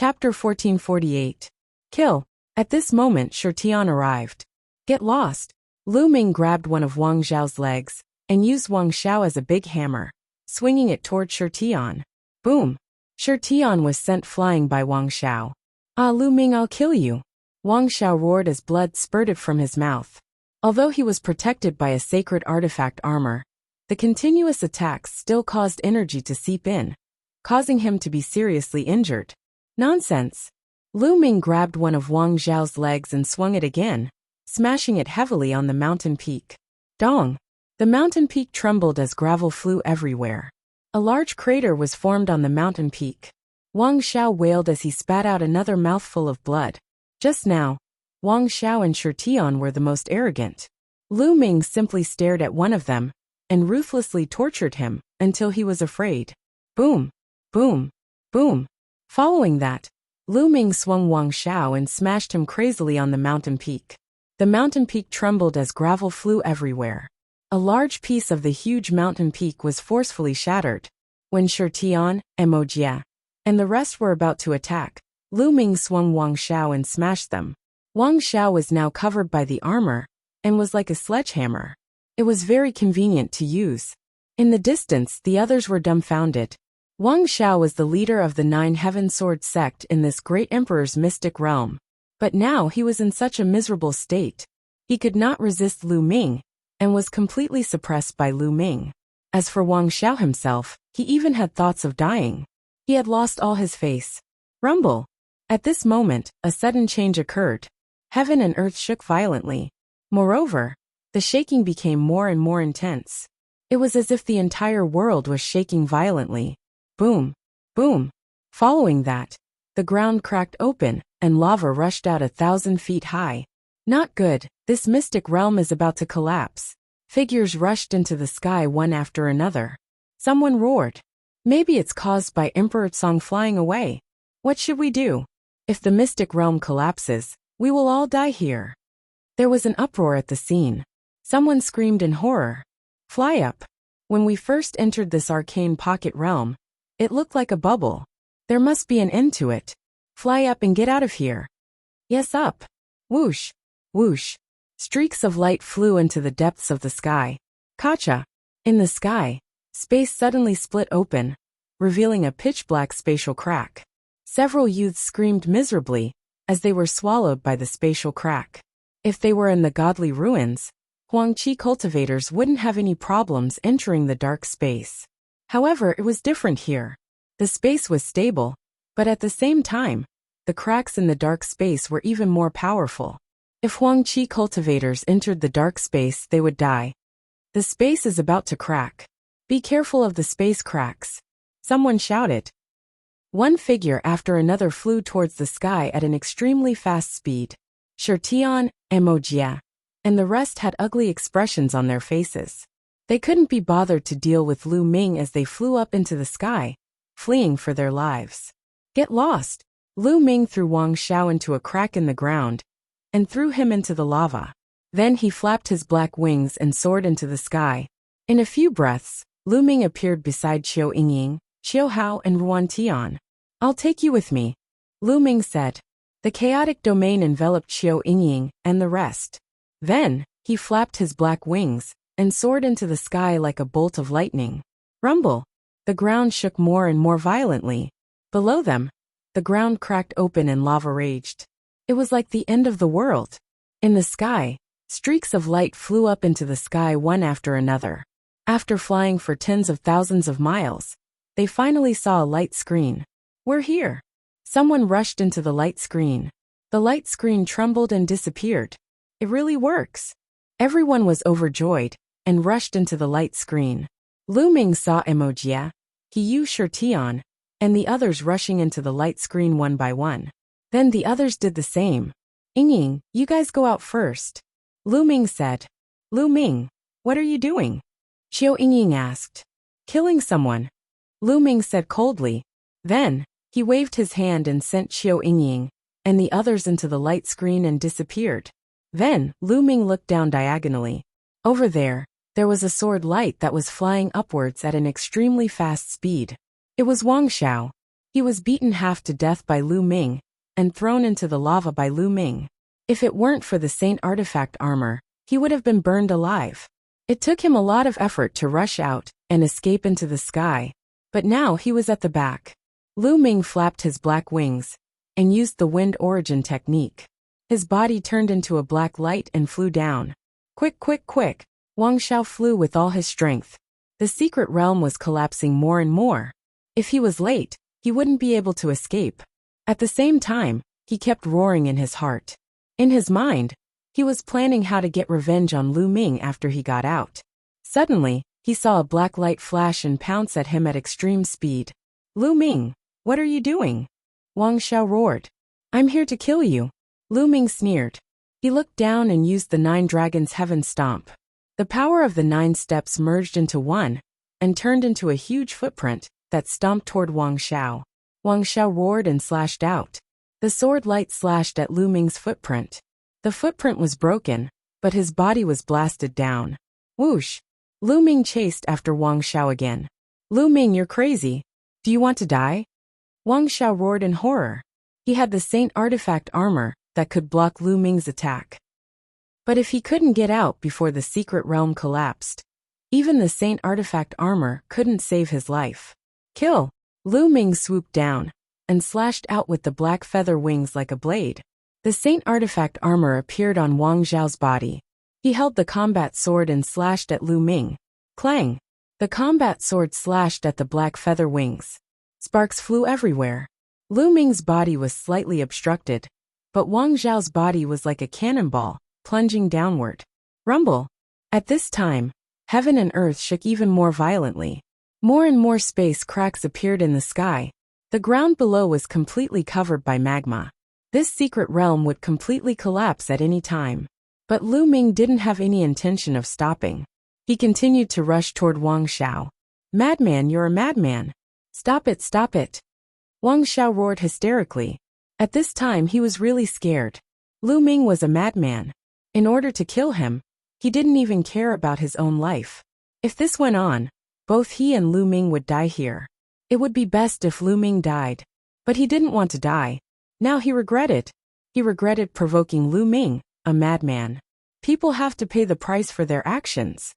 Chapter 1448. Kill. At this moment Shirtian arrived. Get lost. Lu Ming grabbed one of Wang Zhao's legs and used Wang Xiao as a big hammer, swinging it toward Shirtian. Boom. Shirtian was sent flying by Wang Xiao. Ah, Lu Ming, I'll kill you. Wang Xiao roared as blood spurted from his mouth. Although he was protected by a sacred artifact armor, the continuous attacks still caused energy to seep in, causing him to be seriously injured. Nonsense. Lu Ming grabbed one of Wang Zhao's legs and swung it again, smashing it heavily on the mountain peak. Dong! The mountain peak trembled as gravel flew everywhere. A large crater was formed on the mountain peak. Wang Xiao wailed as he spat out another mouthful of blood. Just now, Wang Xiao and Shirtian were the most arrogant. Lu Ming simply stared at one of them and ruthlessly tortured him until he was afraid. Boom! Boom! Boom! Following that, Lu Ming swung Wang Xiao and smashed him crazily on the mountain peak. The mountain peak trembled as gravel flew everywhere. A large piece of the huge mountain peak was forcefully shattered. When Shirtian, Wuxia, and the rest were about to attack, Lu Ming swung Wang Xiao and smashed them. Wang Xiao was now covered by the armor and was like a sledgehammer. It was very convenient to use. In the distance, the others were dumbfounded. Wang Xiao was the leader of the Nine Heaven Sword sect in this great emperor's mystic realm. But now he was in such a miserable state. He could not resist Lu Ming, and was completely suppressed by Lu Ming. As for Wang Xiao himself, he even had thoughts of dying. He had lost all his face. Rumble! At this moment, a sudden change occurred. Heaven and earth shook violently. Moreover, the shaking became more and more intense. It was as if the entire world was shaking violently. Boom! Boom! Following that, the ground cracked open, and lava rushed out 1,000 feet high. Not good, this mystic realm is about to collapse. Figures rushed into the sky one after another. Someone roared. Maybe it's caused by Emperor Tsong flying away. What should we do? If the mystic realm collapses, we will all die here. There was an uproar at the scene. Someone screamed in horror. Fly up. When we first entered this arcane pocket realm, it looked like a bubble. There must be an end to it. Fly up and get out of here. Yes, up. Whoosh. Whoosh. Streaks of light flew into the depths of the sky. Kacha. In the sky, space suddenly split open, revealing a pitch-black spatial crack. Several youths screamed miserably as they were swallowed by the spatial crack. If they were in the godly ruins, Huangqi cultivators wouldn't have any problems entering the dark space. However, it was different here. The space was stable, but at the same time, the cracks in the dark space were even more powerful. If Huangqi cultivators entered the dark space, they would die. The space is about to crack. Be careful of the space cracks. Someone shouted. One figure after another flew towards the sky at an extremely fast speed. Shirtian, Wuxia, and the rest had ugly expressions on their faces. They couldn't be bothered to deal with Lu Ming as they flew up into the sky, fleeing for their lives. Get lost! Lu Ming threw Wang Xiao into a crack in the ground and threw him into the lava. Then he flapped his black wings and soared into the sky. In a few breaths, Lu Ming appeared beside Qiu Yingying, Qiu Hao, and Ruan Tian. I'll take you with me, Lu Ming said. The chaotic domain enveloped Qiu Yingying and the rest. Then, he flapped his black wings and soared into the sky like a bolt of lightning. Rumble! The ground shook more and more violently. Below them, the ground cracked open and lava raged. It was like the end of the world. In the sky, streaks of light flew up into the sky one after another. After flying for tens of thousands of miles, they finally saw a light screen. We're here. Someone rushed into the light screen. The light screen trembled and disappeared. It really works. Everyone was overjoyed and rushed into the light screen. Lu Ming saw Wuxia, Yu Shirtian, and the others rushing into the light screen one by one. Then the others did the same. Yingying, you guys go out first. Lu Ming said. Lu Ming, what are you doing? Qiu Yingying asked. Killing someone. Lu Ming said coldly. Then, he waved his hand and sent Qiu Yingying and the others into the light screen and disappeared. Then, Lu Ming looked down diagonally. Over there was a sword light that was flying upwards at an extremely fast speed. It was Wang Xiao. He was beaten half to death by Lu Ming and thrown into the lava by Lu Ming. If it weren't for the Saint artifact armor, he would have been burned alive. It took him a lot of effort to rush out and escape into the sky, but now he was at the back. Lu Ming flapped his black wings and used the wind origin technique. His body turned into a black light and flew down. Quick, quick, quick! Wang Xiao flew with all his strength. The secret realm was collapsing more and more. If he was late, he wouldn't be able to escape. At the same time, he kept roaring in his heart. In his mind, he was planning how to get revenge on Lu Ming after he got out. Suddenly, he saw a black light flash and pounce at him at extreme speed. Lu Ming, what are you doing? Wang Xiao roared. I'm here to kill you. Lu Ming sneered. He looked down and used the 9 dragons' heaven stomp. The power of the 9 steps merged into one and turned into a huge footprint that stomped toward Wang Xiao. Wang Xiao roared and slashed out. The sword light slashed at Lu Ming's footprint. The footprint was broken, but his body was blasted down. Whoosh! Lu Ming chased after Wang Xiao again. Lu Ming, you're crazy. Do you want to die? Wang Xiao roared in horror. He had the Saint artifact armor that could block Lu Ming's attack. But if he couldn't get out before the secret realm collapsed, even the Saint artifact armor couldn't save his life. Kill! Lu Ming swooped down and slashed out with the black feather wings like a blade. The Saint artifact armor appeared on Wang Xiao's body. He held the combat sword and slashed at Lu Ming. Clang! The combat sword slashed at the black feather wings. Sparks flew everywhere. Lu Ming's body was slightly obstructed, but Wang Xiao's body was like a cannonball, plunging downward. Rumble! At this time, heaven and earth shook even more violently. More and more space cracks appeared in the sky. The ground below was completely covered by magma. This secret realm would completely collapse at any time. But Lu Ming didn't have any intention of stopping. He continued to rush toward Wang Xiao. Madman, you're a madman. Stop it, stop it. Wang Xiao roared hysterically. At this time he was really scared. Lu Ming was a madman. In order to kill him, he didn't even care about his own life. If this went on, both he and Lu Ming would die here. It would be best if Lu Ming died. But he didn't want to die. Now he regretted. He regretted provoking Lu Ming, a madman. People have to pay the price for their actions.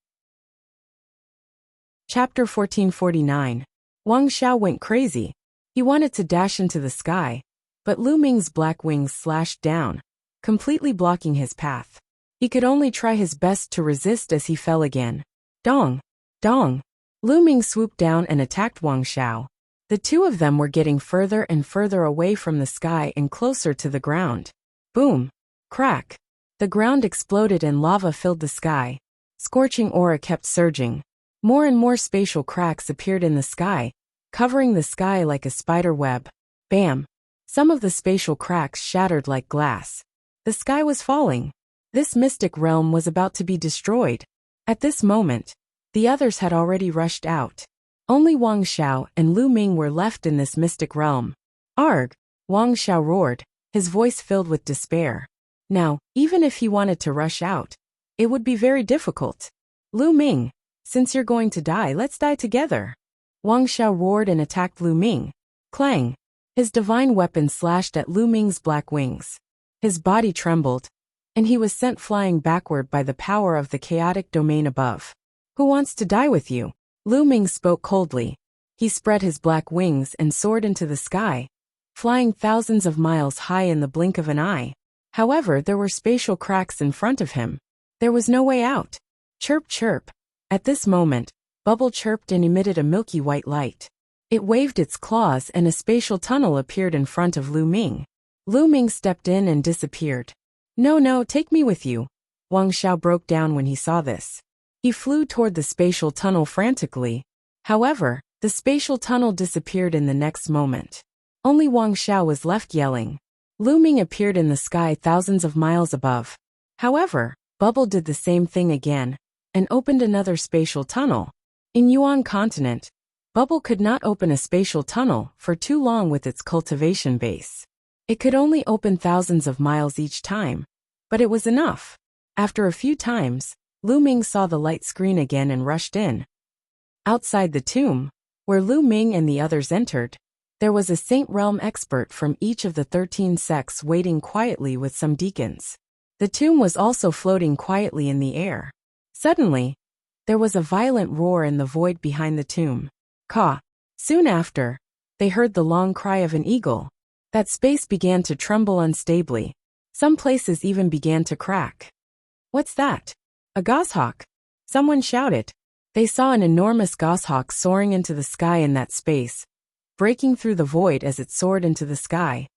Chapter 1449. Wang Xiao went crazy. He wanted to dash into the sky, but Lu Ming's black wings slashed down, completely blocking his path. He could only try his best to resist as he fell again. Dong! Dong! Lu Ming swooped down and attacked Wang Xiao. The two of them were getting further and further away from the sky and closer to the ground. Boom! Crack! The ground exploded and lava filled the sky. Scorching aura kept surging. More and more spatial cracks appeared in the sky, covering the sky like a spider web. Bam! Some of the spatial cracks shattered like glass. The sky was falling. This mystic realm was about to be destroyed. At this moment, the others had already rushed out. Only Wang Xiao and Lu Ming were left in this mystic realm. Arg! Wang Xiao roared, his voice filled with despair. Now, even if he wanted to rush out, it would be very difficult. Lu Ming, since you're going to die, let's die together. Wang Xiao roared and attacked Lu Ming. Clang! His divine weapon slashed at Lu Ming's black wings. His body trembled, and he was sent flying backward by the power of the chaotic domain above. Who wants to die with you? Lu Ming spoke coldly. He spread his black wings and soared into the sky, flying thousands of miles high in the blink of an eye. However, there were spatial cracks in front of him. There was no way out. Chirp, chirp. At this moment, Bubble chirped and emitted a milky white light. It waved its claws and a spatial tunnel appeared in front of Lu Ming. Lu Ming stepped in and disappeared. No, no, take me with you. Wang Xiao broke down when he saw this. He flew toward the spatial tunnel frantically. However, the spatial tunnel disappeared in the next moment. Only Wang Xiao was left yelling. Lu Ming appeared in the sky thousands of miles above. However, Bubble did the same thing again and opened another spatial tunnel. In Yuan continent, Bubble could not open a spatial tunnel for too long with its cultivation base. It could only open thousands of miles each time, but it was enough. After a few times, Lu Ming saw the light screen again and rushed in. Outside the tomb, where Lu Ming and the others entered, There was a Saint Realm expert from each of the 13 sects waiting quietly with some deacons. The tomb was also floating quietly in the air. Suddenly, there was a violent roar in the void behind the tomb. Caw. Soon after, they heard the long cry of an eagle. That space began to tremble unstably. Some places even began to crack. What's that? A goshawk. Someone shouted. They saw an enormous goshawk soaring into the sky in that space, breaking through the void as it soared into the sky.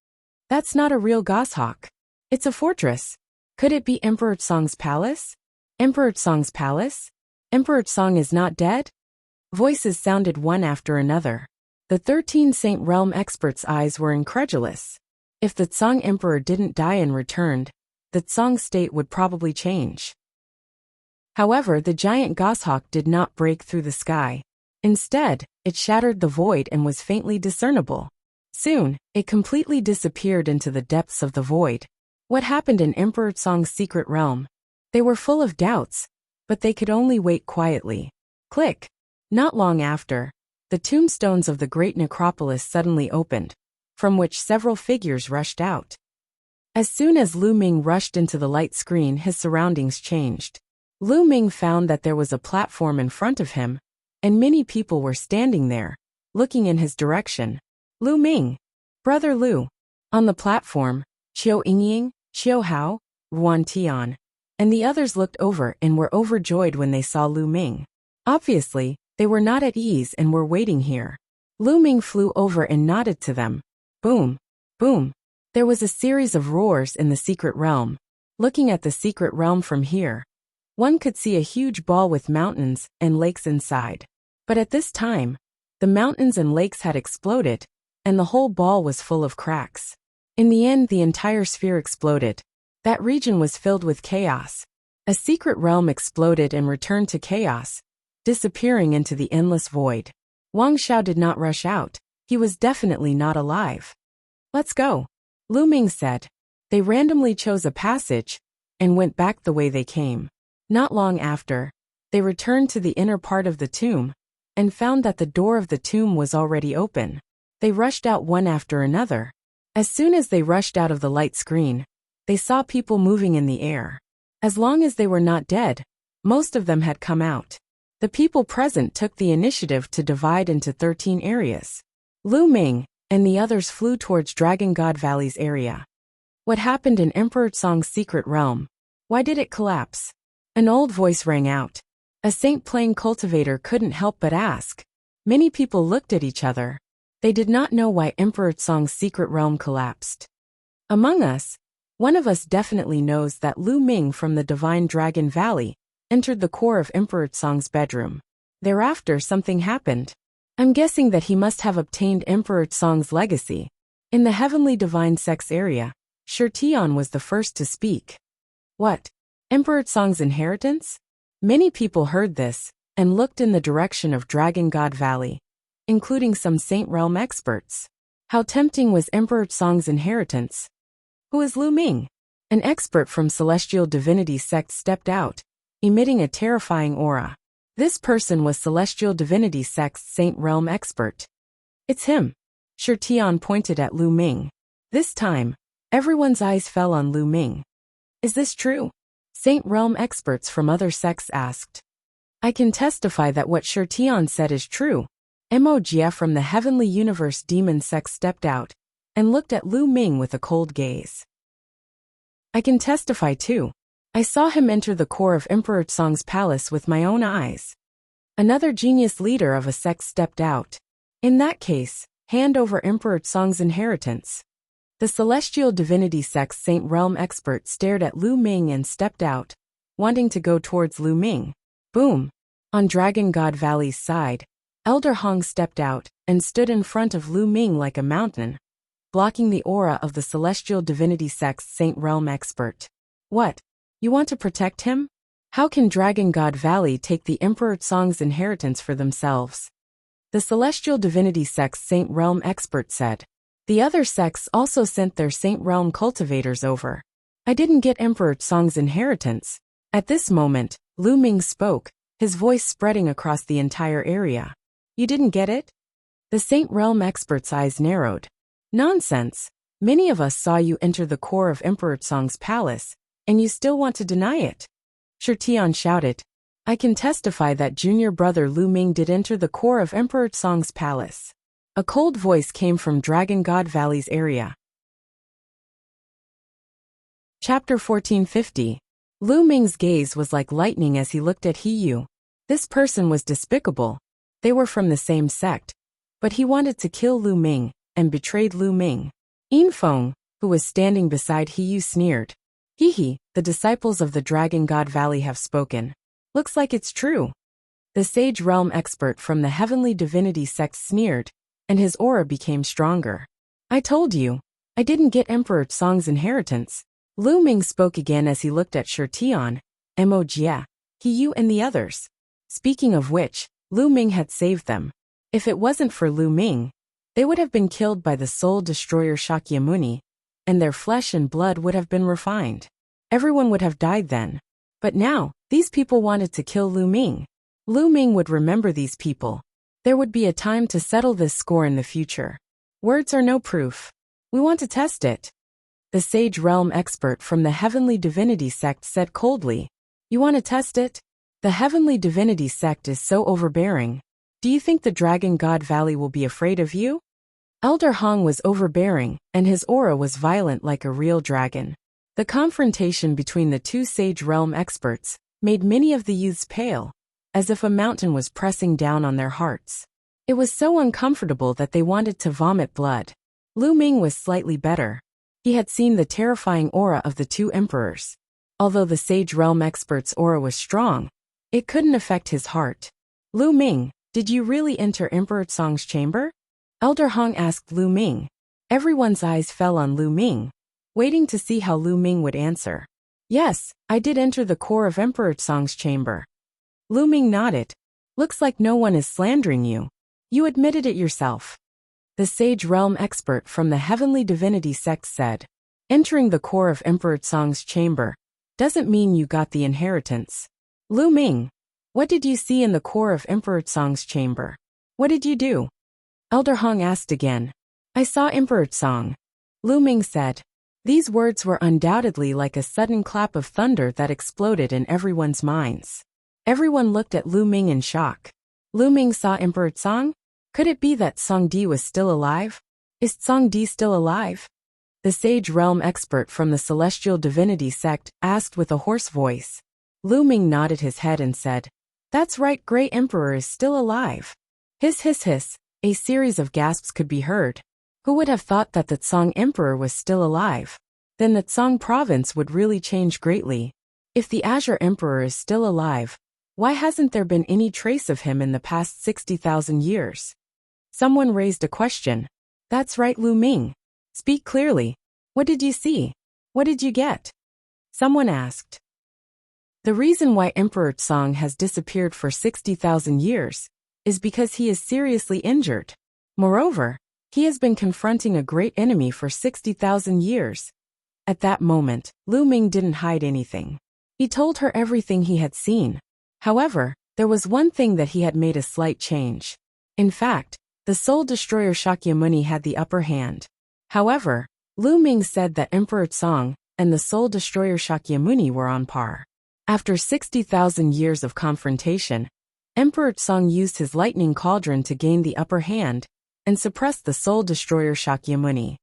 That's not a real goshawk. It's a fortress. Could it be Emperor Song's palace? Emperor Song's palace? Emperor Song is not dead? Voices sounded one after another. The 13 Saint Realm experts' eyes were incredulous. If the Tsang Emperor didn't die and returned, the Tsang state would probably change. However, the giant goshawk did not break through the sky. Instead, it shattered the void and was faintly discernible. Soon, it completely disappeared into the depths of the void. What happened in Emperor Tsang's secret realm? They were full of doubts, but they could only wait quietly. Click! Not long after, the tombstones of the great necropolis suddenly opened, from which several figures rushed out. As soon as Lu Ming rushed into the light screen, his surroundings changed. Lu Ming found that there was a platform in front of him, and many people were standing there, looking in his direction. Lu Ming! Brother Lu! On the platform, Xiao Yingying, Xiao Hao, Ruan Tian, and the others looked over and were overjoyed when they saw Lu Ming. Obviously, they were not at ease and were waiting here. Lu Ming flew over and nodded to them. Boom! Boom! There was a series of roars in the secret realm. Looking at the secret realm from here, one could see a huge ball with mountains and lakes inside. But at this time, the mountains and lakes had exploded, and the whole ball was full of cracks. In the end, the entire sphere exploded. That region was filled with chaos. A secret realm exploded and returned to chaos, disappearing into the endless void. Wang Xiao did not rush out. He was definitely not alive. Let's go, Lu Ming said. They randomly chose a passage and went back the way they came. Not long after, they returned to the inner part of the tomb and found that the door of the tomb was already open. They rushed out one after another. As soon as they rushed out of the light screen, they saw people moving in the air. As long as they were not dead, most of them had come out. The people present took the initiative to divide into 13 areas. Lu Ming and the others flew towards Dragon God Valley's area. What happened in Emperor Song's secret realm? Why did it collapse? An old voice rang out. A Saint Plain cultivator couldn't help but ask. Many people looked at each other. They did not know why Emperor Song's secret realm collapsed. Among us, one of us definitely knows that Lu Ming from the Divine Dragon Valley entered the core of Emperor Song's bedroom. Thereafter, something happened. I'm guessing that he must have obtained Emperor Song's legacy. In the Heavenly Divine Sex area, Shi Tian was the first to speak. What? Emperor Song's inheritance? Many people heard this and looked in the direction of Dragon God Valley, including some Saint Realm experts. How tempting was Emperor Song's inheritance? Who is Lu Ming? An expert from Celestial Divinity sect stepped out, emitting a terrifying aura. This person was Celestial Divinity sect's Saint Realm expert. It's him. Shi Tian pointed at Lu Ming. This time, everyone's eyes fell on Lu Ming. Is this true? Saint Realm experts from other sects asked. I can testify that what Shi Tian said is true. Wuxia from the Heavenly Universe Demon sect stepped out and looked at Lu Ming with a cold gaze. I can testify too. I saw him enter the core of Emperor Song's palace with my own eyes. Another genius leader of a sect stepped out. In that case, hand over Emperor Song's inheritance. The Celestial Divinity sect's Saint Realm expert stared at Lu Ming and stepped out, wanting to go towards Lu Ming. Boom! On Dragon God Valley's side, Elder Hong stepped out and stood in front of Lu Ming like a mountain, blocking the aura of the Celestial Divinity sect's Saint Realm expert. What? You want to protect him? How can Dragon God Valley take the Emperor Song's inheritance for themselves? The Celestial Divinity sect's Saint Realm expert said. The other sects also sent their Saint Realm cultivators over. I didn't get Emperor Song's inheritance. At this moment, Lu Ming spoke, his voice spreading across the entire area. You didn't get it? The Saint Realm expert's eyes narrowed. Nonsense. Many of us saw you enter the core of Emperor Song's palace, and you still want to deny it? Tian shouted. I can testify that junior brother Lu Ming did enter the core of Emperor Song's palace. A cold voice came from Dragon God Valley's area. Chapter 1450. Lu Ming's gaze was like lightning as he looked at He Yu. This person was despicable. They were from the same sect. But he wanted to kill Lu Ming, and betrayed Lu Ming. Yin Feng, who was standing beside He Yu, sneered. Hee, the disciples of the Dragon God Valley have spoken. Looks like it's true. The Sage Realm expert from the Heavenly Divinity sect sneered, and his aura became stronger. I told you, I didn't get Emperor Song's inheritance. Lu Ming spoke again as he looked at Tian, Mo Jia, He Yu and the others. Speaking of which, Lu Ming had saved them. If it wasn't for Lu Ming, they would have been killed by the soul destroyer Shakyamuni, and their flesh and blood would have been refined. Everyone would have died then. But now, these people wanted to kill Lu Ming. Lu Ming would remember these people. There would be a time to settle this score in the future. Words are no proof. We want to test it. The Sage Realm expert from the Heavenly Divinity sect said coldly. You want to test it? The Heavenly Divinity sect is so overbearing. Do you think the Dragon God Valley will be afraid of you? Elder Hong was overbearing, and his aura was violent like a real dragon. The confrontation between the two Sage Realm experts made many of the youths pale, as if a mountain was pressing down on their hearts. It was so uncomfortable that they wanted to vomit blood. Lu Ming was slightly better. He had seen the terrifying aura of the two emperors. Although the Sage Realm expert's aura was strong, it couldn't affect his heart. Lu Ming, did you really enter Emperor Song's chamber? Elder Hong asked Lu Ming. Everyone's eyes fell on Lu Ming, waiting to see how Lu Ming would answer. Yes, I did enter the core of Emperor Song's chamber. Lu Ming nodded. Looks like no one is slandering you. You admitted it yourself. The Sage Realm expert from the Heavenly Divinity sect said. Entering the core of Emperor Song's chamber doesn't mean you got the inheritance. Lu Ming, what did you see in the core of Emperor Song's chamber? What did you do? Elder Hong asked again. I saw Emperor Song. Lu Ming said. These words were undoubtedly like a sudden clap of thunder that exploded in everyone's minds. Everyone looked at Lu Ming in shock. Lu Ming saw Emperor Song? Could it be that Song Di was still alive? Is Song Di still alive? The Sage Realm expert from the Celestial Divinity sect asked with a hoarse voice. Lu Ming nodded his head and said, That's right, Grey Emperor is still alive. Hiss hiss hiss, a series of gasps could be heard. Who would have thought that the Tsong Emperor was still alive? Then the Tsong province would really change greatly. If the Azure Emperor is still alive, why hasn't there been any trace of him in the past 60,000 years? Someone raised a question. That's right, Lu Ming. Speak clearly. What did you see? What did you get? Someone asked. The reason why Emperor Tsong has disappeared for 60,000 years is because he is seriously injured. Moreover, he has been confronting a great enemy for 60,000 years. At that moment, Lu Ming didn't hide anything. He told her everything he had seen. However, there was one thing that he had made a slight change. In fact, the Soul Destroyer Shakyamuni had the upper hand. However, Lu Ming said that Emperor Tsong and the Soul Destroyer Shakyamuni were on par. After 60,000 years of confrontation, Emperor Tsong used his lightning cauldron to gain the upper hand and suppress the Soul Destroyer Shakyamuni.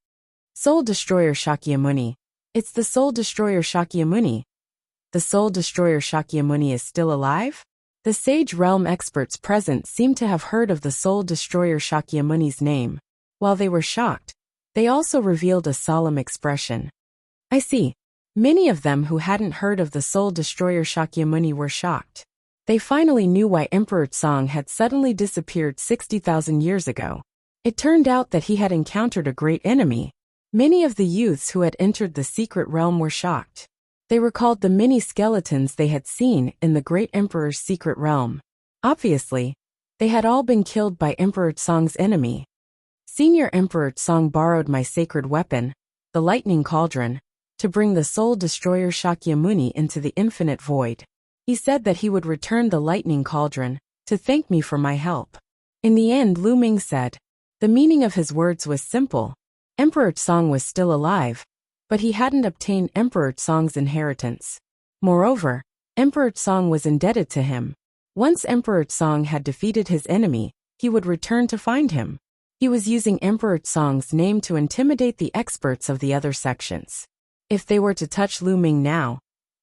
Soul Destroyer Shakyamuni. It's the Soul Destroyer Shakyamuni. The Soul Destroyer Shakyamuni is still alive? The Sage Realm experts present seemed to have heard of the Soul Destroyer Shakyamuni's name. While they were shocked, they also revealed a solemn expression. I see. Many of them who hadn't heard of the Soul Destroyer Shakyamuni were shocked. They finally knew why Emperor Tsong had suddenly disappeared 60,000 years ago. It turned out that he had encountered a great enemy. Many of the youths who had entered the secret realm were shocked. They recalled the many skeletons they had seen in the Great Emperor's secret realm. Obviously, they had all been killed by Emperor Tsong's enemy. Senior Emperor Tsong borrowed my sacred weapon, the lightning cauldron, to bring the Soul Destroyer Shakyamuni into the infinite void. He said that he would return the lightning cauldron to thank me for my help. In the end, Lu Ming said, The meaning of his words was simple. Emperor Song was still alive, but he hadn't obtained Emperor Song's inheritance. Moreover, Emperor Song was indebted to him. Once Emperor Song had defeated his enemy, he would return to find him. He was using Emperor Song's name to intimidate the experts of the other sections. If they were to touch Lu Ming now,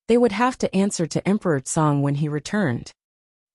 they would have to answer to Emperor Song when he returned.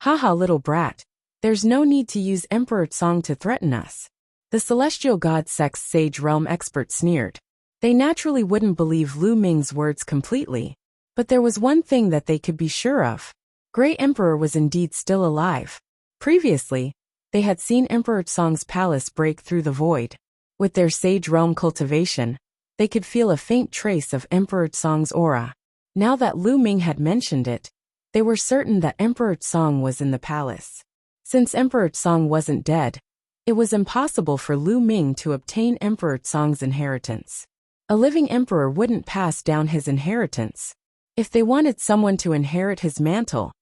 Haha, little brat. There's no need to use Emperor Song to threaten us. The celestial god sect's sage realm expert sneered. They naturally wouldn't believe Lu Ming's words completely, but there was one thing that they could be sure of. Great Emperor was indeed still alive. Previously, they had seen Emperor Song's palace break through the void. With their sage realm cultivation, they could feel a faint trace of Emperor Song's aura. Now that Lu Ming had mentioned it, they were certain that Emperor Song was in the palace. Since Emperor Song wasn't dead, it was impossible for Lu Ming to obtain Emperor Song's inheritance. A living emperor wouldn't pass down his inheritance. If they wanted someone to inherit his mantle,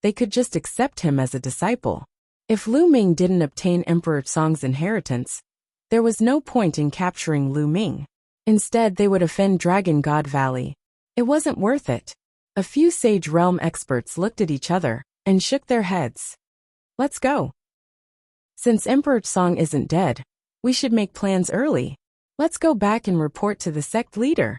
they could just accept him as a disciple. If Lu Ming didn't obtain Emperor Song's inheritance, there was no point in capturing Lu Ming. Instead, they would offend Dragon God Valley. It wasn't worth it. A few Sage Realm experts looked at each other and shook their heads. Let's go. Since Emperor Song isn't dead, we should make plans early. Let's go back and report to the sect leader.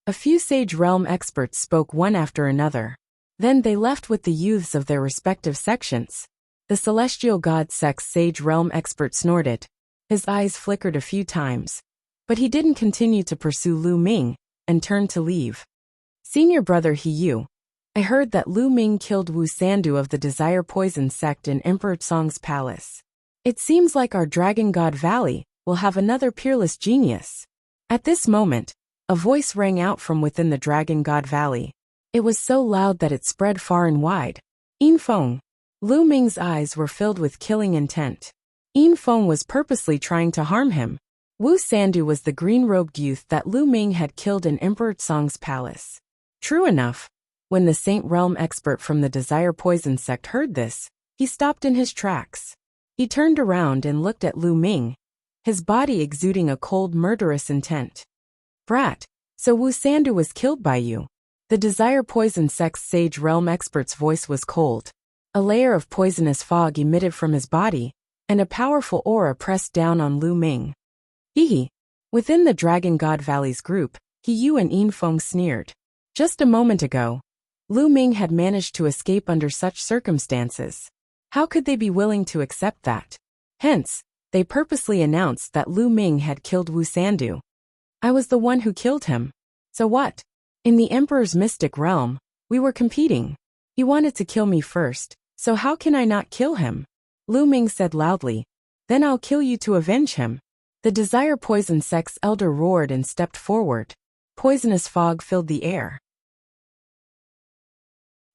A few Sage Realm experts spoke one after another. Then they left with the youths of their respective sections. The Celestial God sect's Sage Realm expert snorted. His eyes flickered a few times, but he didn't continue to pursue Lu Ming and turned to leave. Senior brother He Yu, I heard that Lu Ming killed Wu Sandu of the Desire Poison sect in Emperor Song's palace. It seems like our Dragon God Valley will have another peerless genius. At this moment, a voice rang out from within the Dragon God Valley. It was so loud that it spread far and wide. Yin Feng. Lu Ming's eyes were filled with killing intent. Yin Feng was purposely trying to harm him. Wu Sandu was the green-robed youth that Lu Ming had killed in Emperor Song's palace. True enough, when the Saint Realm expert from the Desire Poison sect heard this, he stopped in his tracks. He turned around and looked at Lu Ming, his body exuding a cold, murderous intent. Brat, so Wu Sandu was killed by you. The Desire Poison sect's Sage Realm expert's voice was cold. A layer of poisonous fog emitted from his body, and a powerful aura pressed down on Lu Ming. Hehe. Within the Dragon God Valley's group, He Yu and Yin Feng sneered. Just a moment ago, Lu Ming had managed to escape under such circumstances. How could they be willing to accept that? Hence, they purposely announced that Lu Ming had killed Wu Sandu. I was the one who killed him. So what? In the Emperor's mystic realm, we were competing. He wanted to kill me first, so how can I not kill him? Lu Ming said loudly. Then I'll kill you to avenge him. The Desire Poison sect's elder roared and stepped forward. Poisonous fog filled the air.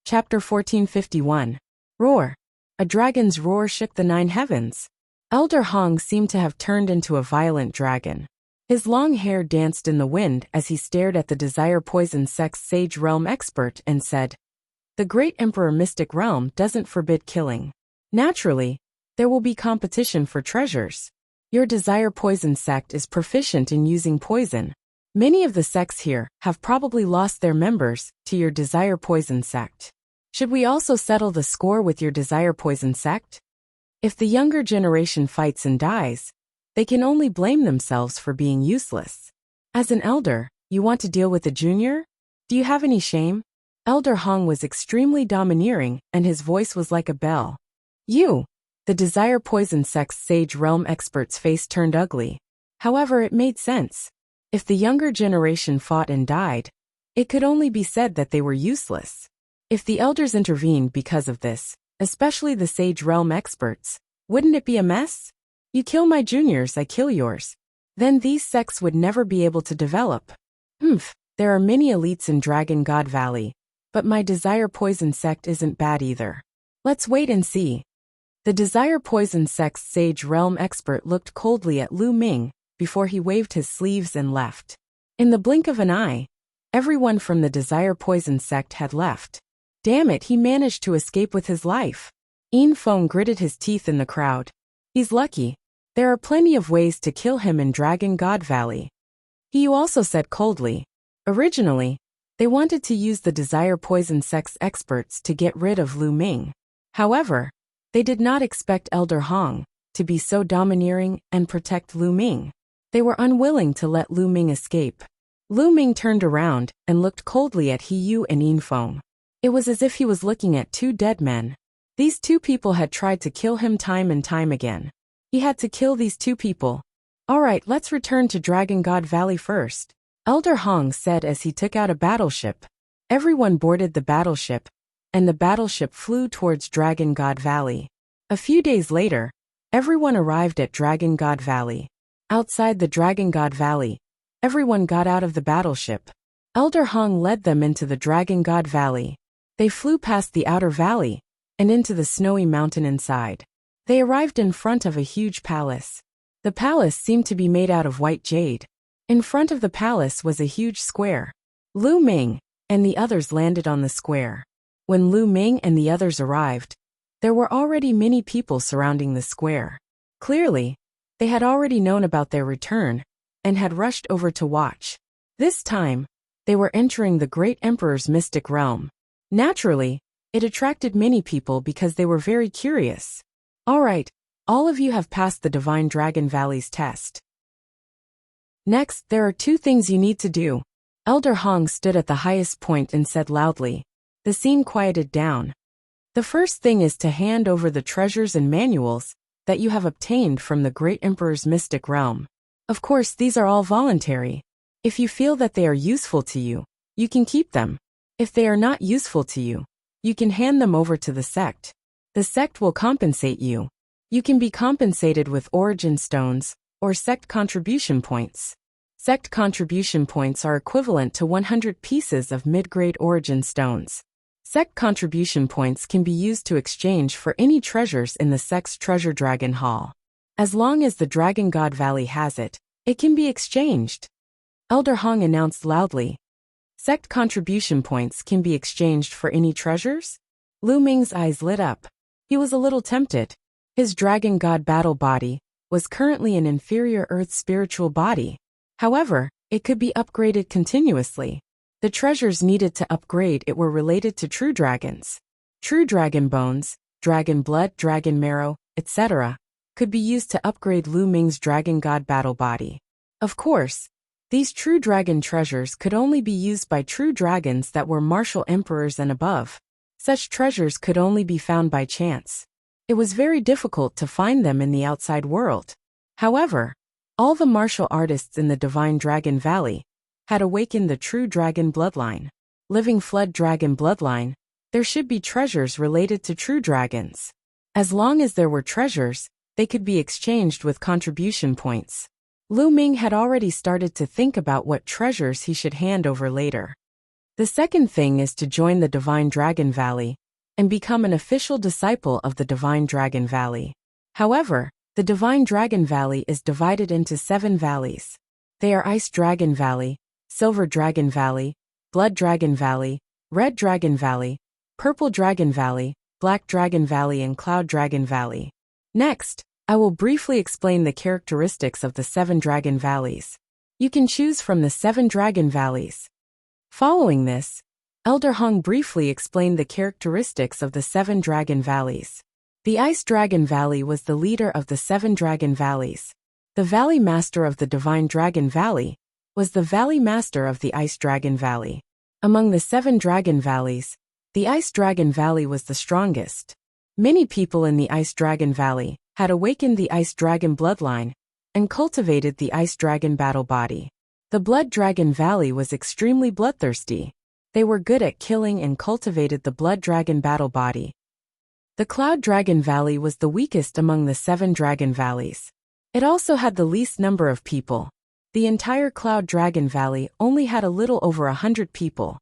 Chapter 1451. Roar. A dragon's roar shook the 9 heavens. Elder Hong seemed to have turned into a violent dragon. His long hair danced in the wind as he stared at the Desire Poison sect's Sage Realm expert and said, The Great Emperor Mystic Realm doesn't forbid killing. Naturally, there will be competition for treasures. Your Desire Poison sect is proficient in using poison. Many of the sects here have probably lost their members to your Desire Poison sect. Should we also settle the score with your Desire Poison sect? If the younger generation fights and dies, they can only blame themselves for being useless. As an elder, you want to deal with a junior? Do you have any shame? Elder Hong was extremely domineering and his voice was like a bell. You! The Desire Poison sect's Sage Realm expert's face turned ugly. However, it made sense. If the younger generation fought and died, it could only be said that they were useless. If the elders intervened because of this, especially the Sage Realm experts, wouldn't it be a mess? You kill my juniors, I kill yours. Then these sects would never be able to develop. There are many elites in Dragon God Valley, but my Desire Poison sect isn't bad either. Let's wait and see. The Desire Poison sect's Sage Realm expert looked coldly at Lu Ming before he waved his sleeves and left. In the blink of an eye, everyone from the Desire Poison sect had left. Damn it, he managed to escape with his life. Yin Feng gritted his teeth in the crowd. He's lucky. There are plenty of ways to kill him in Dragon God Valley. He also said coldly. Originally, they wanted to use the desire poison sex experts to get rid of Lu Ming. However, they did not expect Elder Hong to be so domineering and protect Lu Ming. They were unwilling to let Lu Ming escape. Lu Ming turned around and looked coldly at He Yu and Yin Feng. It was as if he was looking at two dead men. These two people had tried to kill him time and time again. He had to kill these two people. Alright, let's return to Dragon God Valley first, Elder Hong said as he took out a battleship. Everyone boarded the battleship, and the battleship flew towards Dragon God Valley. A few days later, everyone arrived at Dragon God Valley. Outside the Dragon God Valley, everyone got out of the battleship. Elder Hong led them into the Dragon God Valley. They flew past the outer valley and into the snowy mountain inside. They arrived in front of a huge palace. The palace seemed to be made out of white jade. In front of the palace was a huge square. Lu Ming and the others landed on the square. When Lu Ming and the others arrived, there were already many people surrounding the square. Clearly, they had already known about their return and had rushed over to watch. This time, they were entering the Great Emperor's mystic realm. Naturally, it attracted many people because they were very curious. Alright, all of you have passed the Divine Dragon Valley's test. Next, there are two things you need to do. Elder Hong stood at the highest point and said loudly. The scene quieted down. The first thing is to hand over the treasures and manuals that you have obtained from the Great Emperor's mystic realm. Of course, these are all voluntary. If you feel that they are useful to you, you can keep them. If they are not useful to you, you can hand them over to the sect. The sect will compensate you. You can be compensated with origin stones or sect contribution points. Sect contribution points are equivalent to 100 pieces of mid-grade origin stones. Sect contribution points can be used to exchange for any treasures in the sect's Treasure Dragon Hall. As long as the Dragon God Valley has it, it can be exchanged. Elder Hong announced loudly. Sect contribution points can be exchanged for any treasures? Lu Ming's eyes lit up. He was a little tempted. His Dragon God battle body was currently an inferior Earth spiritual body. However, it could be upgraded continuously. The treasures needed to upgrade it were related to true dragons. True dragon bones, dragon blood, dragon marrow, etc. could be used to upgrade Lu Ming's Dragon God battle body. Of course, these true dragon treasures could only be used by true dragons that were martial emperors and above. Such treasures could only be found by chance. It was very difficult to find them in the outside world. However, all the martial artists in the Divine Dragon Valley had awakened the true dragon bloodline. Living flood dragon bloodline, there should be treasures related to true dragons. As long as there were treasures, they could be exchanged with contribution points. Lu Ming had already started to think about what treasures he should hand over later. The second thing is to join the Divine Dragon Valley and become an official disciple of the Divine Dragon Valley. However, the Divine Dragon Valley is divided into 7 valleys. They are Ice Dragon Valley, Silver Dragon Valley, Blood Dragon Valley, Red Dragon Valley, Purple Dragon Valley, Black Dragon Valley and Cloud Dragon Valley. Next, I will briefly explain the characteristics of the 7 Dragon Valleys. You can choose from the 7 Dragon Valleys. Following this, Elder Hong briefly explained the characteristics of the 7 Dragon Valleys. The Ice Dragon Valley was the leader of the 7 Dragon Valleys. The Valley Master of the Divine Dragon Valley was the Valley Master of the Ice Dragon Valley. Among the 7 Dragon Valleys, the Ice Dragon Valley was the strongest. Many people in the Ice Dragon Valley had awakened the Ice Dragon bloodline and cultivated the Ice Dragon battle body. The Blood Dragon Valley was extremely bloodthirsty. They were good at killing and cultivated the Blood Dragon battle body. The Cloud Dragon Valley was the weakest among the 7 Dragon Valleys. It also had the least number of people. The entire Cloud Dragon Valley only had a little over 100 people.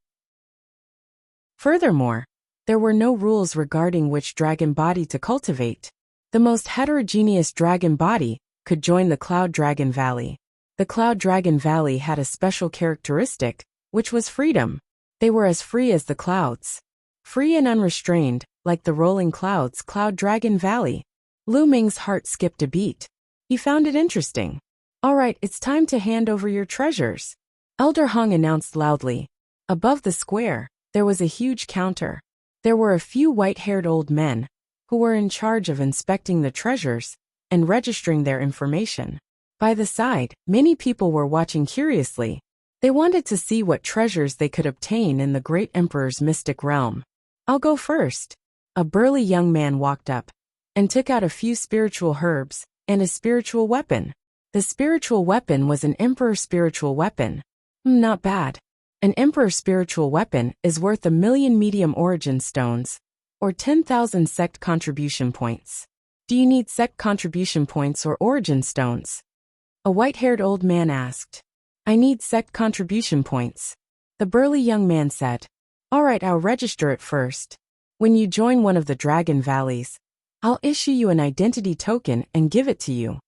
Furthermore, there were no rules regarding which dragon body to cultivate. The most heterogeneous dragon body could join the Cloud Dragon Valley. The Cloud Dragon Valley had a special characteristic, which was freedom. They were as free as the clouds. Free and unrestrained, like the rolling clouds. Cloud Dragon Valley. Lu Ming's heart skipped a beat. He found it interesting. All right, it's time to hand over your treasures, Elder Hong announced loudly. Above the square, there was a huge counter. There were a few white-haired old men who were in charge of inspecting the treasures and registering their information. By the side, many people were watching curiously. They wanted to see what treasures they could obtain in the great emperor's mystic realm. I'll go first. A burly young man walked up and took out a few spiritual herbs and a spiritual weapon. The spiritual weapon was an emperor spiritual weapon. Not bad. An emperor spiritual weapon is worth 1,000,000 medium origin stones, or 10,000 sect contribution points. Do you need sect contribution points or origin stones? A white-haired old man asked. I need sect contribution points. The burly young man said. All right, I'll register it first. When you join one of the Dragon Valleys, I'll issue you an identity token and give it to you.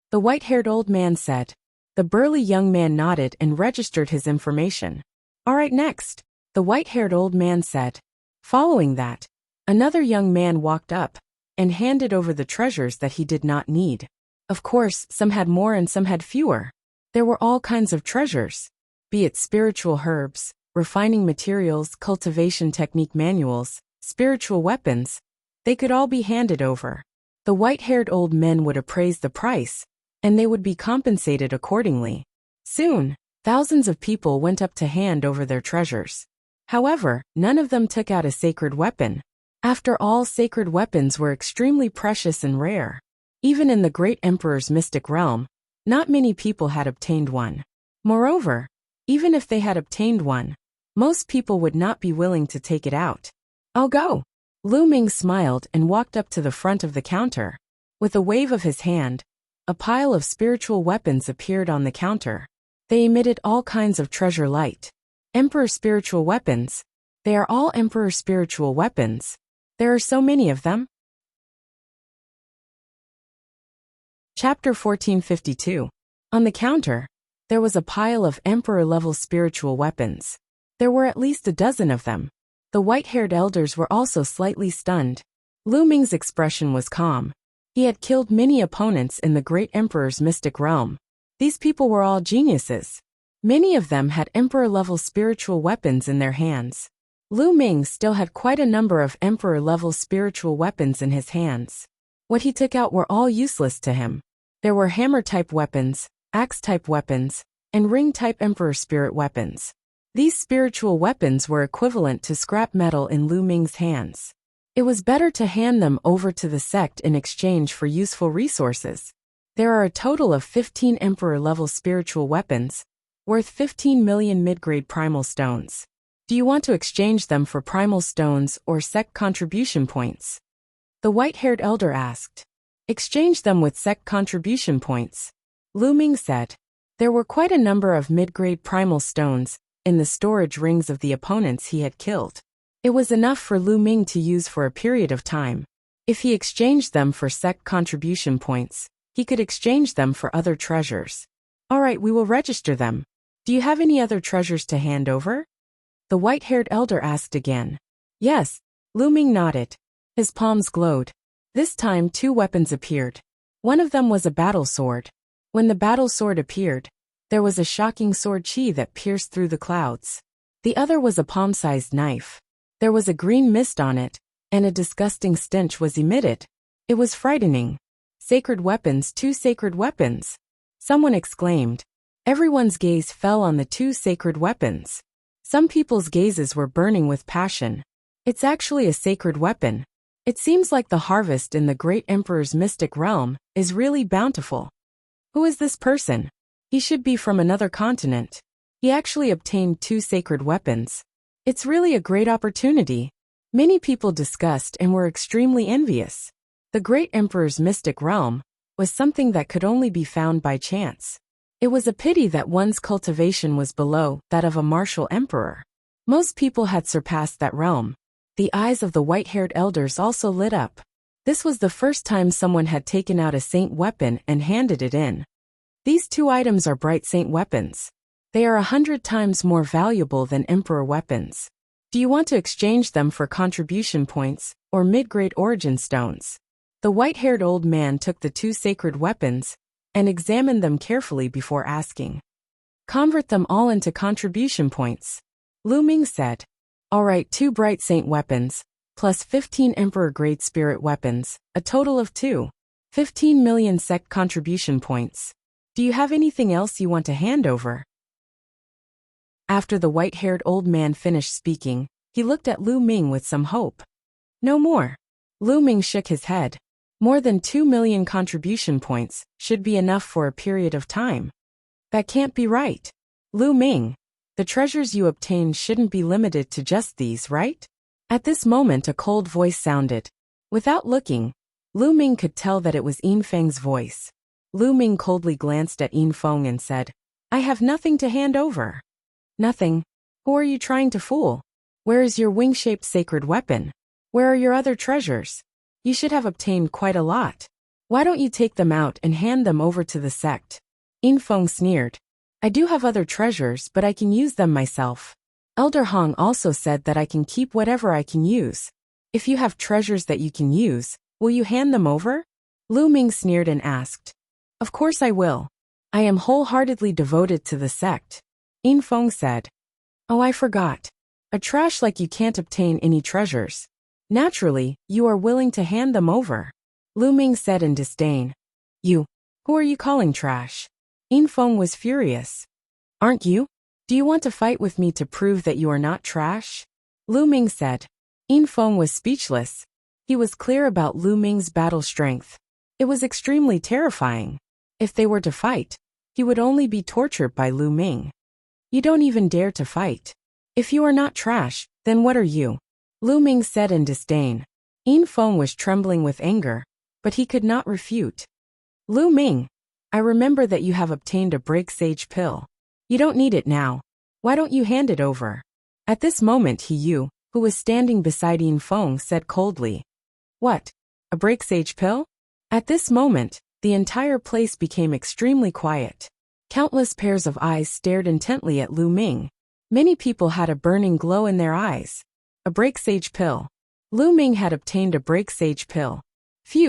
The white-haired old man said. The burly young man nodded and registered his information. All right, next, the white-haired old man said. Following that, another young man walked up and handed over the treasures that he did not need. Of course, some had more and some had fewer. There were all kinds of treasures, be it spiritual herbs, refining materials, cultivation technique manuals, spiritual weapons. They could all be handed over. The white-haired old men would appraise the price, and they would be compensated accordingly. Soon, thousands of people went up to hand over their treasures. However, none of them took out a sacred weapon. After all, sacred weapons were extremely precious and rare. Even in the great emperor's mystic realm, not many people had obtained one. Moreover, even if they had obtained one, most people would not be willing to take it out. I'll go. Lu Ming smiled and walked up to the front of the counter. With a wave of his hand, a pile of spiritual weapons appeared on the counter. They emitted all kinds of treasure light. Emperor spiritual weapons. They are all emperor spiritual weapons. There are so many of them. Chapter 1452. On the counter, there was a pile of emperor-level spiritual weapons. There were at least a dozen of them. The white-haired elders were also slightly stunned. Lu Ming's expression was calm. He had killed many opponents in the great emperor's mystic realm. These people were all geniuses. Many of them had emperor-level spiritual weapons in their hands. Lu Ming still had quite a number of emperor-level spiritual weapons in his hands. What he took out were all useless to him. There were hammer-type weapons, axe-type weapons, and ring-type emperor spirit weapons. These spiritual weapons were equivalent to scrap metal in Lu Ming's hands. It was better to hand them over to the sect in exchange for useful resources. There are a total of 15 emperor-level spiritual weapons, worth 15 million mid-grade primal stones. Do you want to exchange them for primal stones or sect contribution points? The white-haired elder asked. Exchange them with sect contribution points. Lu Ming said. There were quite a number of mid-grade primal stones in the storage rings of the opponents he had killed. It was enough for Lu Ming to use for a period of time. If he exchanged them for sect contribution points, he could exchange them for other treasures. All right, we will register them. Do you have any other treasures to hand over? The white-haired elder asked again. Yes, Lu Ming nodded. His palms glowed. This time 2 weapons appeared. One of them was a battle sword. When the battle sword appeared, there was a shocking sword chi that pierced through the clouds. The other was a palm-sized knife. There was a green mist on it, and a disgusting stench was emitted. It was frightening. Sacred weapons, 2 sacred weapons. Someone exclaimed. Everyone's gaze fell on the 2 sacred weapons. Some people's gazes were burning with passion. It's actually a sacred weapon. It seems like the harvest in the great emperor's mystic realm is really bountiful. Who is this person? He should be from another continent. He actually obtained 2 sacred weapons. It's really a great opportunity. Many people discussed and were extremely envious. The great emperor's mystic realm was something that could only be found by chance. It was a pity that one's cultivation was below that of a martial emperor. Most people had surpassed that realm. The eyes of the white-haired elders also lit up. This was the first time someone had taken out a saint weapon and handed it in. These 2 items are bright saint weapons. They are 100 times more valuable than emperor weapons. Do you want to exchange them for contribution points or mid-grade origin stones? The white-haired old man took the 2 sacred weapons and examine them carefully before asking. Convert them all into contribution points. Lu Ming said. All right, 2 Bright Saint weapons, plus 15 Emperor-grade spirit weapons, a total of 15 million sect contribution points. Do you have anything else you want to hand over? After the white-haired old man finished speaking, he looked at Lu Ming with some hope. No more. Lu Ming shook his head. More than 2 million contribution points should be enough for a period of time. That can't be right. Lu Ming, the treasures you obtain shouldn't be limited to just these, right? At this moment a cold voice sounded. Without looking, Lu Ming could tell that it was Yin Feng's voice. Lu Ming coldly glanced at Yin Feng and said, I have nothing to hand over. Nothing? Who are you trying to fool? Where is your wing-shaped sacred weapon? Where are your other treasures? You should have obtained quite a lot. Why don't you take them out and hand them over to the sect? Yin Feng sneered. I do have other treasures, but I can use them myself. Elder Hong also said that I can keep whatever I can use. If you have treasures that you can use, will you hand them over? Lu Ming sneered and asked. Of course I will. I am wholeheartedly devoted to the sect. Yin Feng said. Oh, I forgot. A trash like you can't obtain any treasures. Naturally, you are willing to hand them over. Lu Ming said in disdain. You. Who are you calling trash? Yin Feng was furious. Aren't you? Do you want to fight with me to prove that you are not trash? Lu Ming said. Yin Feng was speechless. He was clear about Lu Ming's battle strength. It was extremely terrifying. If they were to fight, he would only be tortured by Lu Ming. You don't even dare to fight. If you are not trash, then what are you? Lu Ming said in disdain. Yin Feng was trembling with anger, but he could not refute. Lu Ming, I remember that you have obtained a break sage pill. You don't need it now. Why don't you hand it over? At this moment He Yu, who was standing beside Yin Feng, said coldly. What? A break sage pill? At this moment, the entire place became extremely quiet. Countless pairs of eyes stared intently at Lu Ming. Many people had a burning glow in their eyes. A break sage pill. Lu Ming had obtained a break sage pill.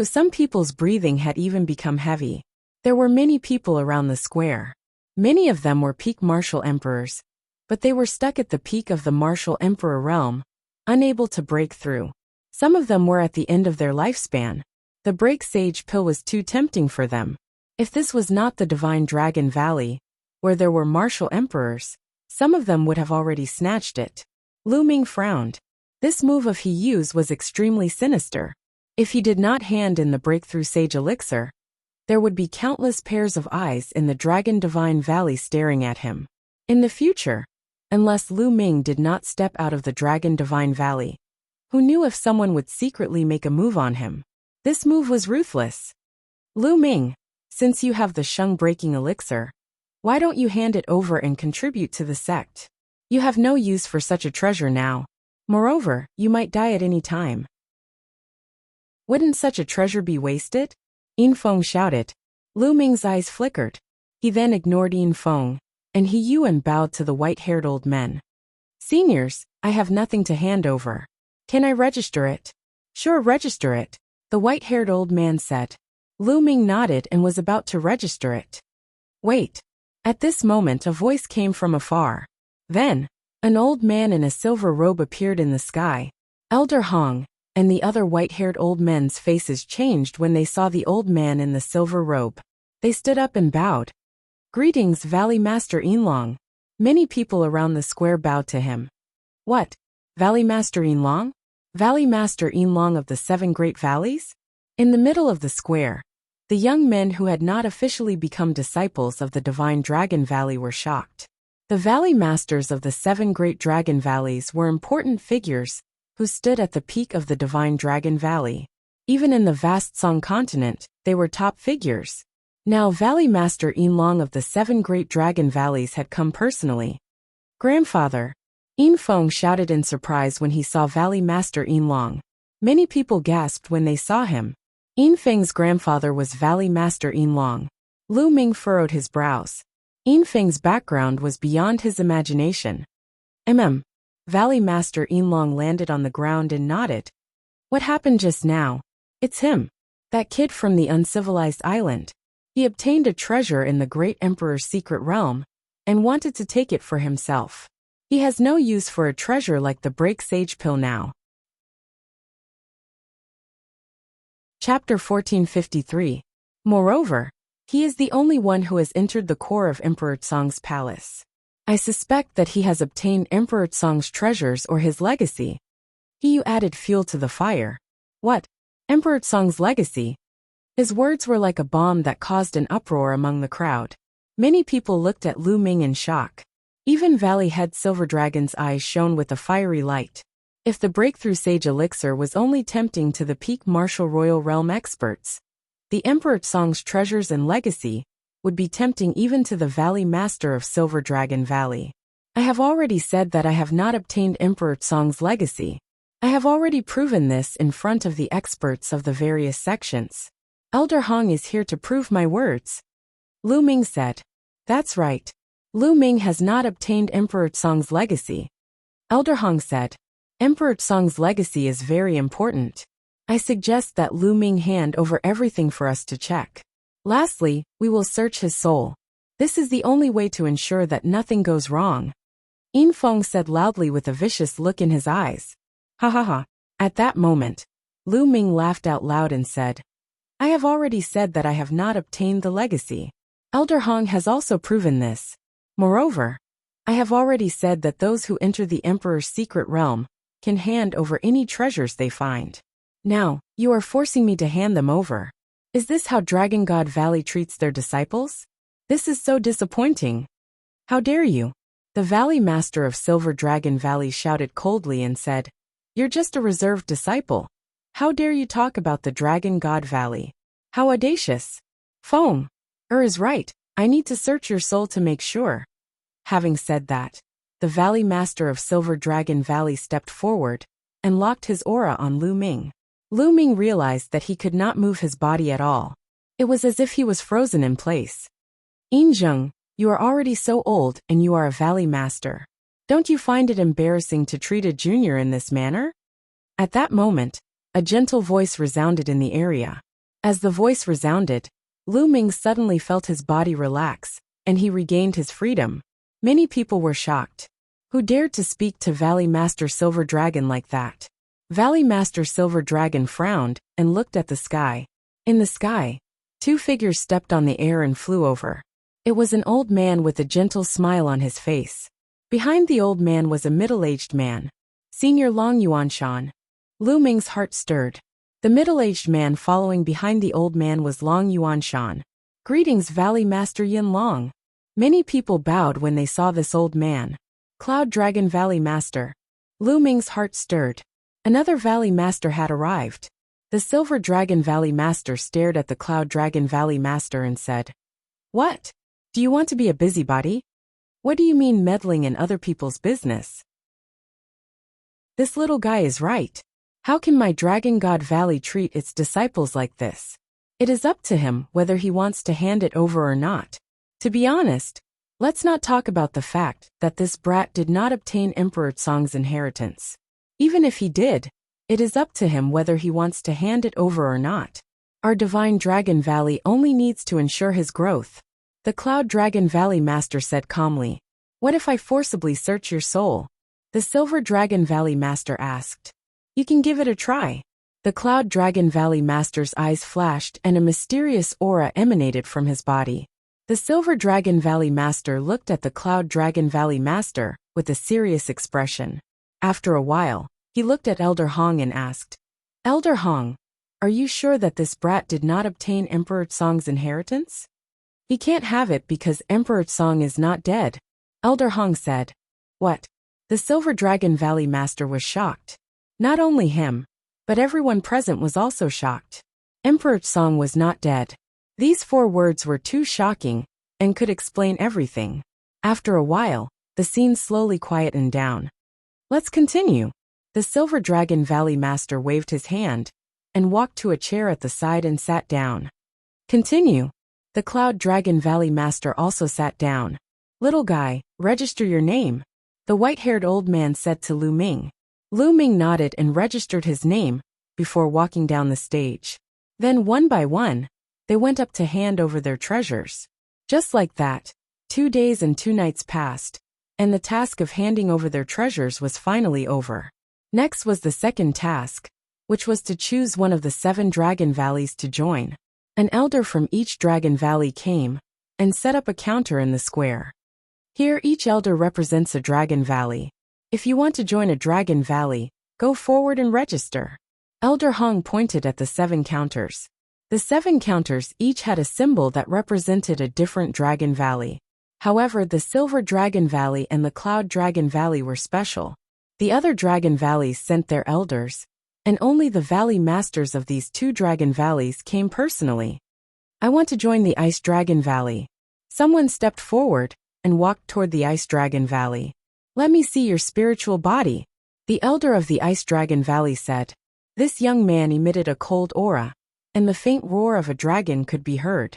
Some people's breathing had even become heavy. There were many people around the square. Many of them were peak martial emperors, but they were stuck at the peak of the martial emperor realm, unable to break through. Some of them were at the end of their lifespan. The break sage pill was too tempting for them. If this was not the Divine Dragon Valley, where there were martial emperors, some of them would have already snatched it. Lu Ming frowned. This move of He Yu's was extremely sinister. If he did not hand in the breakthrough sage elixir, there would be countless pairs of eyes in the Dragon Divine Valley staring at him. In the future, unless Lu Ming did not step out of the Dragon Divine Valley, who knew if someone would secretly make a move on him? This move was ruthless. Lu Ming, since you have the Sheng breaking elixir, why don't you hand it over and contribute to the sect? You have no use for such a treasure now. Moreover, you might die at any time. Wouldn't such a treasure be wasted? Yin Feng shouted. Lu Ming's eyes flickered. He then ignored Yin Feng, and He Yuan bowed to the white-haired old men. Seniors, I have nothing to hand over. Can I register it? Sure, register it, the white-haired old man said. Lu Ming nodded and was about to register it. Wait. At this moment a voice came from afar. Then, an old man in a silver robe appeared in the sky. Elder Hong and the other white-haired old men's faces changed when they saw the old man in the silver robe. They stood up and bowed. Greetings, Valley Master Yinlong. Many people around the square bowed to him. What? Valley Master Yinlong? Valley Master Yinlong of the 7 Great Valleys? In the middle of the square, the young men who had not officially become disciples of the Divine Dragon Valley were shocked. The Valley Masters of the 7 Great Dragon Valleys were important figures who stood at the peak of the Divine Dragon Valley. Even in the vast Song continent, they were top figures. Now Valley Master Yinlong of the 7 Great Dragon Valleys had come personally. Grandfather! Yin Feng shouted in surprise when he saw Valley Master Yinlong. Many people gasped when they saw him. Yin Feng's grandfather was Valley Master Yinlong. Lu Ming furrowed his brows. Yin Feng's background was beyond his imagination. Valley Master Yinlong landed on the ground and nodded. What happened just now? It's him. That kid from the uncivilized island. He obtained a treasure in the great emperor's secret realm and wanted to take it for himself. He has no use for a treasure like the break sage pill now. Chapter 1453. Moreover, he is the only one who has entered the core of Emperor Tsong's palace. I suspect that he has obtained Emperor Tsong's treasures or his legacy. He added fuel to the fire. What? Emperor Tsong's legacy? His words were like a bomb that caused an uproar among the crowd. Many people looked at Lu Ming in shock. Even Valley Head Silver Dragon's eyes shone with a fiery light. If the breakthrough sage elixir was only tempting to the peak martial royal realm experts, the Emperor Tsong's treasures and legacy would be tempting even to the Valley Master of Silver Dragon Valley. I have already said that I have not obtained Emperor Tsong's legacy. I have already proven this in front of the experts of the various sections. Elder Hong is here to prove my words. Lu Ming said. That's right. Lu Ming has not obtained Emperor Tsong's legacy. Elder Hong said. Emperor Tsong's legacy is very important. I suggest that Lu Ming hand over everything for us to check. Lastly, we will search his soul. This is the only way to ensure that nothing goes wrong. Yin Feng said loudly with a vicious look in his eyes. Ha ha ha. At that moment, Lu Ming laughed out loud and said, I have already said that I have not obtained the legacy. Elder Hong has also proven this. Moreover, I have already said that those who enter the Emperor's secret realm can hand over any treasures they find. Now, you are forcing me to hand them over. Is this how Dragon God Valley treats their disciples? This is so disappointing. How dare you? The Valley Master of Silver Dragon Valley shouted coldly and said, You're just a reserved disciple. How dare you talk about the Dragon God Valley? How audacious. Feng is right. I need to search your soul to make sure. Having said that, the Valley Master of Silver Dragon Valley stepped forward and locked his aura on Lu Ming. Lu Ming realized that he could not move his body at all. It was as if he was frozen in place. Yin Zheng, you are already so old and you are a Valley Master. Don't you find it embarrassing to treat a junior in this manner? At that moment, a gentle voice resounded in the area. As the voice resounded, Lu Ming suddenly felt his body relax, and he regained his freedom. Many people were shocked. Who dared to speak to Valley Master Silver Dragon like that? Valley Master Silver Dragon frowned and looked at the sky. In the sky, two figures stepped on the air and flew over. It was an old man with a gentle smile on his face. Behind the old man was a middle-aged man. Senior Long Yuanshan. Lu Ming's heart stirred. The middle-aged man following behind the old man was Long Yuanshan. Greetings, Valley Master Yin Long. Many people bowed when they saw this old man. Cloud Dragon Valley Master. Lu Ming's heart stirred. Another Valley Master had arrived. The Silver Dragon Valley Master stared at the Cloud Dragon Valley Master and said, What? Do you want to be a busybody? What do you mean meddling in other people's business? This little guy is right. How can my Dragon God Valley treat its disciples like this? It is up to him whether he wants to hand it over or not. To be honest, let's not talk about the fact that this brat did not obtain Emperor Tsong's inheritance. Even if he did, it is up to him whether he wants to hand it over or not. Our Divine Dragon Valley only needs to ensure his growth. The Cloud Dragon Valley Master said calmly. What if I forcibly search your soul? The Silver Dragon Valley Master asked. You can give it a try. The Cloud Dragon Valley Master's eyes flashed and a mysterious aura emanated from his body. The Silver Dragon Valley Master looked at the Cloud Dragon Valley Master with a serious expression. After a while, he looked at Elder Hong and asked, Elder Hong, are you sure that this brat did not obtain Emperor Tsong's inheritance? He can't have it because Emperor Tsong is not dead. Elder Hong said. What? The Silver Dragon Valley Master was shocked. Not only him, but everyone present was also shocked. Emperor Tsong was not dead. These 4 words were too shocking and could explain everything. After a while, the scene slowly quietened down. Let's continue. The Silver Dragon Valley Master waved his hand and walked to a chair at the side and sat down. Continue. The Cloud Dragon Valley Master also sat down. Little guy, register your name. The white-haired old man said to Lu Ming. Lu Ming nodded and registered his name before walking down the stage. Then one by one, They went up to hand over their treasures. Just like that, 2 days and 2 nights passed, and the task of handing over their treasures was finally over. Next was the second task, which was to choose one of the 7 dragon valleys to join. An elder from each dragon valley came and set up a counter in the square. Here each elder represents a dragon valley. If you want to join a dragon valley, go forward and register. Elder Hong pointed at the 7 counters. The 7 counters each had a symbol that represented a different dragon valley. However, the Silver Dragon Valley and the Cloud Dragon Valley were special. The other dragon valleys sent their elders, and only the valley masters of these 2 dragon valleys came personally. I want to join the Ice Dragon Valley. Someone stepped forward and walked toward the Ice Dragon Valley. Let me see your spiritual body, the elder of the Ice Dragon Valley said. This young man emitted a cold aura, and the faint roar of a dragon could be heard.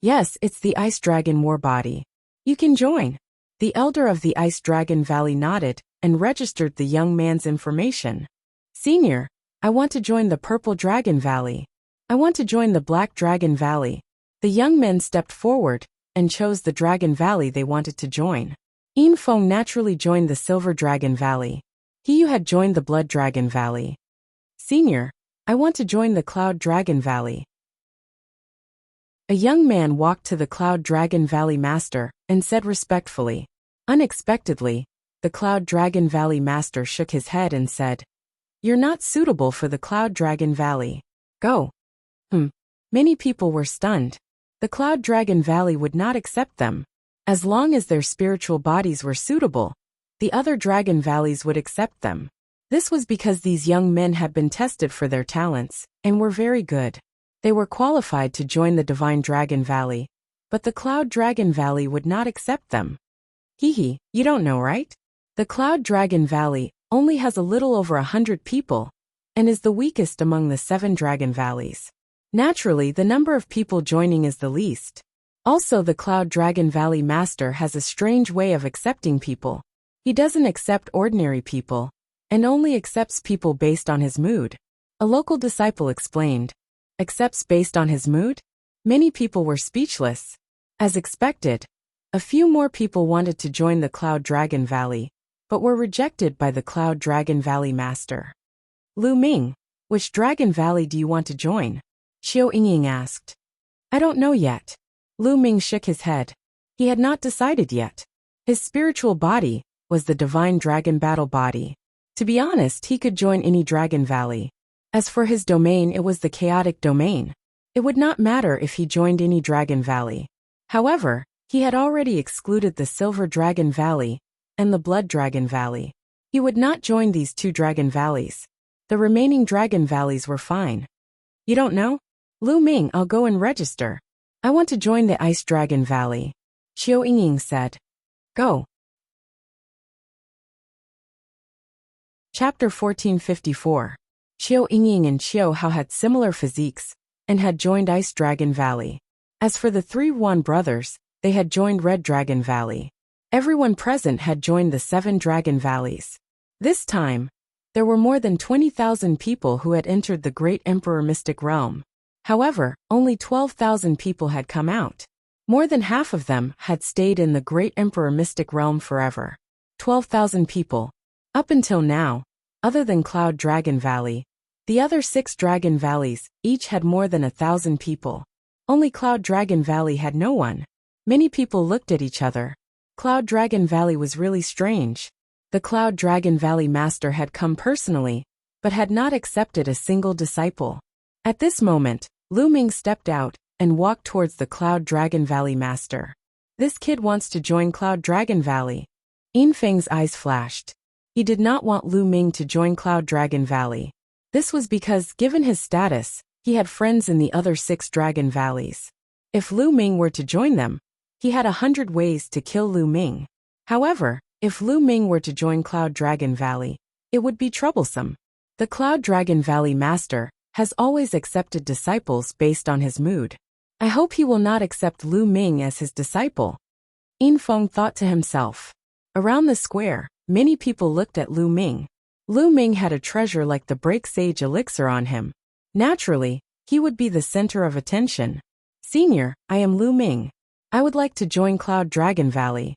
Yes, it's the Ice Dragon war body. You can join. The elder of the Ice Dragon Valley nodded and registered the young man's information. Senior, I want to join the Purple Dragon Valley. I want to join the Black Dragon Valley. The young men stepped forward and chose the Dragon Valley they wanted to join. Yin Feng naturally joined the Silver Dragon Valley. He had joined the Blood Dragon Valley. Senior, I want to join the Cloud Dragon Valley. A young man walked to the Cloud Dragon Valley Master and said respectfully. Unexpectedly, the Cloud Dragon Valley Master shook his head and said, You're not suitable for the Cloud Dragon Valley. Go. Many people were stunned. The Cloud Dragon Valley would not accept them. As long as their spiritual bodies were suitable, the other dragon valleys would accept them. This was because these young men had been tested for their talents and were very good. They were qualified to join the Divine Dragon Valley, but the Cloud Dragon Valley would not accept them. You don't know, right? The Cloud Dragon Valley only has a little over 100 people and is the weakest among the 7 dragon valleys. Naturally, the number of people joining is the least. Also, the Cloud Dragon Valley Master has a strange way of accepting people. He doesn't accept ordinary people and only accepts people based on his mood. A local disciple explained. Accepts based on his mood? Many people were speechless. As expected, a few more people wanted to join the Cloud Dragon Valley, but were rejected by the Cloud Dragon Valley Master. Lu Ming, which Dragon Valley do you want to join? Xiao Yingying asked. I don't know yet. Lu Ming shook his head. He had not decided yet. His spiritual body was the Divine Dragon Battle Body. To be honest, he could join any Dragon Valley. As for his domain, it was the Chaotic Domain. It would not matter if he joined any Dragon Valley. However, he had already excluded the Silver Dragon Valley and the Blood Dragon Valley. He would not join these 2 Dragon Valleys. The remaining Dragon Valleys were fine. You don't know? Lu Ming, I'll go and register. I want to join the Ice Dragon Valley. Xiao Yingying said. Go. Chapter 1454. Xiao Yingying and Xiao Hao had similar physiques and had joined Ice Dragon Valley. As for the 3 Wan brothers, they had joined Red Dragon Valley. Everyone present had joined the 7 Dragon Valleys. This time, there were more than 20,000 people who had entered the Great Emperor Mystic Realm. However, only 12,000 people had come out. More than half of them had stayed in the Great Emperor Mystic Realm forever. 12,000 people. Up until now, other than Cloud Dragon Valley, the other 6 Dragon Valleys each had more than 1,000 people. Only Cloud Dragon Valley had no one. Many people looked at each other. Cloud Dragon Valley was really strange. The Cloud Dragon Valley Master had come personally, but had not accepted a single disciple. At this moment, Lu Ming stepped out and walked towards the Cloud Dragon Valley Master. This kid wants to join Cloud Dragon Valley. Yin Feng's eyes flashed. He did not want Lu Ming to join Cloud Dragon Valley. This was because, given his status, he had friends in the other 6 Dragon Valleys. If Lu Ming were to join them, he had 100 ways to kill Lu Ming. However, if Lu Ming were to join Cloud Dragon Valley, it would be troublesome. The Cloud Dragon Valley Master has always accepted disciples based on his mood. I hope he will not accept Lu Ming as his disciple. Yin Feng thought to himself. Around the square, many people looked at Lu Ming. Lu Ming had a treasure like the Break Sage elixir on him. Naturally, he would be the center of attention. Senior, I am Lu Ming. I would like to join Cloud Dragon Valley.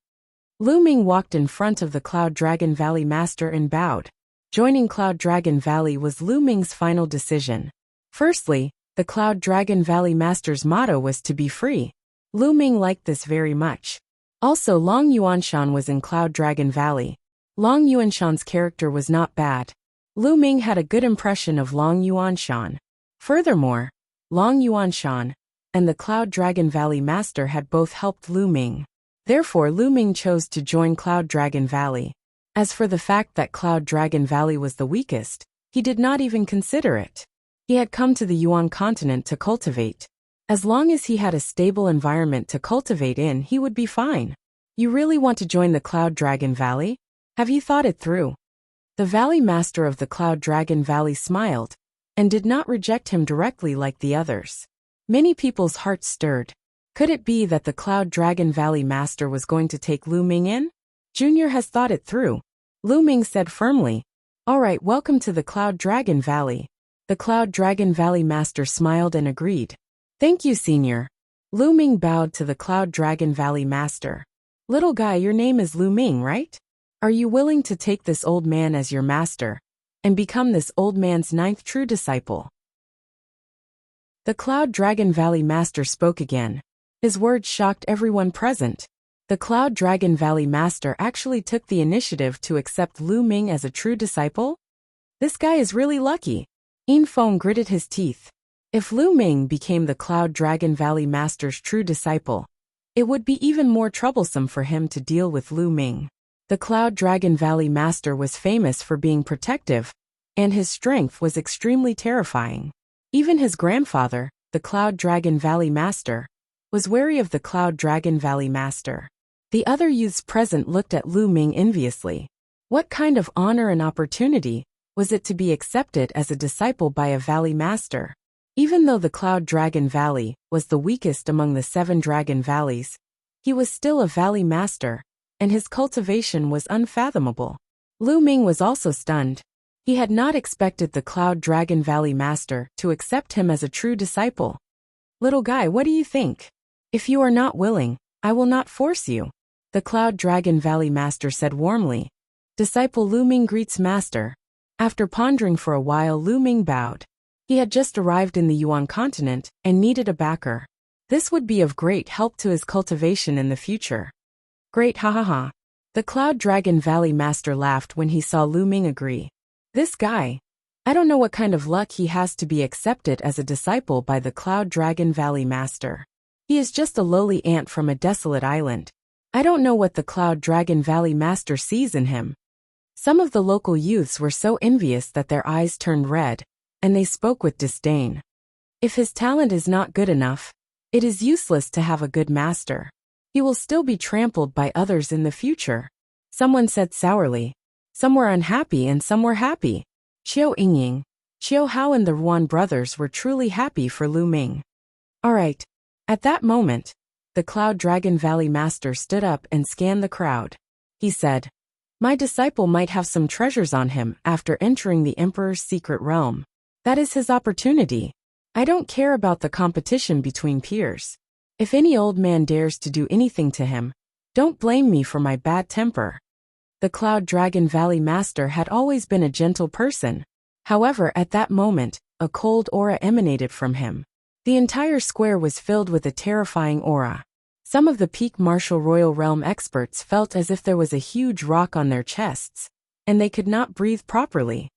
Lu Ming walked in front of the Cloud Dragon Valley master and bowed. Joining Cloud Dragon Valley was Lu Ming's final decision. Firstly, the Cloud Dragon Valley master's motto was to be free. Lu Ming liked this very much. Also, Long Yuanshan was in Cloud Dragon Valley. Long Yuanshan's character was not bad. Lu Ming had a good impression of Long Yuanshan. Furthermore, Long Yuanshan and the Cloud Dragon Valley master had both helped Lu Ming. Therefore, Lu Ming chose to join Cloud Dragon Valley. As for the fact that Cloud Dragon Valley was the weakest, he did not even consider it. He had come to the Yuan continent to cultivate. As long as he had a stable environment to cultivate in, he would be fine. You really want to join the Cloud Dragon Valley? Have you thought it through? The Valley Master of the Cloud Dragon Valley smiled and did not reject him directly like the others. Many people's hearts stirred. Could it be that the Cloud Dragon Valley Master was going to take Lu Ming in? Junior has thought it through. Lu Ming said firmly. All right, welcome to the Cloud Dragon Valley. The Cloud Dragon Valley Master smiled and agreed. Thank you, Senior. Lu Ming bowed to the Cloud Dragon Valley Master. Little guy, your name is Lu Ming, right? Are you willing to take this old man as your master and become this old man's 9th true disciple? The Cloud Dragon Valley Master spoke again. His words shocked everyone present. The Cloud Dragon Valley Master actually took the initiative to accept Lu Ming as a true disciple? This guy is really lucky. Yin Feng gritted his teeth. If Lu Ming became the Cloud Dragon Valley Master's true disciple, it would be even more troublesome for him to deal with Lu Ming. The Cloud Dragon Valley Master was famous for being protective, and his strength was extremely terrifying. Even his grandfather, the Cloud Dragon Valley Master, was wary of the Cloud Dragon Valley Master. The other youths present looked at Lu Ming enviously. What kind of honor and opportunity was it to be accepted as a disciple by a Valley Master? Even though the Cloud Dragon Valley was the weakest among the 7 Dragon Valleys, he was still a Valley Master, and his cultivation was unfathomable. Lu Ming was also stunned. He had not expected the Cloud Dragon Valley Master to accept him as a true disciple. Little guy, what do you think? If you are not willing, I will not force you. The Cloud Dragon Valley Master said warmly. Disciple Lu Ming greets Master. After pondering for a while, Lu Ming bowed. He had just arrived in the Yuan continent and needed a backer. This would be of great help to his cultivation in the future. Great, ha ha ha. The Cloud Dragon Valley Master laughed when he saw Lu Ming agree. This guy. I don't know what kind of luck he has to be accepted as a disciple by the Cloud Dragon Valley Master. He is just a lowly ant from a desolate island. I don't know what the Cloud Dragon Valley Master sees in him. Some of the local youths were so envious that their eyes turned red, and they spoke with disdain. If his talent is not good enough, it is useless to have a good master. He will still be trampled by others in the future. Someone said sourly. Some were unhappy and some were happy. Qiu Yingying, Qiu Hao and the Ruan brothers were truly happy for Lu Ming. Alright. At that moment, the Cloud Dragon Valley Master stood up and scanned the crowd. He said, My disciple might have some treasures on him after entering the Emperor's secret realm. That is his opportunity. I don't care about the competition between peers. If any old man dares to do anything to him, don't blame me for my bad temper. The Cloud Dragon Valley Master had always been a gentle person. However, at that moment, a cold aura emanated from him. The entire square was filled with a terrifying aura. Some of the peak martial royal realm experts felt as if there was a huge rock on their chests, and they could not breathe properly.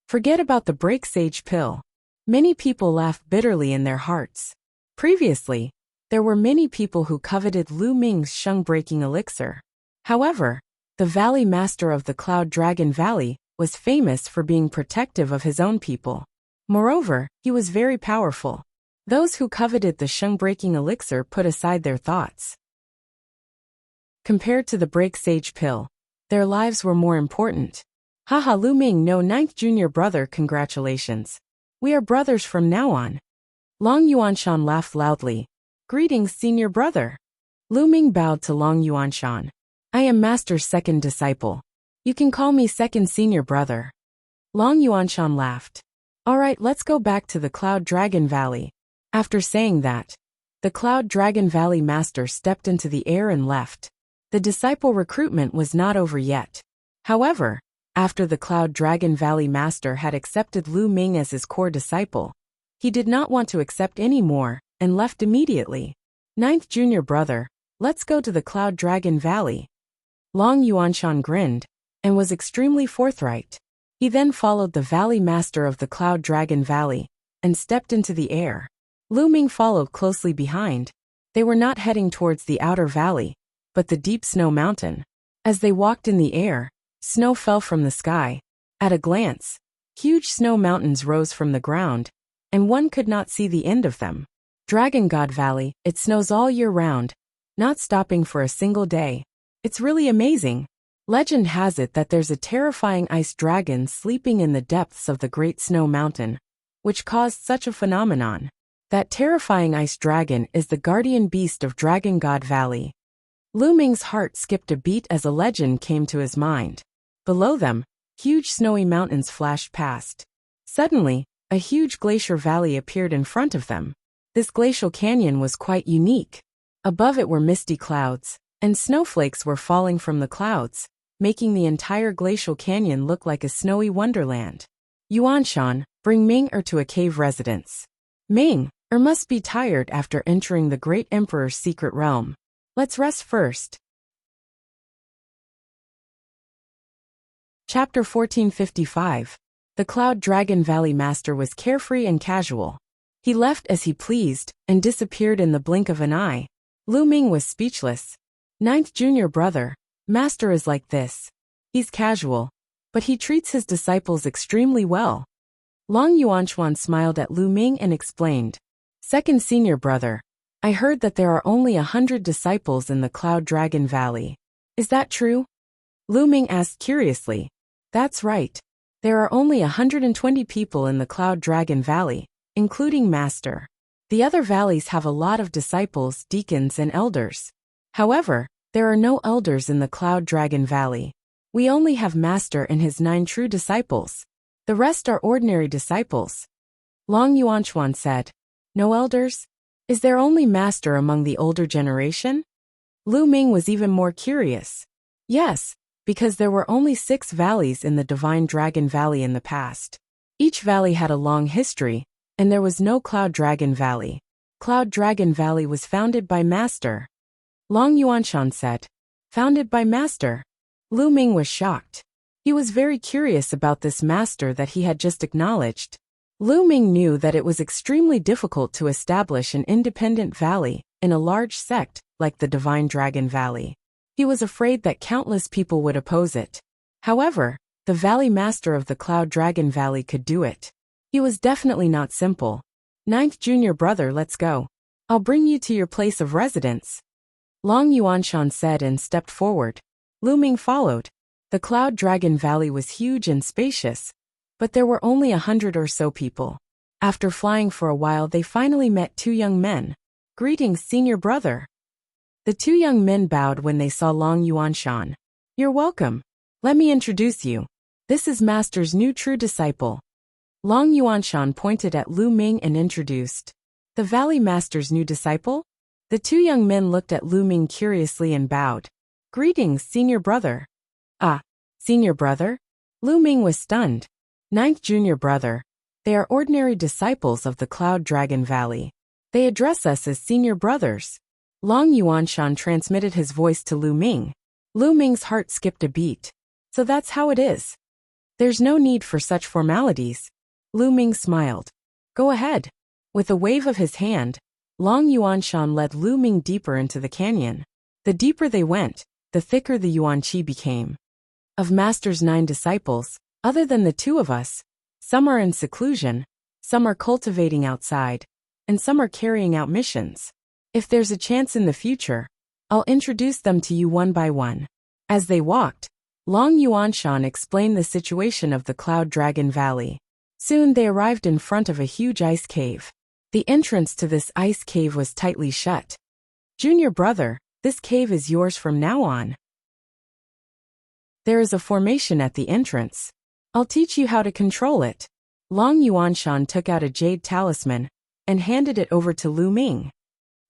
Forget about the break sage pill. Many people laughed bitterly in their hearts. Previously, there were many people who coveted Lu Ming's sheng-breaking elixir. However, the Valley Master of the Cloud Dragon Valley was famous for being protective of his own people. Moreover, he was very powerful. Those who coveted the sheng-breaking elixir put aside their thoughts. Compared to the break sage pill, their lives were more important. Haha, Lu Ming, no 9th junior brother, congratulations. We are brothers from now on. Long Yuanshan laughed loudly. Greetings, senior brother. Lu Ming bowed to Long Yuanshan. I am Master's 2nd disciple. You can call me 2nd senior brother. Long Yuanshan laughed. Alright, let's go back to the Cloud Dragon Valley. After saying that, The Cloud Dragon Valley Master stepped into the air and left. The disciple recruitment was not over yet. However, after the Cloud Dragon Valley Master had accepted Lu Ming as his core disciple, he did not want to accept any more and left immediately. Ninth junior brother, let's go to the Cloud Dragon Valley. Long Yuanshan grinned and was extremely forthright. He then followed the Valley Master of the Cloud Dragon Valley and stepped into the air. Lu Ming followed closely behind. They were not heading towards the outer valley, but the deep snow mountain. As they walked in the air, snow fell from the sky. At a glance, huge snow mountains rose from the ground, and one could not see the end of them. Dragon God Valley, it snows all year round, not stopping for a single day. It's really amazing. Legend has it that there's a terrifying ice dragon sleeping in the depths of the Great Snow Mountain, which caused such a phenomenon. That terrifying ice dragon is the guardian beast of Dragon God Valley. Lu Ming's heart skipped a beat as a legend came to his mind. Below them, huge snowy mountains flashed past. Suddenly, a huge glacier valley appeared in front of them. This glacial canyon was quite unique. Above it were misty clouds, and snowflakes were falling from the clouds, making the entire glacial canyon look like a snowy wonderland. Yuanshan, bring Ming to a cave residence. Ming must be tired after entering the great emperor's secret realm. Let's rest first. Chapter 1455. The Cloud Dragon Valley Master was carefree and casual. He left as he pleased and disappeared in the blink of an eye. Lu Ming was speechless. Ninth junior brother, Master is like this. He's casual, but he treats his disciples extremely well. Long Yuanshan smiled at Lu Ming and explained. Second senior brother, I heard that there are only 100 disciples in the Cloud Dragon Valley. Is that true? Lu Ming asked curiously. That's right. There are only 120 people in the Cloud Dragon Valley, including Master. The other valleys have a lot of disciples, deacons, and elders. However, there are no elders in the Cloud Dragon Valley. We only have Master and his 9 true disciples. The rest are ordinary disciples. Long Yuanshan said. No elders? Is there only Master among the older generation? Lu Ming was even more curious. Yes, because there were only 6 valleys in the Divine Dragon Valley in the past. Each valley had a long history, and there was no Cloud Dragon Valley. Cloud Dragon Valley was founded by Master. Long Yuanshan said. Founded by Master? Lu Ming was shocked. He was very curious about this Master that he had just acknowledged. Lu Ming knew that it was extremely difficult to establish an independent valley in a large sect like the Divine Dragon Valley. He was afraid that countless people would oppose it. However, the Valley Master of the Cloud Dragon Valley could do it. He was definitely not simple. Ninth junior brother, let's go. I'll bring you to your place of residence. Long Yuanshan said and stepped forward. Lu Ming followed. The Cloud Dragon Valley was huge and spacious, but there were only 100 or so people. After flying for a while, they finally met 2 young men. Greetings, senior brother. The 2 young men bowed when they saw Long Yuanshan. You're welcome. Let me introduce you. This is Master's new true disciple. Long Yuanshan pointed at Lu Ming and introduced. The Valley Master's new disciple? The 2 young men looked at Lu Ming curiously and bowed. Greetings, senior brother. Ah, senior brother? Lu Ming was stunned. Ninth junior brother. They are ordinary disciples of the Cloud Dragon Valley. They address us as senior brothers. Long Yuanshan transmitted his voice to Lu Ming. Lu Ming's heart skipped a beat. So that's how it is. There's no need for such formalities. Lu Ming smiled. Go ahead. With a wave of his hand, Long Yuanshan led Lu Ming deeper into the canyon. The deeper they went, the thicker the yuan qi became. Of Master's 9 disciples, other than the 2 of us, some are in seclusion, some are cultivating outside, and some are carrying out missions. If there's a chance in the future, I'll introduce them to you one by one. As they walked, Long Yuanshan explained the situation of the Cloud Dragon Valley. Soon they arrived in front of a huge ice cave. The entrance to this ice cave was tightly shut. Junior brother, this cave is yours from now on. There is a formation at the entrance. I'll teach you how to control it. Long Yuanshan took out a jade talisman and handed it over to Lu Ming.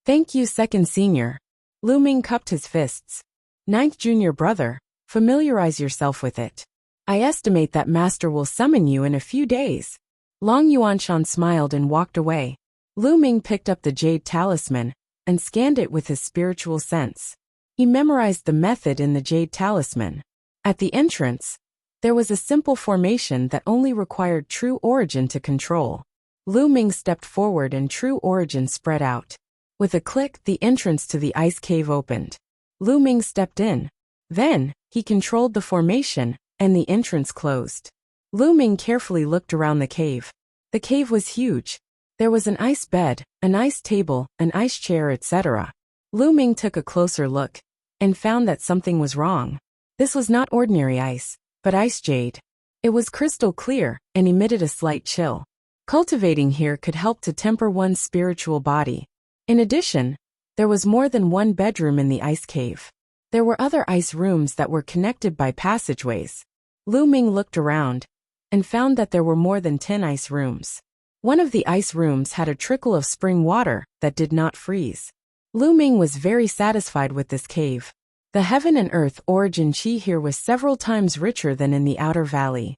Thank you, second senior. Lu Ming cupped his fists. Ninth junior brother, familiarize yourself with it. I estimate that master will summon you in a few days. Long Yuanshan smiled and walked away. Lu Ming picked up the jade talisman and scanned it with his spiritual sense. He memorized the method in the jade talisman. At the entrance, there was a simple formation that only required true origin to control. Lu Ming stepped forward and true origin spread out. With a click, the entrance to the ice cave opened. Lu Ming stepped in. Then, he controlled the formation, and the entrance closed. Lu Ming carefully looked around the cave. The cave was huge. There was an ice bed, an ice table, an ice chair, etc. Lu Ming took a closer look and found that something was wrong. This was not ordinary ice, but ice jade. It was crystal clear and emitted a slight chill. Cultivating here could help to temper one's spiritual body. In addition, there was more than one bedroom in the ice cave. There were other ice rooms that were connected by passageways. Lu Ming looked around and found that there were more than 10 ice rooms. One of the ice rooms had a trickle of spring water that did not freeze. Lu Ming was very satisfied with this cave. The heaven and earth origin chi here was several times richer than in the outer valley.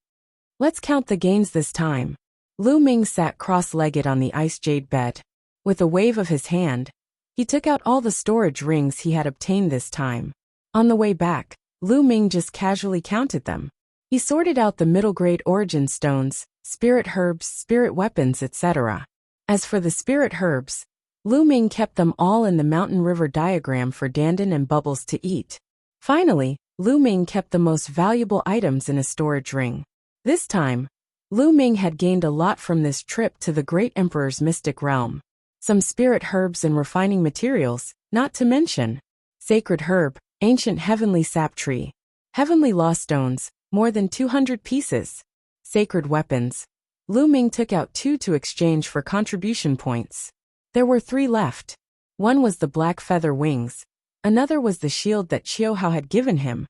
Let's count the gains this time. Lu Ming sat cross-legged on the ice jade bed. With a wave of his hand, he took out all the storage rings he had obtained this time. On the way back, Lu Ming just casually counted them. He sorted out the middle-grade origin stones, spirit herbs, spirit weapons, etc. As for the spirit herbs, Lu Ming kept them all in the mountain river diagram for Dandan and Bubbles to eat. Finally, Lu Ming kept the most valuable items in a storage ring. This time, Lu Ming had gained a lot from this trip to the Great Emperor's mystic realm. Some spirit herbs and refining materials, not to mention sacred herb, ancient heavenly sap tree, heavenly law stones, more than 200 pieces. Sacred weapons. Lu Ming took out 2 to exchange for contribution points. There were 3 left. One was the black feather wings, another was the shield that Qiu Hao had given him,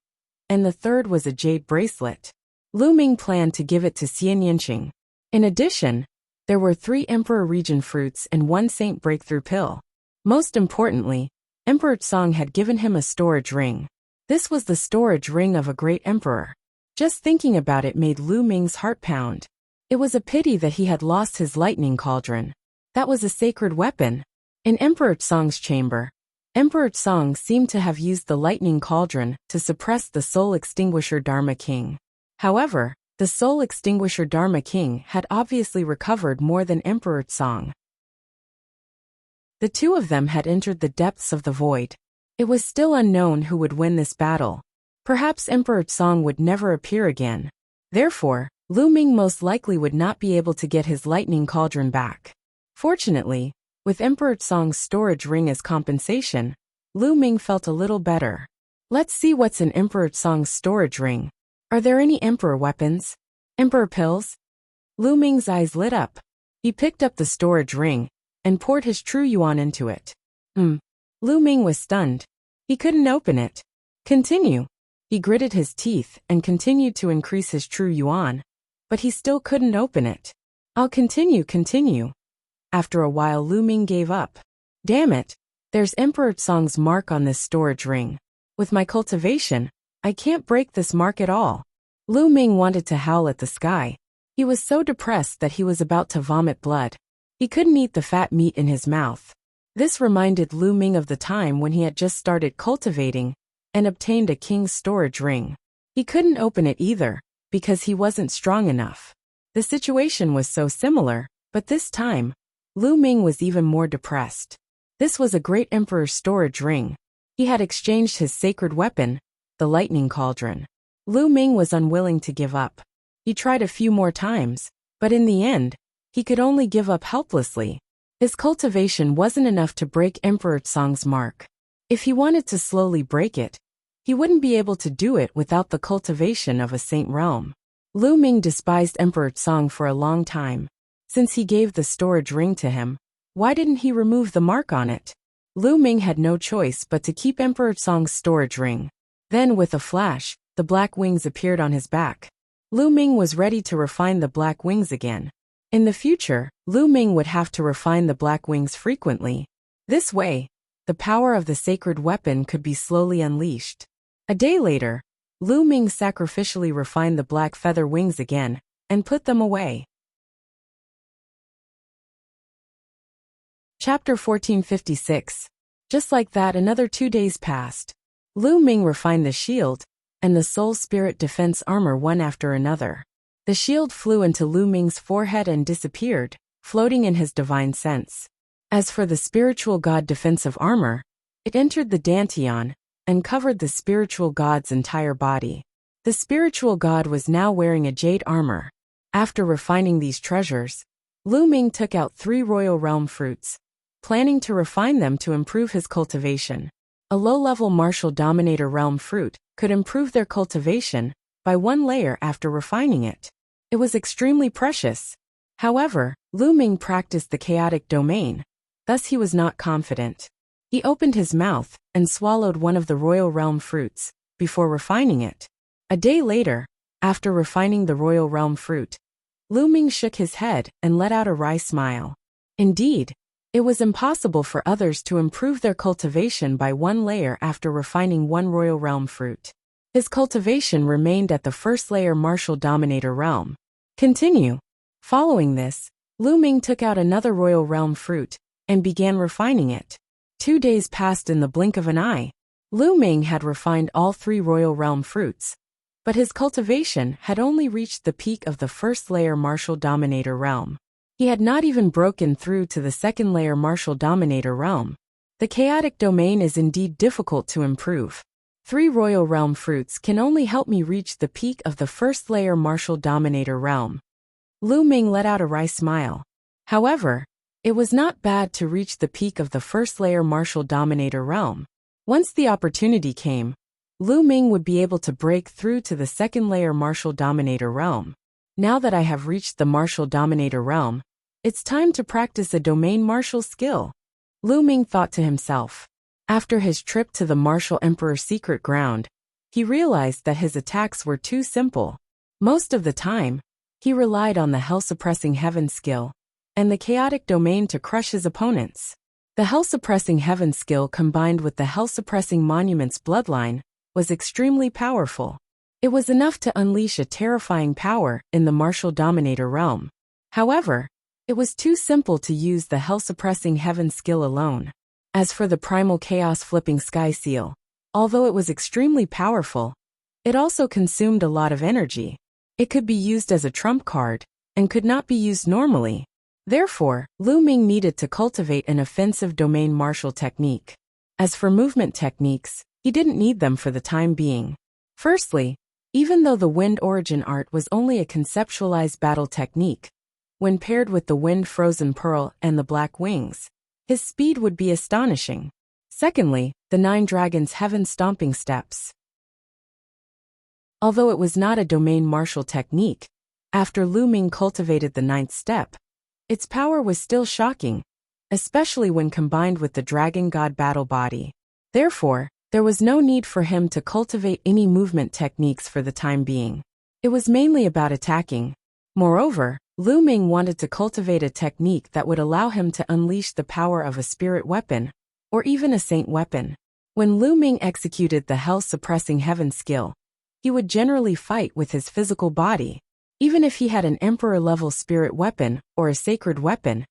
and the third was a jade bracelet. Lu Ming planned to give it to Xian Yinqing. In addition, there were 3 Emperor Region fruits and 1 Saint Breakthrough pill. Most importantly, Emperor Tsong had given him a storage ring. This was the storage ring of a great emperor. Just thinking about it made Lu Ming's heart pound. It was a pity that he had lost his lightning cauldron. That was a sacred weapon. In Emperor Tsong's chamber, Emperor Tsong seemed to have used the lightning cauldron to suppress the soul extinguisher Dharma King. However, the soul extinguisher Dharma King had obviously recovered more than Emperor Tsong. The 2 of them had entered the depths of the void. It was still unknown who would win this battle. Perhaps Emperor Tsong would never appear again. Therefore, Lu Ming most likely would not be able to get his lightning cauldron back. Fortunately, with Emperor Tsong's storage ring as compensation, Lu Ming felt a little better. Let's see what's in Emperor Tsong's storage ring. Are there any emperor weapons? Emperor pills? Lu Ming's eyes lit up. He picked up the storage ring and poured his true yuan into it. Lu Ming was stunned. He couldn't open it. Continue. He gritted his teeth and continued to increase his true yuan, but he still couldn't open it. I'll continue. After a while, Lu Ming gave up. Damn it, there's Emperor Tsong's mark on this storage ring. With my cultivation, I can't break this mark at all. Lu Ming wanted to howl at the sky. He was so depressed that he was about to vomit blood. He couldn't eat the fat meat in his mouth. This reminded Lu Ming of the time when he had just started cultivating and obtained a king's storage ring. He couldn't open it either, because he wasn't strong enough. The situation was so similar, but this time, Lu Ming was even more depressed. This was a great emperor's storage ring. He had exchanged his sacred weapon, the lightning cauldron. Lu Ming was unwilling to give up. He tried a few more times, but in the end, he could only give up helplessly. His cultivation wasn't enough to break Emperor Tsong's mark. If he wanted to slowly break it, he wouldn't be able to do it without the cultivation of a saint realm. Lu Ming despised Emperor Tsong for a long time. Since he gave the storage ring to him, why didn't he remove the mark on it? Lu Ming had no choice but to keep Emperor Tsong's storage ring. Then with a flash, the black wings appeared on his back. Lu Ming was ready to refine the black wings again. In the future, Lu Ming would have to refine the black wings frequently. This way, the power of the sacred weapon could be slowly unleashed. A day later, Lu Ming sacrificially refined the black feather wings again and put them away. Chapter 1456. Just like that, another 2 days passed. Lu Ming refined the shield and the soul spirit defense armor one after another. The shield flew into Lu Ming's forehead and disappeared, floating in his divine sense. As for the spiritual god defensive armor, it entered the dantian and covered the spiritual god's entire body. The spiritual god was now wearing a jade armor. After refining these treasures, Lu Ming took out 3 royal realm fruits, planning to refine them to improve his cultivation. A low-level martial dominator realm fruit could improve their cultivation by 1 layer after refining it. It was extremely precious. However, Lu Ming practiced the chaotic domain, thus he was not confident. He opened his mouth and swallowed one of the royal realm fruits before refining it. A day later, after refining the royal realm fruit, Lu Ming shook his head and let out a wry smile. Indeed, it was impossible for others to improve their cultivation by 1 layer after refining 1 royal realm fruit. His cultivation remained at the 1st layer martial dominator realm. Continue. Following this, Lu Ming took out another royal realm fruit and began refining it. 2 days passed in the blink of an eye. Lu Ming had refined all 3 royal realm fruits, but his cultivation had only reached the peak of the 1st layer martial dominator realm. He had not even broken through to the 2nd layer martial dominator realm. The chaotic domain is indeed difficult to improve. 3 royal realm fruits can only help me reach the peak of the 1st layer martial dominator realm. Lu Ming let out a wry smile. However, it was not bad to reach the peak of the 1st layer martial dominator realm. Once the opportunity came, Lu Ming would be able to break through to the 2nd layer martial dominator realm. Now that I have reached the martial dominator realm, it's time to practice a domain martial skill, Lu Ming thought to himself. After his trip to the martial emperor's secret ground, he realized that his attacks were too simple. Most of the time, he relied on the hell-suppressing heaven skill and the chaotic domain to crush his opponents. The hell-suppressing heaven skill combined with the hell-suppressing monument's bloodline was extremely powerful. It was enough to unleash a terrifying power in the martial dominator realm. However, it was too simple to use the hell-suppressing heaven skill alone. As for the primal chaos flipping sky seal, although it was extremely powerful, it also consumed a lot of energy. It could be used as a trump card and could not be used normally. Therefore, Lu Ming needed to cultivate an offensive domain martial technique. As for movement techniques, he didn't need them for the time being. Firstly, even though the wind origin art was only a conceptualized battle technique, when paired with the wind frozen pearl and the black wings, his speed would be astonishing. Secondly, the 9 dragons' heaven stomping steps. Although it was not a domain martial technique, after Lu Ming cultivated the 9th step, its power was still shocking, especially when combined with the dragon god battle body. Therefore, there was no need for him to cultivate any movement techniques for the time being. It was mainly about attacking. Moreover, Lu Ming wanted to cultivate a technique that would allow him to unleash the power of a spirit weapon, or even a saint weapon. When Lu Ming executed the hell-suppressing heaven skill, he would generally fight with his physical body. Even if he had an emperor-level spirit weapon or a sacred weapon,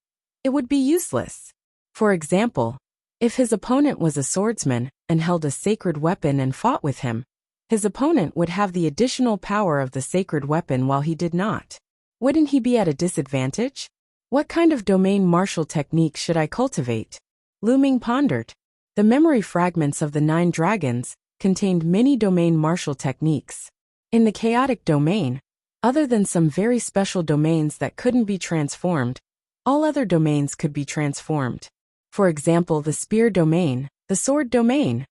it would be useless. For example, if his opponent was a swordsman and held a sacred weapon and fought with him, his opponent would have the additional power of the sacred weapon while he did not. Wouldn't he be at a disadvantage? What kind of domain martial technique should I cultivate? Lu Ming pondered. The memory fragments of the 9 dragons contained many domain martial techniques. In the chaotic domain, other than some very special domains that couldn't be transformed, all other domains could be transformed. For example, the spear domain, the sword domain.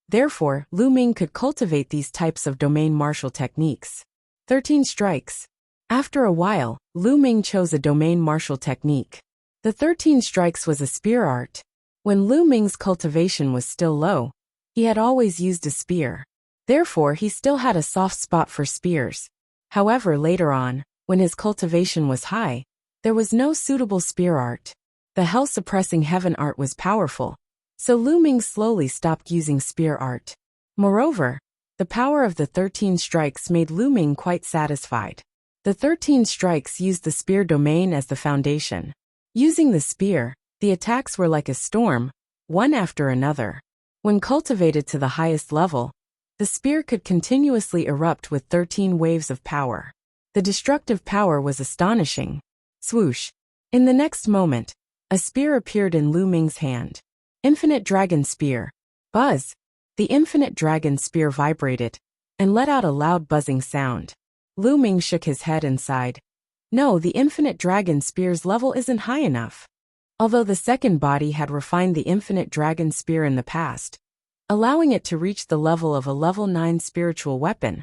Therefore, Lu Ming could cultivate these types of domain martial techniques. 13 strikes. After a while, Lu Ming chose a domain martial technique. The 13 strikes was a spear art. When Lu Ming's cultivation was still low, he had always used a spear. Therefore, he still had a soft spot for spears. However, later on, when his cultivation was high, there was no suitable spear art. The hell-suppressing heaven art was powerful, so Lu Ming slowly stopped using spear art. Moreover, the power of the 13 strikes made Lu Ming quite satisfied. The 13 strikes used the spear domain as the foundation. Using the spear, the attacks were like a storm, one after another. When cultivated to the highest level, the spear could continuously erupt with 13 waves of power. The destructive power was astonishing. Swoosh! In the next moment, a spear appeared in Lu Ming's hand. Infinite Dragon Spear. Buzz! The Infinite Dragon Spear vibrated and let out a loud buzzing sound. Lu Ming shook his head and sighed. No, the Infinite Dragon Spear's level isn't high enough. Although the second body had refined the Infinite Dragon Spear in the past, allowing it to reach the level of a level 9 spiritual weapon.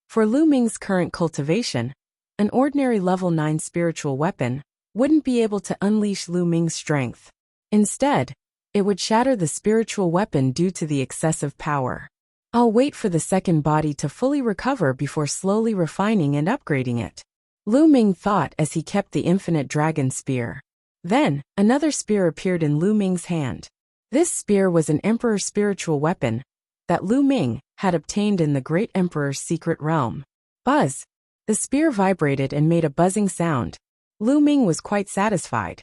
For Lu Ming's current cultivation, an ordinary level 9 spiritual weapon wouldn't be able to unleash Lu Ming's strength. Instead, it would shatter the spiritual weapon due to the excessive power. I'll wait for the second body to fully recover before slowly refining and upgrading it. Lu Ming thought as he kept the Infinite Dragon Spear. Then, another spear appeared in Lu Ming's hand. This spear was an Emperor's spiritual weapon that Lu Ming had obtained in the Great Emperor's secret realm. Buzz! The spear vibrated and made a buzzing sound. Lu Ming was quite satisfied.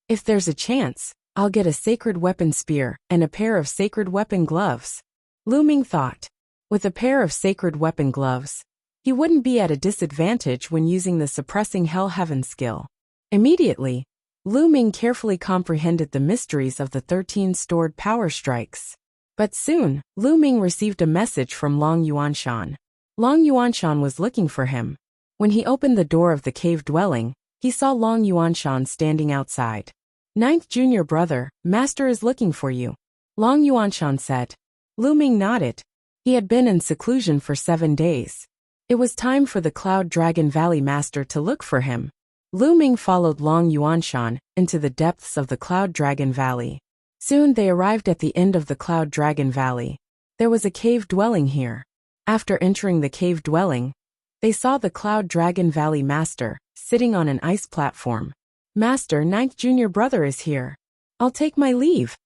If there's a chance, I'll get a sacred weapon spear and a pair of sacred weapon gloves. Lu Ming thought. With a pair of sacred weapon gloves, he wouldn't be at a disadvantage when using the suppressing Hell Heaven skill. Immediately, Lu Ming carefully comprehended the mysteries of the 13 stored power strikes. But soon, Lu Ming received a message from Long Yuanshan. Long Yuanshan was looking for him. When he opened the door of the cave dwelling, he saw Long Yuanshan standing outside. Ninth junior brother, Master is looking for you. Long Yuanshan said. Lu Ming nodded. He had been in seclusion for 7 days. It was time for the Cloud Dragon Valley Master to look for him. Lu Ming followed Long Yuanshan into the depths of the Cloud Dragon Valley. Soon they arrived at the end of the Cloud Dragon Valley. There was a cave dwelling here. After entering the cave dwelling, they saw the Cloud Dragon Valley Master sitting on an ice platform. Master, ninth junior brother is here. I'll take my leave.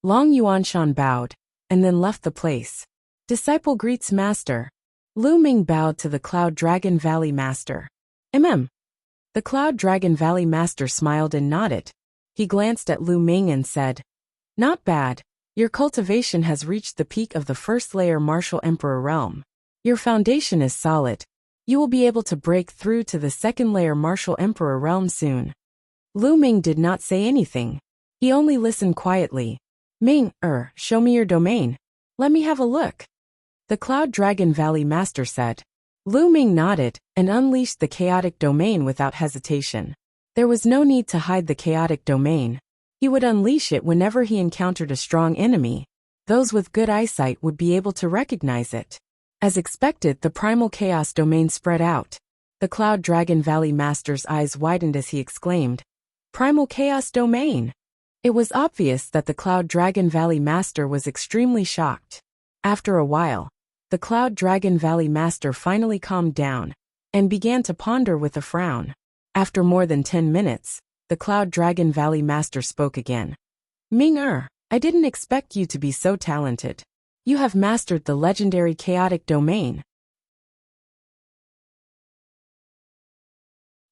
Long Yuanshan bowed and then left the place. Disciple greets Master. Lu Ming bowed to the Cloud Dragon Valley Master. The Cloud Dragon Valley Master smiled and nodded. He glanced at Lu Ming and said, Not bad. Your cultivation has reached the peak of the first layer Martial Emperor realm. Your foundation is solid. You will be able to break through to the second layer Martial Emperor realm soon. Lu Ming did not say anything. He only listened quietly. Ming, show me your domain. Let me have a look. The Cloud Dragon Valley Master said. Lu Ming nodded and unleashed the chaotic domain without hesitation. There was no need to hide the chaotic domain. He would unleash it whenever he encountered a strong enemy. Those with good eyesight would be able to recognize it. As expected, the primal chaos domain spread out. The Cloud Dragon Valley Master's eyes widened as he exclaimed, Primal chaos domain! It was obvious that the Cloud Dragon Valley Master was extremely shocked. After a while, the Cloud Dragon Valley Master finally calmed down and began to ponder with a frown. After more than 10 minutes, the Cloud Dragon Valley Master spoke again. Ming, I didn't expect you to be so talented. You have mastered the legendary chaotic domain.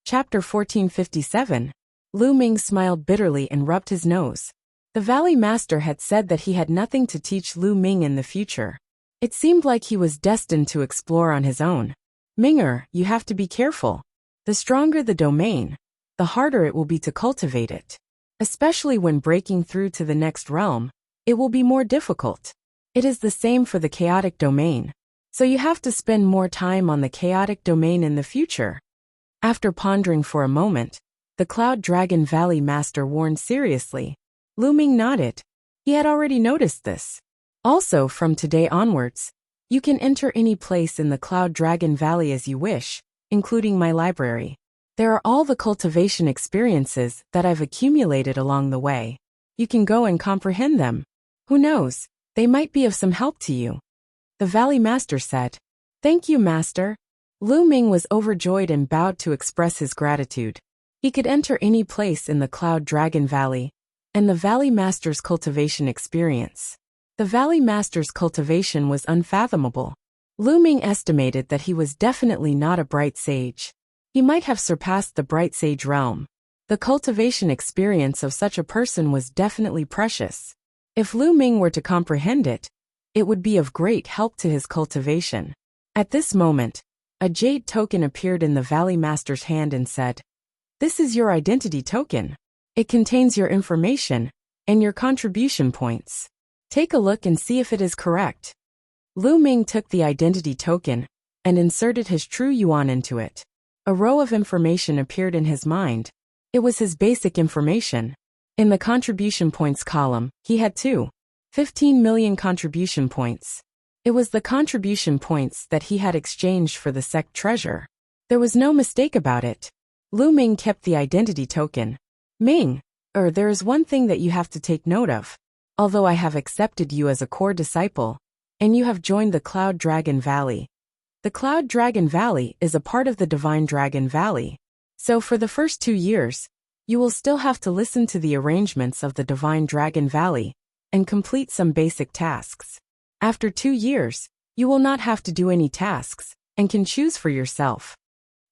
Chapter 1457. Lu Ming smiled bitterly and rubbed his nose. The Valley Master had said that he had nothing to teach Lu Ming in the future. It seemed like he was destined to explore on his own. Ming, you have to be careful. The stronger the domain, the harder it will be to cultivate it. Especially when breaking through to the next realm, it will be more difficult. It is the same for the chaotic domain. So you have to spend more time on the chaotic domain in the future. After pondering for a moment, the Cloud Dragon Valley Master warned seriously. Lu Ming nodded. He had already noticed this. Also, from today onwards, you can enter any place in the Cloud Dragon Valley as you wish, including my library. There are all the cultivation experiences that I've accumulated along the way. You can go and comprehend them. Who knows, they might be of some help to you. The Valley Master said. Thank you, Master. Lu Ming was overjoyed and bowed to express his gratitude. He could enter any place in the Cloud Dragon Valley, and the Valley Master's cultivation experience. The Valley Master's cultivation was unfathomable. Lu Ming estimated that he was definitely not a bright sage. He might have surpassed the bright sage realm. The cultivation experience of such a person was definitely precious. If Lu Ming were to comprehend it, it would be of great help to his cultivation. At this moment, a jade token appeared in the Valley Master's hand and said, "This is your identity token. It contains your information and your contribution points. Take a look and see if it is correct." Lu Ming took the identity token and inserted his true yuan into it. A row of information appeared in his mind. It was his basic information. In the contribution points column, he had 15 million contribution points. It was the contribution points that he had exchanged for the sect treasure. There was no mistake about it. Lu Ming kept the identity token. Ming, there is one thing that you have to take note of. Although I have accepted you as a core disciple, and you have joined the Cloud Dragon Valley. The Cloud Dragon Valley is a part of the Divine Dragon Valley. So for the first 2 years, you will still have to listen to the arrangements of the Divine Dragon Valley and complete some basic tasks. After 2 years, you will not have to do any tasks and can choose for yourself.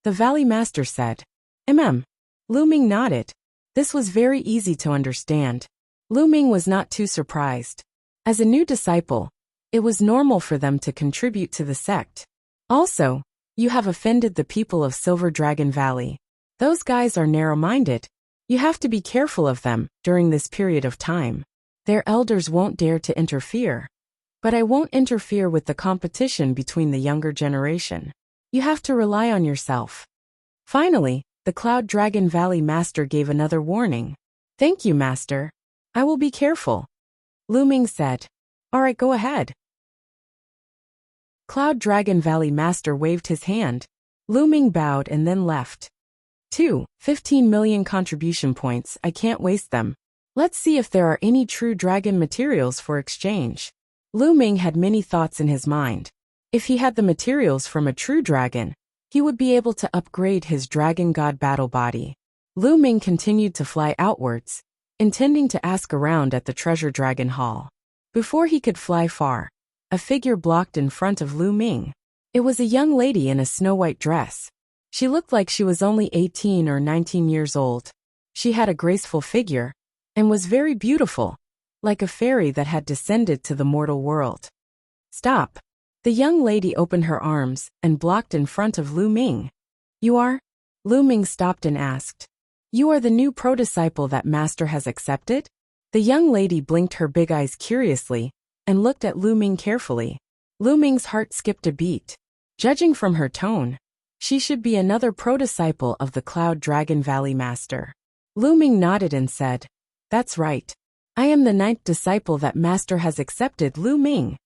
The Valley Master said. Lu Ming nodded. This was very easy to understand. Lu Ming was not too surprised. As a new disciple, it was normal for them to contribute to the sect. Also, you have offended the people of Silver Dragon Valley. Those guys are narrow-minded. You have to be careful of them during this period of time. Their elders won't dare to interfere. But I won't interfere with the competition between the younger generation. You have to rely on yourself. Finally, the Cloud Dragon Valley Master gave another warning. Thank you, Master. I will be careful. Lu Ming said. All right, go ahead. Cloud Dragon Valley Master waved his hand. Lu Ming bowed and then left. 15 million contribution points, I can't waste them. Let's see if there are any true dragon materials for exchange. Lu Ming had many thoughts in his mind. If he had the materials from a true dragon, he would be able to upgrade his Dragon God battle body. Lu Ming continued to fly outwards, intending to ask around at the Treasure Dragon Hall. Before he could fly far, a figure blocked in front of Lu Ming. It was a young lady in a snow-white dress. She looked like she was only 18 or 19 years old. She had a graceful figure and was very beautiful, like a fairy that had descended to the mortal world. Stop! The young lady opened her arms and blocked in front of Lu Ming. You are? Lu Ming stopped and asked. You are the new pro-disciple that Master has accepted? The young lady blinked her big eyes curiously and looked at Lu Ming carefully. Lu Ming's heart skipped a beat. Judging from her tone, she should be another pro-disciple of the Cloud Dragon Valley Master. Lu Ming nodded and said, That's right. I am the 9th disciple that Master has accepted, Lu Ming.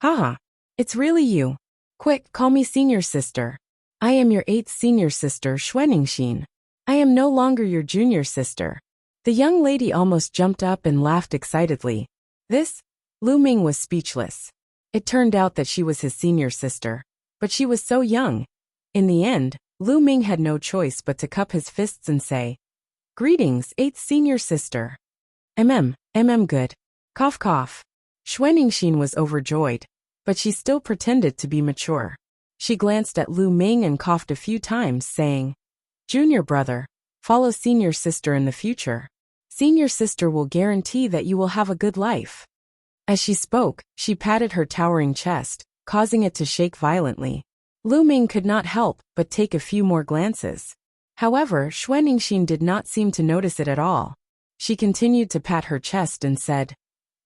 Haha, it's really you. Quick, call me senior sister. I am your 8th senior sister, Xuaningxin. I am no longer your junior sister. The young lady almost jumped up and laughed excitedly. Lu Ming was speechless. It turned out that she was his senior sister, but she was so young. In the end, Lu Ming had no choice but to cup his fists and say, Greetings, 8th senior sister. Good. Cough cough. Xuaningxin was overjoyed, but she still pretended to be mature. She glanced at Lu Ming and coughed a few times, saying, Junior brother, follow senior sister in the future. Senior sister will guarantee that you will have a good life. As she spoke, she patted her towering chest, causing it to shake violently. Lu Ming could not help but take a few more glances. However, Xuaningxin did not seem to notice it at all. She continued to pat her chest and said,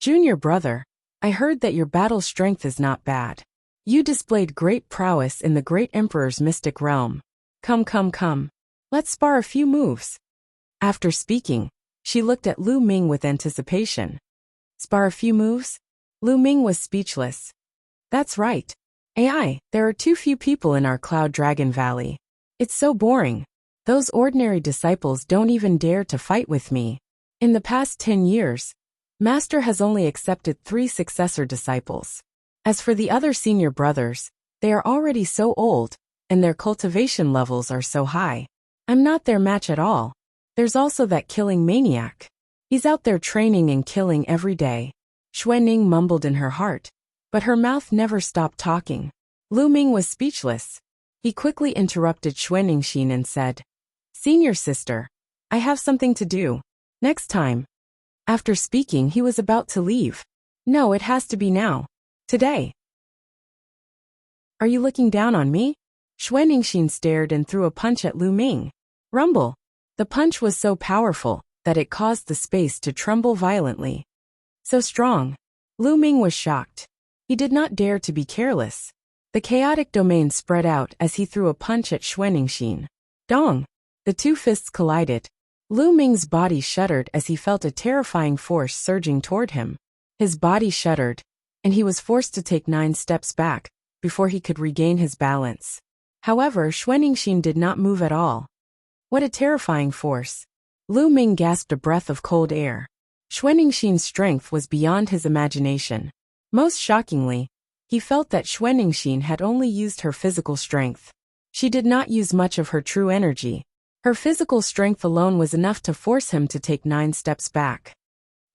Junior brother, I heard that your battle strength is not bad. You displayed great prowess in the great emperor's mystic realm. Come. Let's spar a few moves. After speaking, she looked at Lu Ming with anticipation. Spar a few moves? Lu Ming was speechless. That's right. There are too few people in our Cloud Dragon Valley. It's so boring. Those ordinary disciples don't even dare to fight with me. In the past 10 years, Master has only accepted 3 successor disciples. As for the other senior brothers, they are already so old, and their cultivation levels are so high. I'm not their match at all. There's also that killing maniac. He's out there training and killing every day. Xuanning mumbled in her heart, but her mouth never stopped talking. Lu Ming was speechless. He quickly interrupted Xuanning and said, "Senior sister, I have something to do. Next time." After speaking, he was about to leave. "No, it has to be now. Today." "Are you looking down on me?" Xuanning stared and threw a punch at Lu Ming. Rumble. The punch was so powerful that it caused the space to tremble violently. So strong. Lu Ming was shocked. He did not dare to be careless. The chaotic domain spread out as he threw a punch at Xuanning. Dong! The two fists collided. Lu Ming's body shuddered as he felt a terrifying force surging toward him. His body shuddered, and he was forced to take 9 steps back before he could regain his balance. However, Xuanning did not move at all. What a terrifying force. Lu Ming gasped a breath of cold air. Xuanningshin's strength was beyond his imagination. Most shockingly, he felt that Xuanningshin had only used her physical strength. She did not use much of her true energy. Her physical strength alone was enough to force him to take 9 steps back.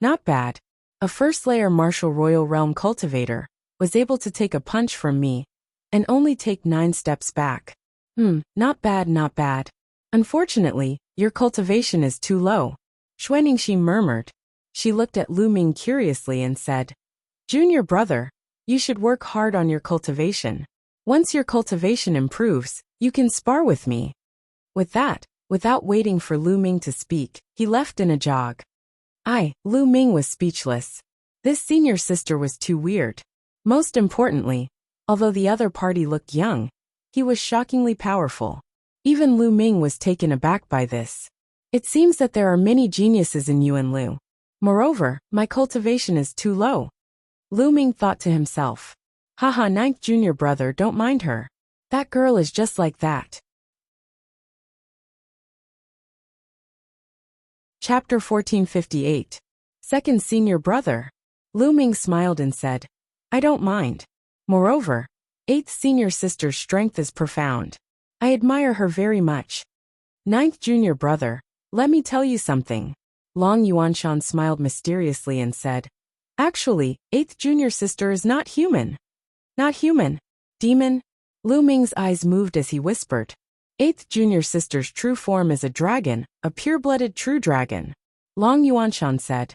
Not bad. A first-layer martial royal realm cultivator was able to take a punch from me and only take 9 steps back. Not bad, not bad. Unfortunately, your cultivation is too low. Xuanningshin murmured. She looked at Lu Ming curiously and said, "Junior brother, you should work hard on your cultivation. Once your cultivation improves, you can spar with me." With that, without waiting for Lu Ming to speak, he left in a jog. Lu Ming was speechless. This senior sister was too weird. Most importantly, although the other party looked young, he was shockingly powerful. Even Lu Ming was taken aback by this. It seems that there are many geniuses in Yuanlu. Moreover, my cultivation is too low. Lu Ming thought to himself. Haha, 9th junior brother, don't mind her. That girl is just like that. Chapter 1458. Second senior brother. Lu Ming smiled and said, "I don't mind. Moreover, 8th senior sister's strength is profound. I admire her very much. 9th junior brother, let me tell you something." Long Yuanshan smiled mysteriously and said, "Actually, 8th junior sister is not human." "Not human? Demon?" Lu Ming's eyes moved as he whispered. 8th junior sister's true form is a dragon, a pure-blooded true dragon. Long Yuanshan said.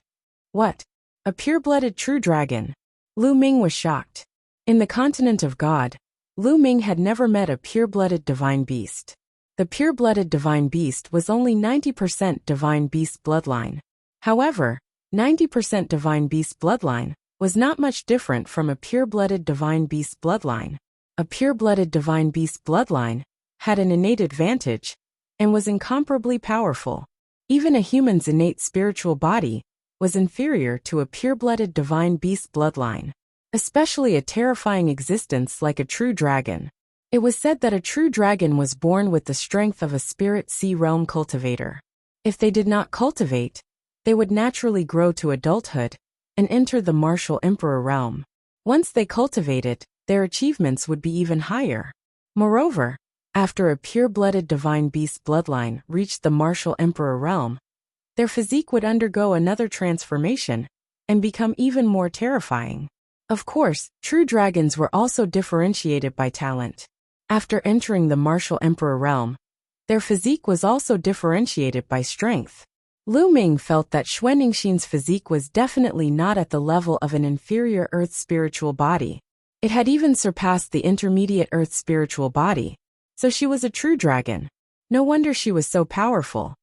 "What? A pure-blooded true dragon?" Lu Ming was shocked. In the continent of God, Lu Ming had never met a pure-blooded divine beast. The pure-blooded divine beast was only 90% divine beast bloodline. However, 90% divine beast bloodline was not much different from a pure-blooded divine beast bloodline. A pure-blooded divine beast bloodline had an innate advantage and was incomparably powerful. Even a human's innate spiritual body was inferior to a pure-blooded divine beast bloodline, especially a terrifying existence like a true dragon. It was said that a true dragon was born with the strength of a spirit sea realm cultivator. If they did not cultivate, they would naturally grow to adulthood and enter the martial emperor realm. Once they cultivated, their achievements would be even higher. Moreover, after a pure-blooded divine beast bloodline reached the martial emperor realm, their physique would undergo another transformation and become even more terrifying. Of course, true dragons were also differentiated by talent. After entering the martial emperor realm, their physique was also differentiated by strength. Lu Ming felt that Xuanningshin's physique was definitely not at the level of an inferior earth spiritual body. It had even surpassed the intermediate earth spiritual body. So she was a true dragon. No wonder she was so powerful.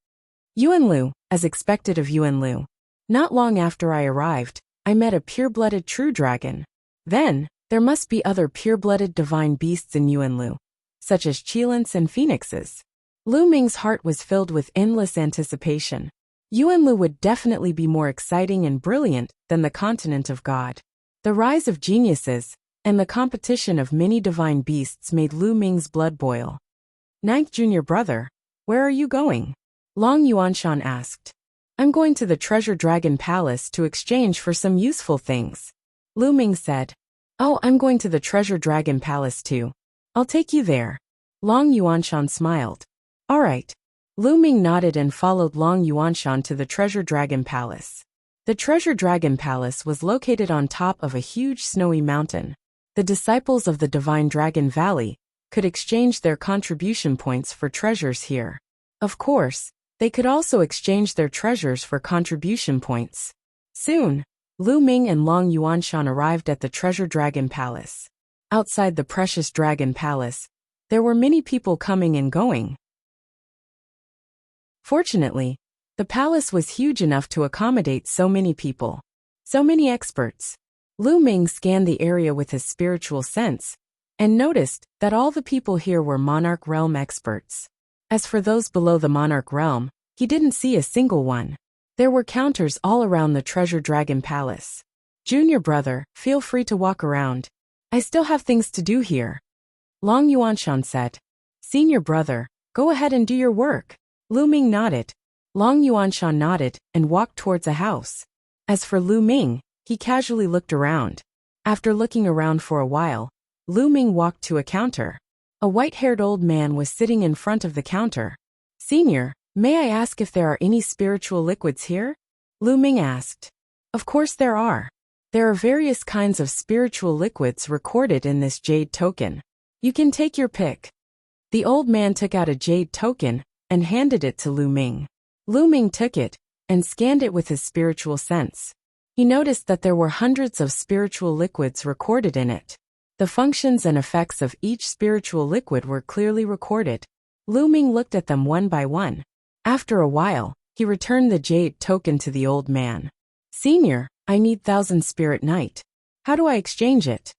Yuanlu, as expected of Yuanlu. Not long after I arrived, I met a pure-blooded true dragon. Then, there must be other pure-blooded divine beasts in Yuanlu, such as Qilins and phoenixes. Lu Ming's heart was filled with endless anticipation. Yuanlu would definitely be more exciting and brilliant than the continent of God. The rise of geniuses and the competition of many divine beasts made Lu Ming's blood boil. 9th junior brother, where are you going? Long Yuanshan asked. I'm going to the Treasure Dragon Palace to exchange for some useful things. Lu Ming said. Oh, I'm going to the Treasure Dragon Palace too. I'll take you there. Long Yuanshan smiled. All right. Lu Ming nodded and followed Long Yuanshan to the Treasure Dragon Palace. The Treasure Dragon Palace was located on top of a huge snowy mountain. The disciples of the Divine Dragon Valley could exchange their contribution points for treasures here. Of course, they could also exchange their treasures for contribution points. Soon, Lu Ming and Long Yuanshan arrived at the Treasure Dragon Palace. Outside the Precious Dragon Palace, there were many people coming and going. Fortunately, the palace was huge enough to accommodate so many people. So many experts. Lu Ming scanned the area with his spiritual sense and noticed that all the people here were Monarch Realm experts. As for those below the Monarch Realm, he didn't see a single one. There were counters all around the Treasure Dragon Palace. Junior brother, feel free to walk around. I still have things to do here. Long Yuanshan said. Senior brother, go ahead and do your work. Lu Ming nodded. Long Yuanshan nodded and walked towards a house. As for Lu Ming, he casually looked around. After looking around for a while, Lu Ming walked to a counter. A white-haired old man was sitting in front of the counter. Senior, may I ask if there are any spiritual liquids here? Lu Ming asked. Of course there are. There are various kinds of spiritual liquids recorded in this jade token. You can take your pick. The old man took out a jade token and handed it to Lu Ming. Lu Ming took it and scanned it with his spiritual sense. He noticed that there were hundreds of spiritual liquids recorded in it. The functions and effects of each spiritual liquid were clearly recorded. Lu Ming looked at them one by one. After a while, he returned the jade token to the old man. Senior, I need 1,000 Spirit Night. How do I exchange it?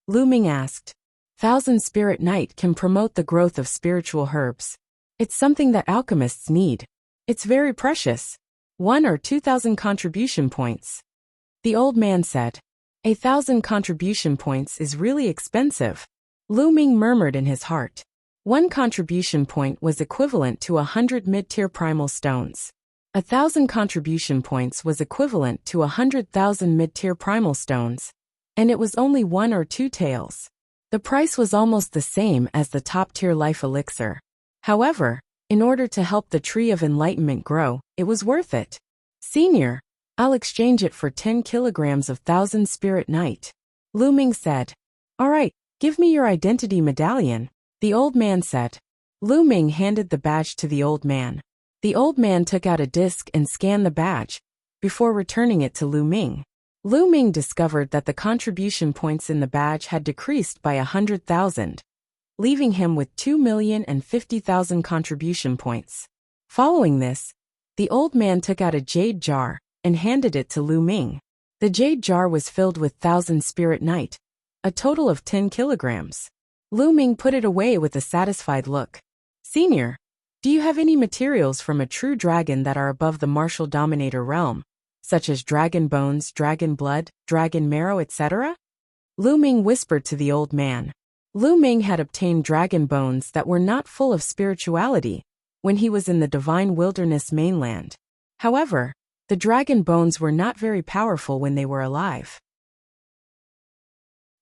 Lu Ming asked. 1,000 Spirit Night can promote the growth of spiritual herbs. It's something that alchemists need. It's very precious. 1 or 2,000 contribution points. The old man said. 1,000 contribution points is really expensive. Lu Ming murmured in his heart. 1 contribution point was equivalent to 100 mid-tier primal stones. 1,000 contribution points was equivalent to 100,000 mid-tier primal stones. And it was only 1 or 2 taels. The price was almost the same as the top-tier life elixir. However, in order to help the Tree of Enlightenment grow, it was worth it. Senior, I'll exchange it for 10 kilograms of 1,000 Spirit Night. Lu Ming said. All right, give me your identity medallion. The old man said. Lu Ming handed the badge to the old man. The old man took out a disc and scanned the badge, before returning it to Lu Ming. Lu Ming discovered that the contribution points in the badge had decreased by 100,000, leaving him with 2,050,000 contribution points. Following this, the old man took out a jade jar and handed it to Lu Ming. The jade jar was filled with 1,000 Spirit Night, a total of 10 kilograms. Lu Ming put it away with a satisfied look. Senior, do you have any materials from a true dragon that are above the martial dominator realm, such as dragon bones, dragon blood, dragon marrow, etc.? Lu Ming whispered to the old man. Lu Ming had obtained dragon bones that were not full of spirituality when he was in the Divine Wilderness mainland. However, the dragon bones were not very powerful when they were alive.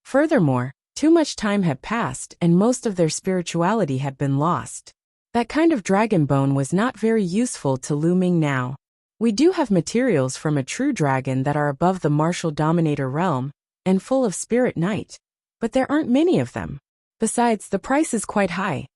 Furthermore, too much time had passed and most of their spirituality had been lost. That kind of dragon bone was not very useful to Lu Ming now. We do have materials from a true dragon that are above the martial dominator realm and full of Spirit Night, but there aren't many of them. Besides, the price is quite high.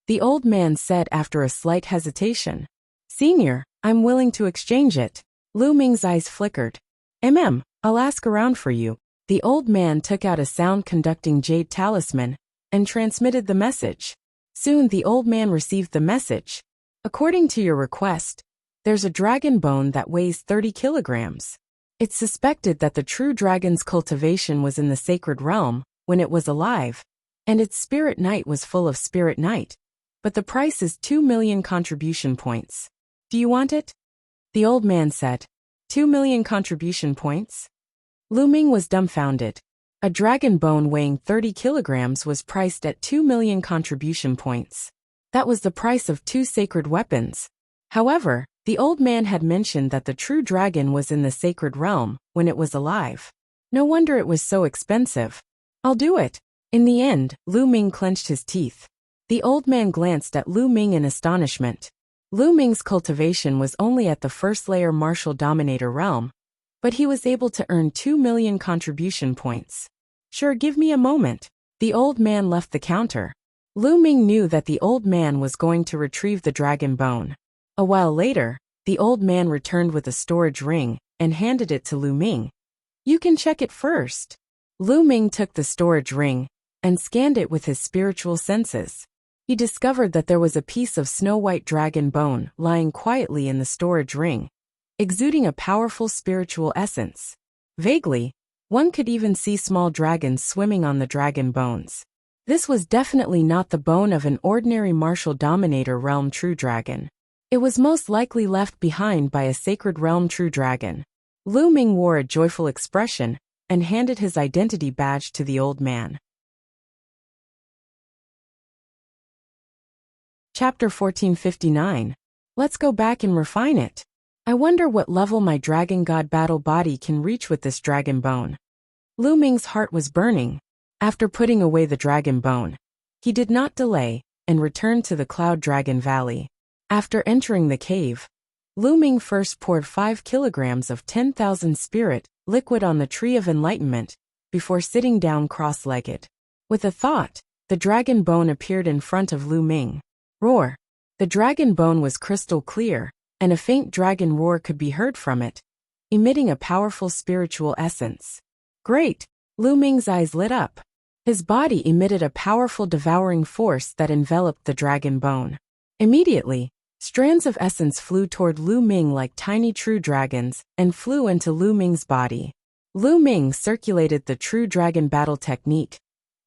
The old man said after a slight hesitation. Senior, I'm willing to exchange it. Lu Ming's eyes flickered. I'll ask around for you. The old man took out a sound-conducting jade talisman and transmitted the message. Soon the old man received the message. According to your request, there's a dragon bone that weighs 30 kilograms. It's suspected that the true dragon's cultivation was in the sacred realm when it was alive, and its Spirit Night was full of Spirit Night, but the price is 2 million contribution points. Do you want it? The old man said. 2 million contribution points? Lu Ming was dumbfounded. A dragon bone weighing 30 kilograms was priced at 2 million contribution points. That was the price of 2 sacred weapons. However, the old man had mentioned that the true dragon was in the sacred realm when it was alive. No wonder it was so expensive. I'll do it. In the end, Lu Ming clenched his teeth. The old man glanced at Lu Ming in astonishment. Lu Ming's cultivation was only at the first layer martial dominator realm, but he was able to earn 2 million contribution points. Sure, give me a moment. The old man left the counter. Lu Ming knew that the old man was going to retrieve the dragon bone. A while later, the old man returned with a storage ring and handed it to Lu Ming. You can check it first. Lu Ming took the storage ring and scanned it with his spiritual senses. He discovered that there was a piece of snow-white dragon bone lying quietly in the storage ring, exuding a powerful spiritual essence. Vaguely, one could even see small dragons swimming on the dragon bones. This was definitely not the bone of an ordinary martial dominator realm true dragon. It was most likely left behind by a sacred realm true dragon. Lu Ming wore a joyful expression and handed his identity badge to the old man. Chapter 1459. Let's go back and refine it. I wonder what level my dragon god battle body can reach with this dragon bone. Lu Ming's heart was burning. After putting away the dragon bone, he did not delay and returned to the Cloud Dragon Valley. After entering the cave, Lu Ming first poured 5 kilograms of 10,000 spirit liquid on the Tree of Enlightenment before sitting down cross-legged. With a thought, the dragon bone appeared in front of Lu Ming. Roar! The dragon bone was crystal clear, and a faint dragon roar could be heard from it, emitting a powerful spiritual essence. Great! Lu Ming's eyes lit up. His body emitted a powerful devouring force that enveloped the dragon bone. Immediately, strands of essence flew toward Lu Ming like tiny true dragons and flew into Lu Ming's body. Lu Ming circulated the true dragon battle technique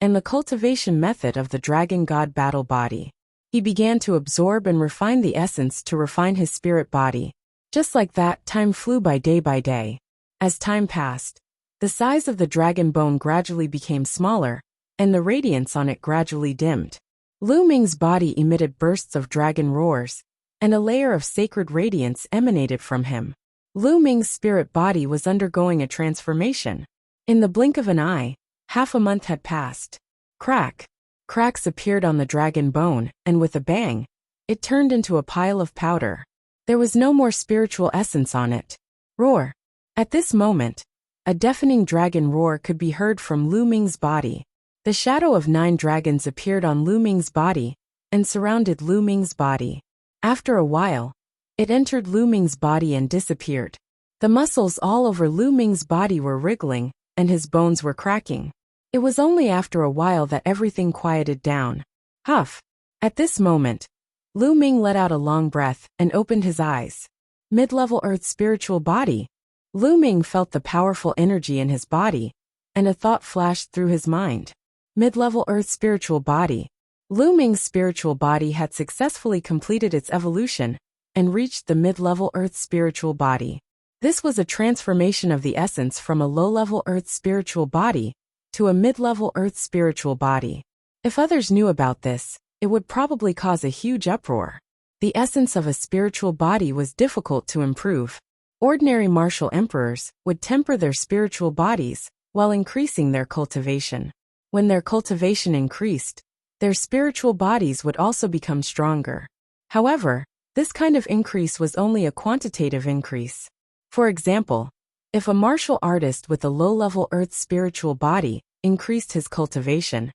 and the cultivation method of the dragon god battle body. He began to absorb and refine the essence to refine his spirit body. Just like that, time flew by day. As time passed, the size of the dragon bone gradually became smaller, and the radiance on it gradually dimmed. Lu Ming's body emitted bursts of dragon roars, and a layer of sacred radiance emanated from him. Lu Ming's spirit body was undergoing a transformation. In the blink of an eye, half a month had passed. Crack! Cracks appeared on the dragon bone, and with a bang, it turned into a pile of powder. There was no more spiritual essence on it. Roar! At this moment, a deafening dragon roar could be heard from Lu Ming's body. The shadow of 9 dragons appeared on Lu Ming's body and surrounded Lu Ming's body. After a while, it entered Lu Ming's body and disappeared. The muscles all over Lu Ming's body were wriggling, and his bones were cracking. It was only after a while that everything quieted down. Huff! At this moment, Lu Ming let out a long breath and opened his eyes. Mid-level Earth spiritual body. Lu Ming felt the powerful energy in his body, and a thought flashed through his mind. Mid-level Earth spiritual body. Lu Ming's spiritual body had successfully completed its evolution and reached the mid-level Earth spiritual body. This was a transformation of the essence from a low-level Earth spiritual body to a mid-level Earth spiritual body. If others knew about this, it would probably cause a huge uproar. The essence of a spiritual body was difficult to improve. Ordinary martial emperors would temper their spiritual bodies while increasing their cultivation. When their cultivation increased, their spiritual bodies would also become stronger. However, this kind of increase was only a quantitative increase. For example, if a martial artist with a low-level Earth spiritual body increased his cultivation,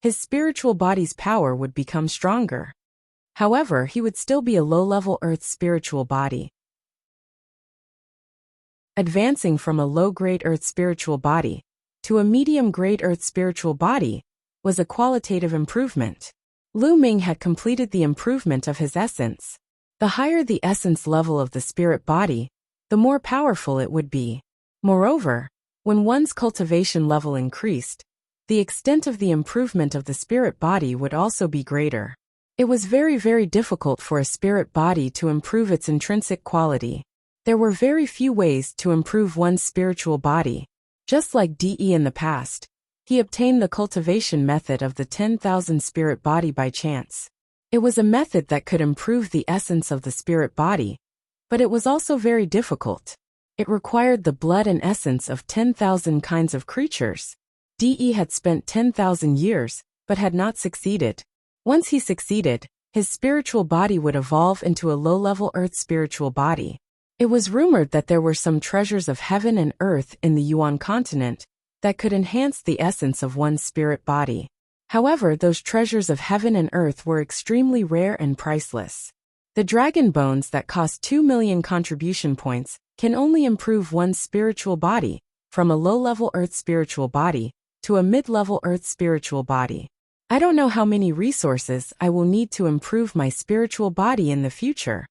his spiritual body's power would become stronger. However, he would still be a low-level Earth spiritual body. Advancing from a low-grade Earth spiritual body to a medium-grade Earth spiritual body was a qualitative improvement. Lu Ming had completed the improvement of his essence. The higher the essence level of the spirit body, the more powerful it would be. Moreover, when one's cultivation level increased, the extent of the improvement of the spirit body would also be greater. It was very difficult for a spirit body to improve its intrinsic quality. There were very few ways to improve one's spiritual body. Just like De in the past, he obtained the cultivation method of the 10,000 spirit body by chance. It was a method that could improve the essence of the spirit body, but it was also very difficult. It required the blood and essence of 10,000 kinds of creatures. De had spent 10,000 years, but had not succeeded. Once he succeeded, his spiritual body would evolve into a low-level earth spiritual body. It was rumored that there were some treasures of heaven and earth in the Yuan continent that could enhance the essence of one's spirit body. However, those treasures of heaven and earth were extremely rare and priceless. The dragon bones that cost 2 million contribution points can only improve one's spiritual body from a low-level earth spiritual body to a mid-level earth spiritual body. I don't know how many resources I will need to improve my spiritual body in the future.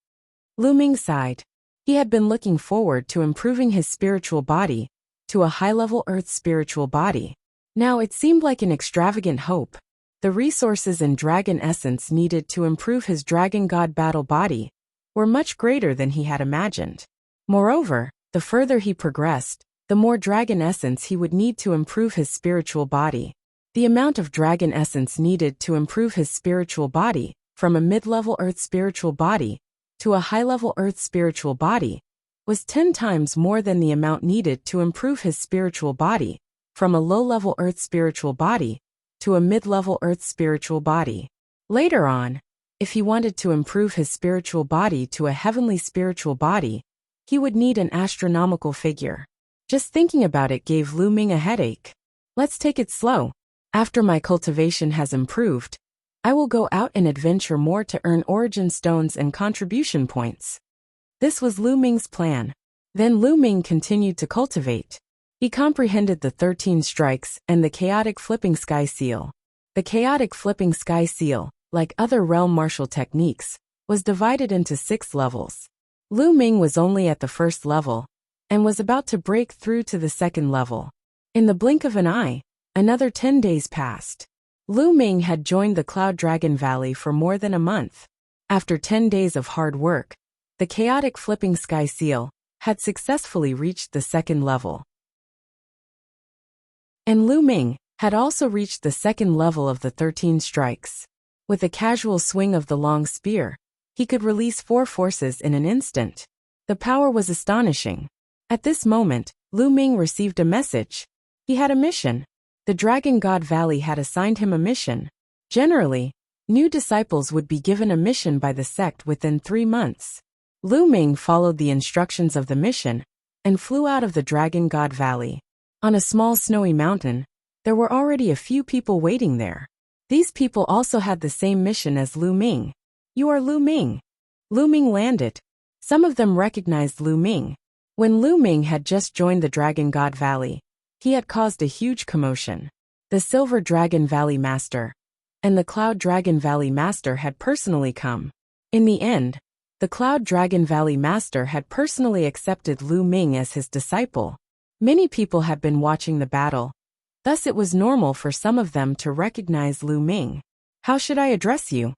Lu Ming sighed. He had been looking forward to improving his spiritual body to a high-level earth spiritual body. Now it seemed like an extravagant hope. The resources and dragon essence needed to improve his dragon god battle body were much greater than he had imagined. Moreover, the further he progressed, the more dragon essence he would need to improve his spiritual body. The amount of dragon essence needed to improve his spiritual body from a mid-level earth spiritual body to a high-level earth spiritual body was 10 times more than the amount needed to improve his spiritual body from a low-level earth spiritual body to a mid-level earth spiritual body. Later on, if he wanted to improve his spiritual body to a heavenly spiritual body, he would need an astronomical figure. Just thinking about it gave Lu Ming a headache. Let's take it slow. After my cultivation has improved, I will go out and adventure more to earn origin stones and contribution points. This was Lu Ming's plan. Then Lu Ming continued to cultivate. He comprehended the 13 strikes and the chaotic flipping sky seal. The chaotic flipping sky seal, like other realm martial techniques, was divided into 6 levels. Lu Ming was only at the first level and was about to break through to the second level. In the blink of an eye, another 10 days passed. Lu Ming had joined the Cloud Dragon Valley for more than a month. After 10 days of hard work, the chaotic flipping sky seal had successfully reached the second level. And Lu Ming had also reached the second level of the 13 strikes. With a casual swing of the long spear, he could release 4 forces in an instant. The power was astonishing. At this moment, Lu Ming received a message. He had a mission. The Dragon God Valley had assigned him a mission. Generally, new disciples would be given a mission by the sect within 3 months. Lu Ming followed the instructions of the mission and flew out of the Dragon God Valley. On a small snowy mountain, there were already a few people waiting there. These people also had the same mission as Lu Ming. "You are Lu Ming." Lu Ming landed. Some of them recognized Lu Ming. When Lu Ming had just joined the Dragon God Valley, he had caused a huge commotion. The Silver Dragon Valley Master and the Cloud Dragon Valley Master had personally come. In the end, the Cloud Dragon Valley Master had personally accepted Lu Ming as his disciple. Many people had been watching the battle, thus it was normal for some of them to recognize Lu Ming. "How should I address you?"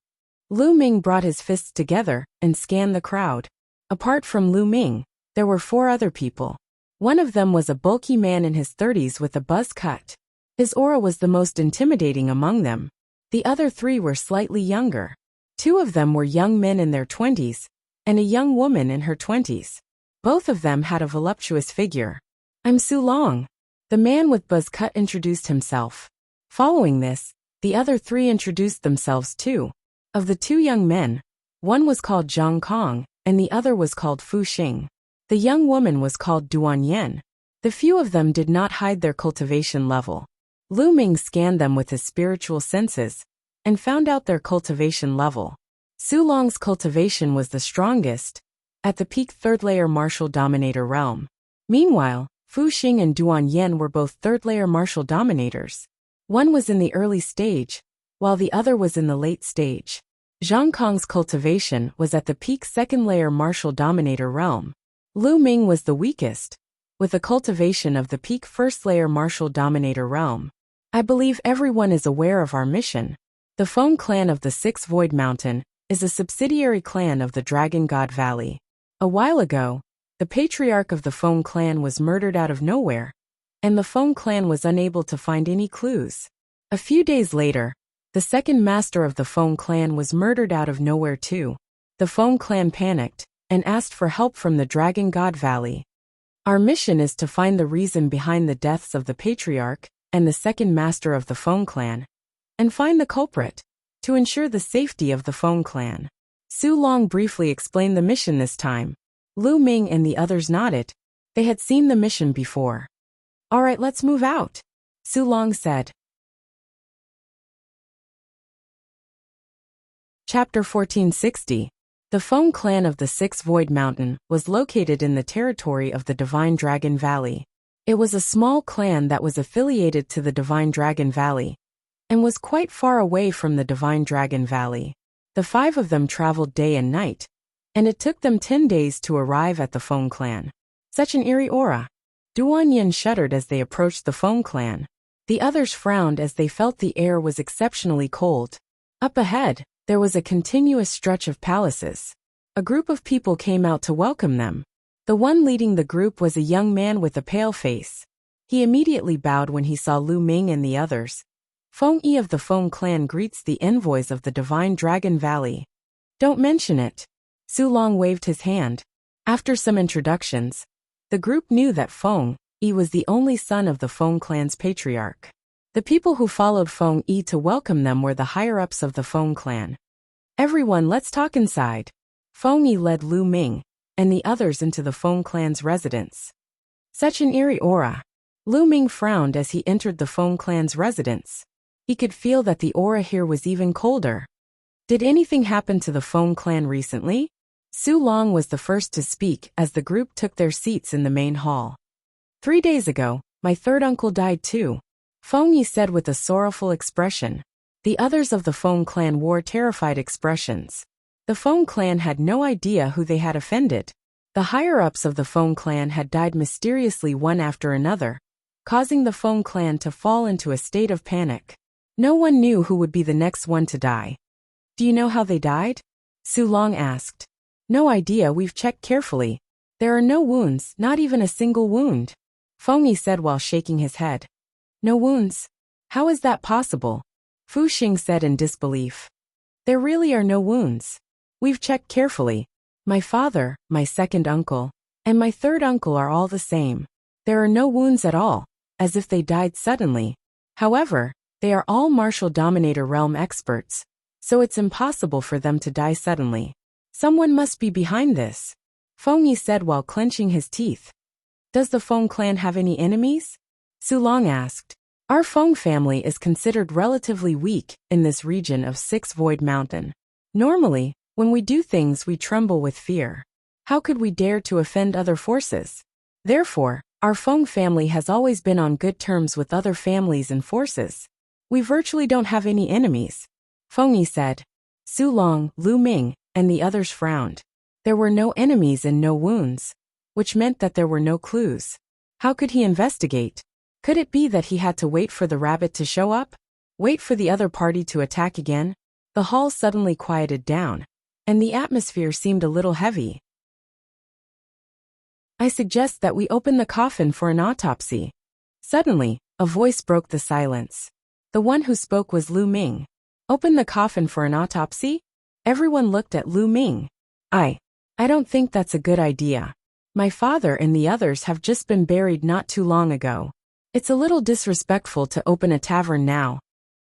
Lu Ming brought his fists together and scanned the crowd. Apart from Lu Ming, there were 4 other people. One of them was a bulky man in his 30s with a buzz cut. His aura was the most intimidating among them. The other 3 were slightly younger. 2 of them were young men in their 20s, and a young woman in her 20s. Both of them had a voluptuous figure. "I'm Su Long." The man with buzz cut introduced himself. Following this, the other 3 introduced themselves too. Of the 2 young men, one was called Zhang Kong, and the other was called Fu Xing. The young woman was called Duan Yan. The few of them did not hide their cultivation level. Lu Ming scanned them with his spiritual senses and found out their cultivation level. Su Long's cultivation was the strongest, at the peak 3rd-layer martial dominator realm. Meanwhile, Fu Xing and Duan Yan were both 3rd-layer martial dominators. One was in the early stage, while the other was in the late stage. Zhang Kong's cultivation was at the peak 2nd-layer martial dominator realm. Lu Ming was the weakest, with a cultivation of the peak 1st-layer martial dominator realm. I believe everyone is aware of our mission. The Foam Clan of the 6th Void Mountain is a subsidiary clan of the Dragon God Valley. A while ago, the patriarch of the Foam Clan was murdered out of nowhere, and the Foam Clan was unable to find any clues. A few days later, the second master of the Foam Clan was murdered out of nowhere too. The Foam Clan panicked and asked for help from the Dragon God Valley. Our mission is to find the reason behind the deaths of the patriarch and the second master of the Foam Clan, and find the culprit. to ensure the safety of the Feng clan. Su Long briefly explained the mission this time. Lu Ming and the others nodded. They had seen the mission before. All right, let's move out, Su Long said. Chapter 1460. The Feng clan of the Sixth Void Mountain was located in the territory of the Divine Dragon Valley. It was a small clan that was affiliated to the Divine Dragon Valley and was quite far away from the Divine Dragon Valley. The 5 of them traveled day and night, and it took them 10 days to arrive at the Feng clan. Such an eerie aura. Duan Yin shuddered as they approached the Feng clan. The others frowned as they felt the air was exceptionally cold. Up ahead, there was a continuous stretch of palaces. A group of people came out to welcome them. The one leading the group was a young man with a pale face. He immediately bowed when he saw Lu Ming and the others. Feng Yi of the Feng clan greets the envoys of the Divine Dragon Valley. Don't mention it. Su Long waved his hand. After some introductions, the group knew that Feng Yi was the only son of the Feng clan's patriarch. The people who followed Feng Yi to welcome them were the higher-ups of the Feng clan. Everyone, let's talk inside. Feng Yi led Lu Ming and the others into the Feng clan's residence. Such an eerie aura. Lu Ming frowned as he entered the Feng clan's residence. He could feel that the aura here was even colder. Did anything happen to the Feng clan recently? Su Long was the first to speak as the group took their seats in the main hall. 3 days ago, my third uncle died too, Feng Yi said with a sorrowful expression. The others of the Feng clan wore terrified expressions. The Feng clan had no idea who they had offended. The higher-ups of the Feng clan had died mysteriously one after another, causing the Feng clan to fall into a state of panic. No one knew who would be the next one to die. Do you know how they died? Su Long asked. No idea, we've checked carefully. There are no wounds, not even a single wound, Feng Yi said while shaking his head. No wounds? How is that possible? Fu Xing said in disbelief. There really are no wounds. We've checked carefully. My father, my second uncle, and my third uncle are all the same. There are no wounds at all, as if they died suddenly. However, they are all martial dominator realm experts, so it's impossible for them to die suddenly. Someone must be behind this, Feng Yi said while clenching his teeth. Does the Feng clan have any enemies? Su Long asked. Our Feng family is considered relatively weak in this region of Six Void Mountain. Normally, when we do things we tremble with fear. How could we dare to offend other forces? Therefore, our Feng family has always been on good terms with other families and forces. We virtually don't have any enemies, Feng Yi said. Su Long, Lu Ming, and the others frowned. There were no enemies and no wounds, which meant that there were no clues. How could he investigate? Could it be that he had to wait for the rabbit to show up? Wait for the other party to attack again? The hall suddenly quieted down, and the atmosphere seemed a little heavy. I suggest that we open the coffin for an autopsy. Suddenly, a voice broke the silence. The one who spoke was Lu Ming. Open the coffin for an autopsy? Everyone looked at Lu Ming. I don't think that's a good idea. My father and the others have just been buried not too long ago. It's a little disrespectful to open a tavern now,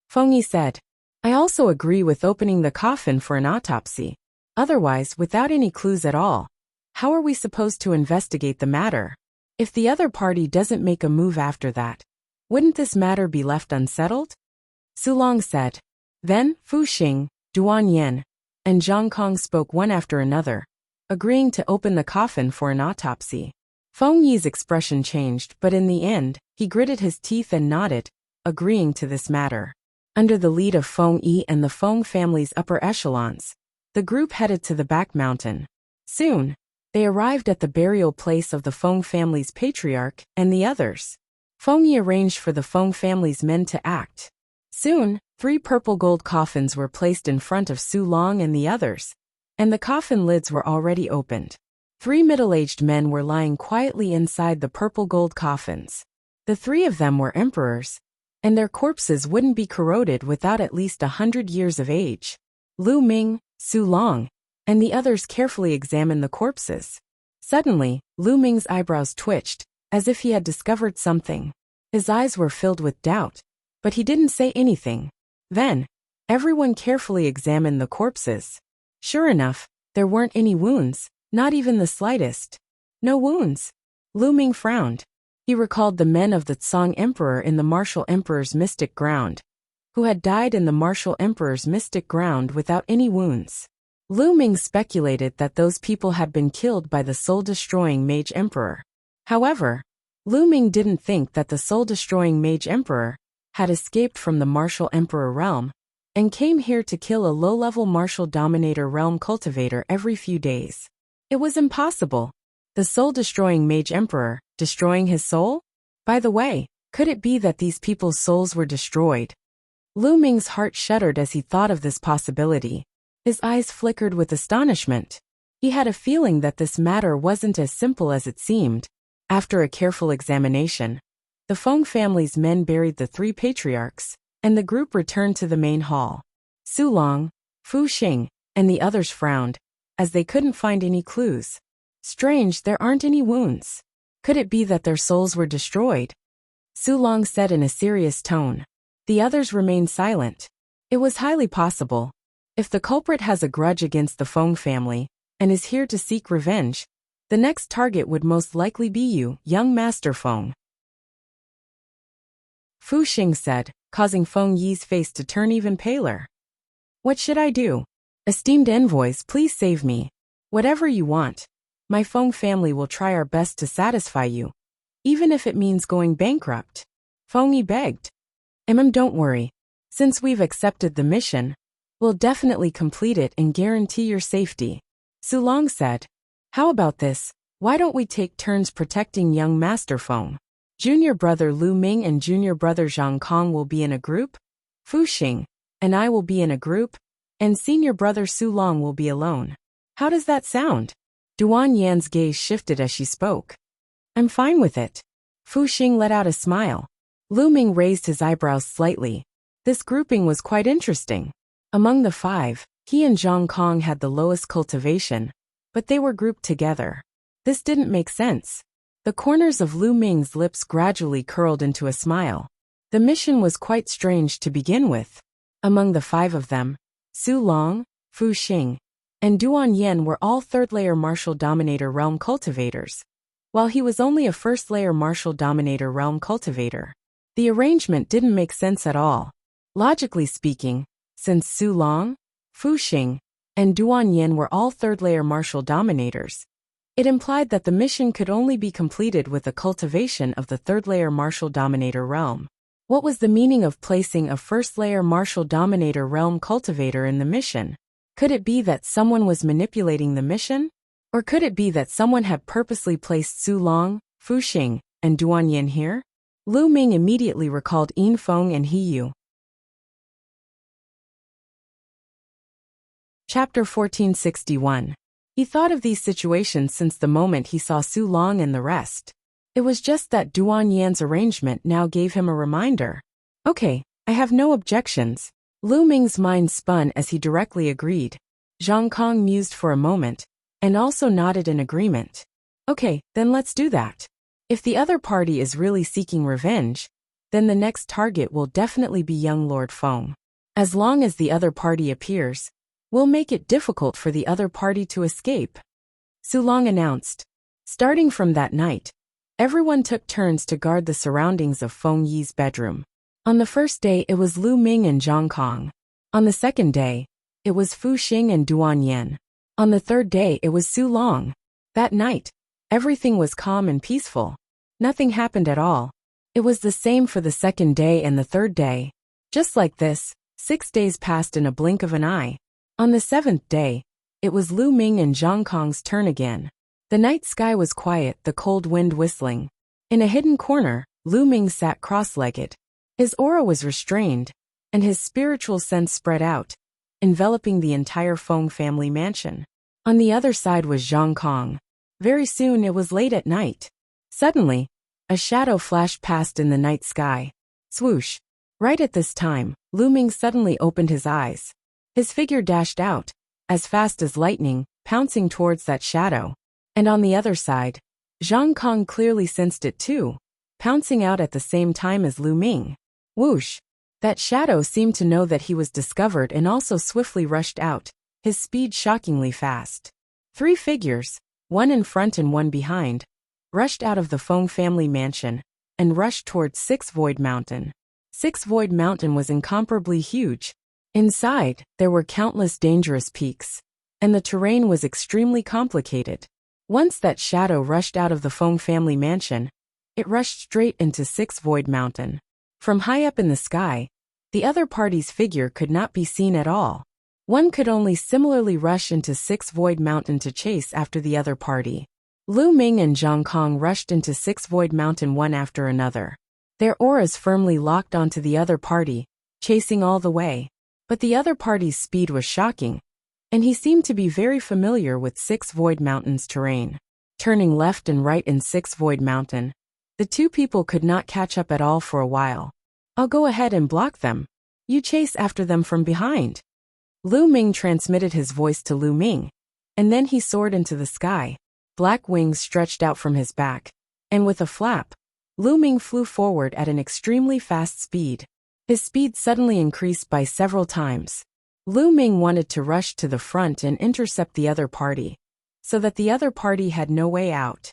Feng Yi said. I also agree with opening the coffin for an autopsy. Otherwise, without any clues at all, how are we supposed to investigate the matter? If the other party doesn't make a move after that, wouldn't this matter be left unsettled? Su Long said. Then, Fu Xing, Duan Yin, and Zhang Kong spoke one after another, agreeing to open the coffin for an autopsy. Feng Yi's expression changed, but in the end, he gritted his teeth and nodded, agreeing to this matter. Under the lead of Feng Yi and the Feng family's upper echelons, the group headed to the back mountain. Soon, they arrived at the burial place of the Feng family's patriarch and the others. Feng Yi arranged for the Feng family's men to act. Soon, 3 purple gold coffins were placed in front of Su Long and the others, and the coffin lids were already opened. 3 middle-aged men were lying quietly inside the purple gold coffins. The 3 of them were emperors, and their corpses wouldn't be corroded without at least 100 years of age. Lu Ming, Su Long, and the others carefully examined the corpses. Suddenly, Lu Ming's eyebrows twitched, as if he had discovered something. His eyes were filled with doubt, but he didn't say anything. Then, Everyone carefully examined the corpses. Sure enough, there weren't any wounds, not even the slightest. No wounds. Lu Ming frowned. He recalled the men of the Tsang Emperor in the Martial Emperor's mystic ground, who had died in the Martial Emperor's mystic ground without any wounds. Lu Ming speculated that those people had been killed by the soul-destroying Mage Emperor. However, Lu Ming didn't think that the soul-destroying Mage Emperor had escaped from the Martial Emperor realm and came here to kill a low-level Martial Dominator realm cultivator every few days. It was impossible. The soul-destroying Mage Emperor, destroying his soul? By the way, could it be that these people's souls were destroyed? Lu Ming's heart shuddered as he thought of this possibility. His eyes flickered with astonishment. He had a feeling that this matter wasn't as simple as it seemed. After a careful examination, the Feng family's men buried the 3 patriarchs, and the group returned to the main hall. Su Long, Fu Xing, and the others frowned, as they couldn't find any clues. Strange, there aren't any wounds. Could it be that their souls were destroyed? Su Long said in a serious tone. The others remained silent. It was highly possible. If the culprit has a grudge against the Feng family and is here to seek revenge, the next target would most likely be you, young Master Feng. Fu Xing said, causing Feng Yi's face to turn even paler. What should I do? Esteemed envoys, please save me. Whatever you want. My Feng family will try our best to satisfy you, even if it means going bankrupt. Feng Yi begged. Don't worry. Since we've accepted the mission, we'll definitely complete it and guarantee your safety. Su Long said. How about this? Why don't we take turns protecting young Master Feng? Junior brother Lu Ming and junior brother Zhang Kong will be in a group. Fu Xing and I will be in a group, and senior brother Su Long will be alone. How does that sound? Duan Yan's gaze shifted as she spoke. I'm fine with it. Fu Xing let out a smile. Lu Ming raised his eyebrows slightly. This grouping was quite interesting. Among the 5, he and Zhang Kong had the lowest cultivation, but they were grouped together. This didn't make sense. The corners of Lu Ming's lips gradually curled into a smile. The mission was quite strange to begin with. Among the 5 of them, Su Long, Fu Xing, and Duan Yan were all 3rd-layer Martial Dominator realm cultivators, while he was only a 1st-layer Martial Dominator realm cultivator. The arrangement didn't make sense at all. Logically speaking, since Su Long, Fu Xing, and Duan Yan were all 3rd-layer Martial Dominators, it implied that the mission could only be completed with the cultivation of the 3rd-layer Martial Dominator realm. What was the meaning of placing a 1st-layer Martial Dominator realm cultivator in the mission? Could it be that someone was manipulating the mission? Or could it be that someone had purposely placed Su Long, Fu Xing, and Duan Yan here? Lu Ming immediately recalled Yin Feng and He Yu. Chapter 1461. He thought of these situations since the moment he saw Su Long and the rest. It was just that Duan Yan's arrangement now gave him a reminder. Okay, I have no objections. Lu Ming's mind spun as he directly agreed. Zhang Kong mused for a moment, and also nodded in agreement. Okay, then let's do that. If the other party is really seeking revenge, then the next target will definitely be young Lord Feng. As long as the other party appears, we'll make it difficult for the other party to escape. Su Long announced. Starting from that night, everyone took turns to guard the surroundings of Feng Yi's bedroom. On the first day it was Lu Ming and Zhang Kong. On the second day, it was Fu Xing and Duan Yan. On the third day it was Su Long. That night, everything was calm and peaceful. Nothing happened at all. It was the same for the second day and the third day. Just like this, 6 days passed in a blink of an eye. On the 7th day, it was Lu Ming and Zhang Kong's turn again. The night sky was quiet, the cold wind whistling. In a hidden corner, Lu Ming sat cross-legged. His aura was restrained, and his spiritual sense spread out, enveloping the entire Feng family mansion. On the other side was Zhang Kong. Very soon it was late at night. Suddenly, a shadow flashed past in the night sky. Swoosh! Right at this time, Lu Ming suddenly opened his eyes. His figure dashed out, as fast as lightning, pouncing towards that shadow. And on the other side, Zhang Kong clearly sensed it too, pouncing out at the same time as Lu Ming. Whoosh! That shadow seemed to know that he was discovered and also swiftly rushed out, his speed shockingly fast. 3 figures, one in front and one behind, rushed out of the Feng family mansion and rushed towards Six Void Mountain. Six Void Mountain was incomparably huge. Inside, there were countless dangerous peaks, and the terrain was extremely complicated. Once that shadow rushed out of the Feng family mansion, it rushed straight into Six Void Mountain. From high up in the sky, the other party's figure could not be seen at all. One could only similarly rush into Six Void Mountain to chase after the other party. Lu Ming and Zhang Kong rushed into Six Void Mountain one after another. Their auras firmly locked onto the other party, chasing all the way. But the other party's speed was shocking, and he seemed to be very familiar with Six Void Mountain's terrain. Turning left and right in Six Void Mountain, the two people could not catch up at all for a while. I'll go ahead and block them. You chase after them from behind. Lu Ming transmitted his voice to Lu Ming, and then he soared into the sky. Black wings stretched out from his back, and with a flap, Lu Ming flew forward at an extremely fast speed. His speed suddenly increased by several times. Lu Ming wanted to rush to the front and intercept the other party, so that the other party had no way out.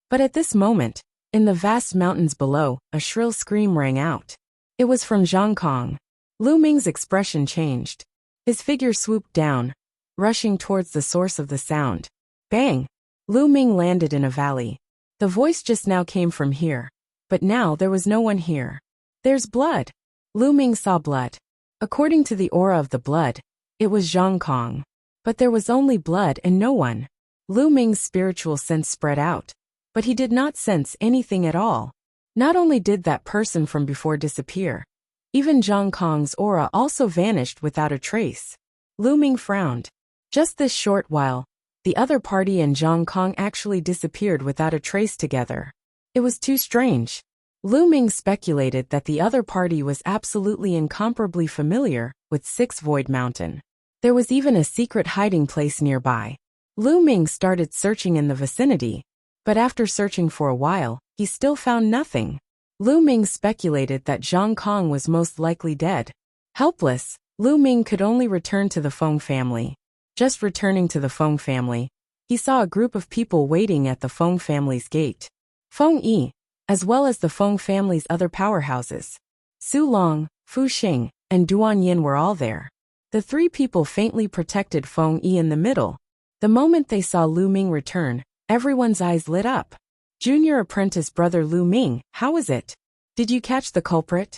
But at this moment, in the vast mountains below, a shrill scream rang out. It was from Zhang Kong. Lu Ming's expression changed. His figure swooped down, rushing towards the source of the sound. Bang! Lu Ming landed in a valley. The voice just now came from here, but now there was no one here. There's blood. Lu Ming saw blood. According to the aura of the blood, it was Zhang Kong. But there was only blood and no one. Lu Ming's spiritual sense spread out, but he did not sense anything at all. Not only did that person from before disappear, even Zhang Kong's aura also vanished without a trace. Lu Ming frowned. Just this short while, the other party and Zhang Kong actually disappeared without a trace together. It was too strange. Lu Ming speculated that the other party was absolutely incomparably familiar with Six Void Mountain. There was even a secret hiding place nearby. Lu Ming started searching in the vicinity, but after searching for a while, he still found nothing. Lu Ming speculated that Zhang Kong was most likely dead. Helpless, Lu Ming could only return to the Feng family. Just returning to the Feng family, he saw a group of people waiting at the Feng family's gate. Feng Yi, as well as the Feng family's other powerhouses. Su Long, Fu Xing, and Duan Yin were all there. The 3 people faintly protected Feng Yi in the middle. The moment they saw Lu Ming return, everyone's eyes lit up. Junior apprentice brother Lu Ming, how is it? Did you catch the culprit?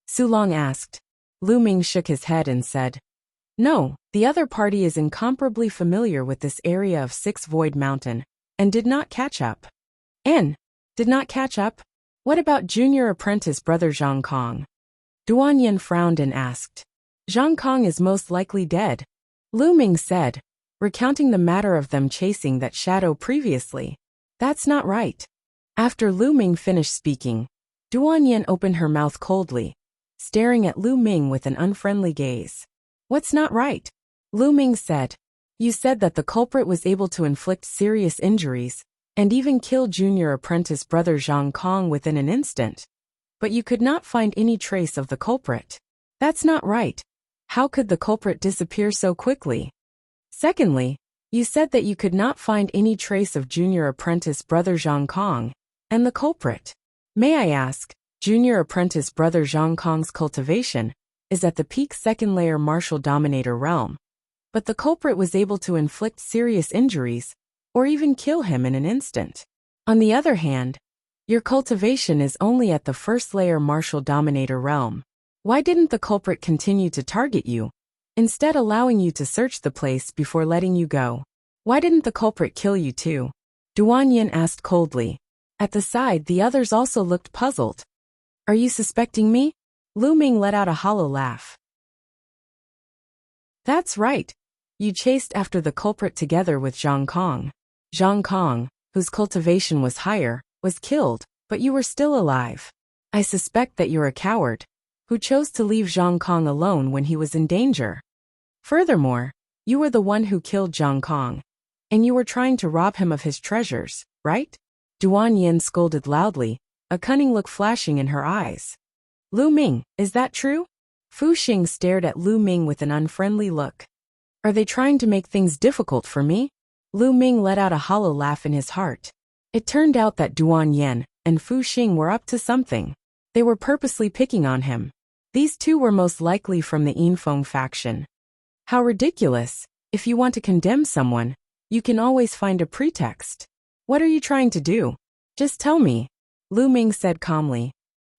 Su Long asked. Lu Ming shook his head and said, No, the other party is incomparably familiar with this area of Six Void Mountain, and did not catch up. Did not catch up? What about junior apprentice brother Zhang Kong? Duan Yin frowned and asked. Zhang Kong is most likely dead, Lu Ming said, recounting the matter of them chasing that shadow previously. That's not right. After Lu Ming finished speaking, Duan Yin opened her mouth coldly, staring at Lu Ming with an unfriendly gaze. What's not right? Lu Ming said. You said that the culprit was able to inflict serious injuries, and even kill junior apprentice brother Zhang Kong within an instant. But you could not find any trace of the culprit. That's not right. How could the culprit disappear so quickly? Secondly, you said that you could not find any trace of junior apprentice brother Zhang Kong, and the culprit. May I ask, junior apprentice brother Zhang Kong's cultivation is at the peak 2nd layer martial dominator realm, but the culprit was able to inflict serious injuries, or even kill him in an instant. On the other hand, your cultivation is only at the 1st layer martial dominator realm. Why didn't the culprit continue to target you, instead allowing you to search the place before letting you go? Why didn't the culprit kill you too? Duan Yin asked coldly. At the side, the others also looked puzzled. Are you suspecting me? Lu Ming let out a hollow laugh. That's right. You chased after the culprit together with Zhang Kong. Zhang Kong, whose cultivation was higher, was killed, but you were still alive. I suspect that you're a coward, who chose to leave Zhang Kong alone when he was in danger. Furthermore, you were the one who killed Zhang Kong, and you were trying to rob him of his treasures, right? Duan Yin scolded loudly, a cunning look flashing in her eyes. Lu Ming, is that true? Fu Xing stared at Lu Ming with an unfriendly look. Are they trying to make things difficult for me? Lu Ming let out a hollow laugh in his heart. It turned out that Duan Yen and Fu Xing were up to something. They were purposely picking on him. These two were most likely from the Yinfeng faction. How ridiculous! If you want to condemn someone, you can always find a pretext. What are you trying to do? Just tell me. Lu Ming said calmly.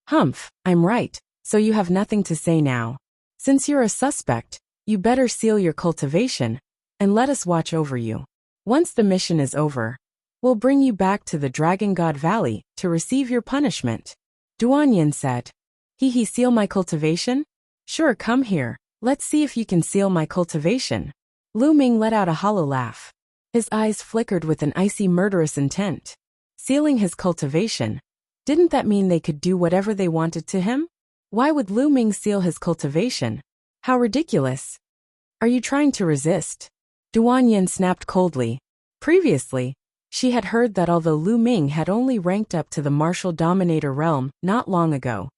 Humph, I'm right, so you have nothing to say now. Since you're a suspect, you better seal your cultivation, and let us watch over you. Once the mission is over, we'll bring you back to the Dragon God Valley to receive your punishment. Duan Yin said. He seal my cultivation? Sure, come here, let's see if you can seal my cultivation. Lu Ming let out a hollow laugh. His eyes flickered with an icy murderous intent. Sealing his cultivation? Didn't that mean they could do whatever they wanted to him? Why would Lu Ming seal his cultivation? How ridiculous. Are you trying to resist? Duan Yin snapped coldly. Previously, she had heard that although Lu Ming had only ranked up to the martial dominator realm not long ago,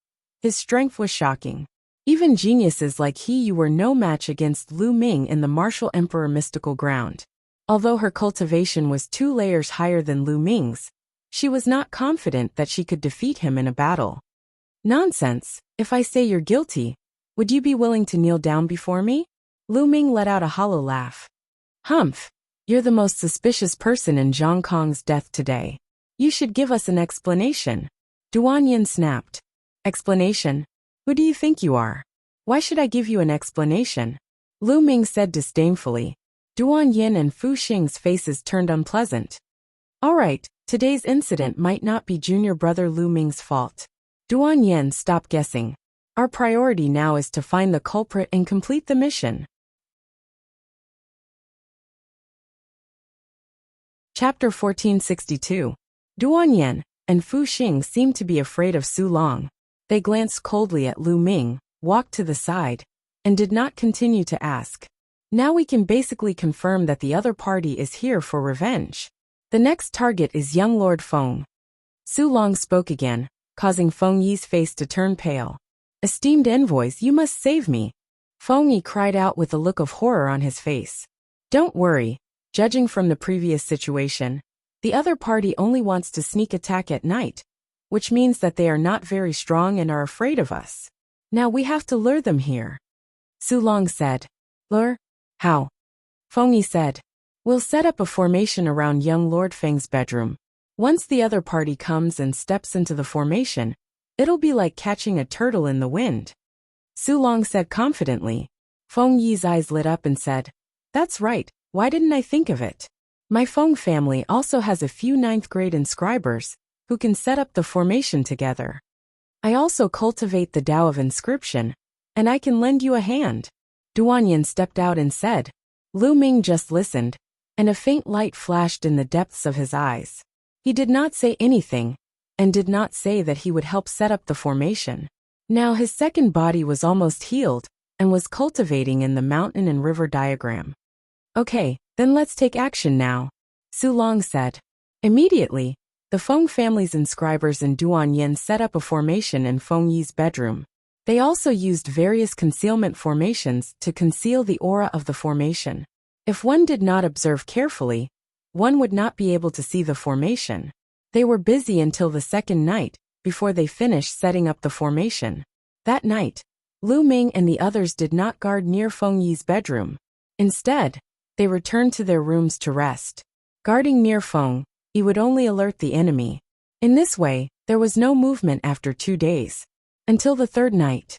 his strength was shocking. Even geniuses like you were no match against Lu Ming in the martial emperor mystical ground. Although her cultivation was 2 layers higher than Lu Ming's, she was not confident that she could defeat him in a battle. Nonsense, if I say you're guilty, would you be willing to kneel down before me? Lu Ming let out a hollow laugh. Humph, you're the most suspicious person in Zhang Kong's death today. You should give us an explanation. Duan Yin snapped. Explanation? Who do you think you are? Why should I give you an explanation? Lu Ming said disdainfully. Duan Yin and Fu Xing's faces turned unpleasant. All right, today's incident might not be junior brother Lu Ming's fault. Duan Yin, stop guessing. Our priority now is to find the culprit and complete the mission. Chapter 1462. Duan Yin and Fu Xing seemed to be afraid of Su Long. They glanced coldly at Lu Ming, walked to the side, and did not continue to ask. Now we can basically confirm that the other party is here for revenge. The next target is young Lord Feng. Su Long spoke again, causing Feng Yi's face to turn pale. Esteemed envoys, you must save me. Feng Yi cried out with a look of horror on his face. Don't worry, judging from the previous situation, the other party only wants to sneak attack at night, which means that they are not very strong and are afraid of us. Now we have to lure them here. Su Long said. Lure? How? Feng Yi said. We'll set up a formation around young Lord Feng's bedroom. Once the other party comes and steps into the formation, it'll be like catching a turtle in the wind. Su Long said confidently. Feng Yi's eyes lit up and said, That's right, why didn't I think of it? My Feng family also has a few 9th grade inscribers who can set up the formation together. I also cultivate the Tao of inscription, and I can lend you a hand. Duan Yin stepped out and said. Lu Ming just listened, and a faint light flashed in the depths of his eyes. He did not say anything, and did not say that he would help set up the formation. Now his second body was almost healed, and was cultivating in the mountain and river diagram. Okay, then let's take action now, Su Long said. Immediately, the Feng family's inscribers and Duan Yin set up a formation in Feng Yi's bedroom. They also used various concealment formations to conceal the aura of the formation. If one did not observe carefully, one would not be able to see the formation. They were busy until the second night, before they finished setting up the formation. That night, Lu Ming and the others did not guard near Feng Yi's bedroom. Instead, they returned to their rooms to rest. Guarding near Feng Yi would only alert the enemy. In this way, there was no movement after 2 days. Until the third night.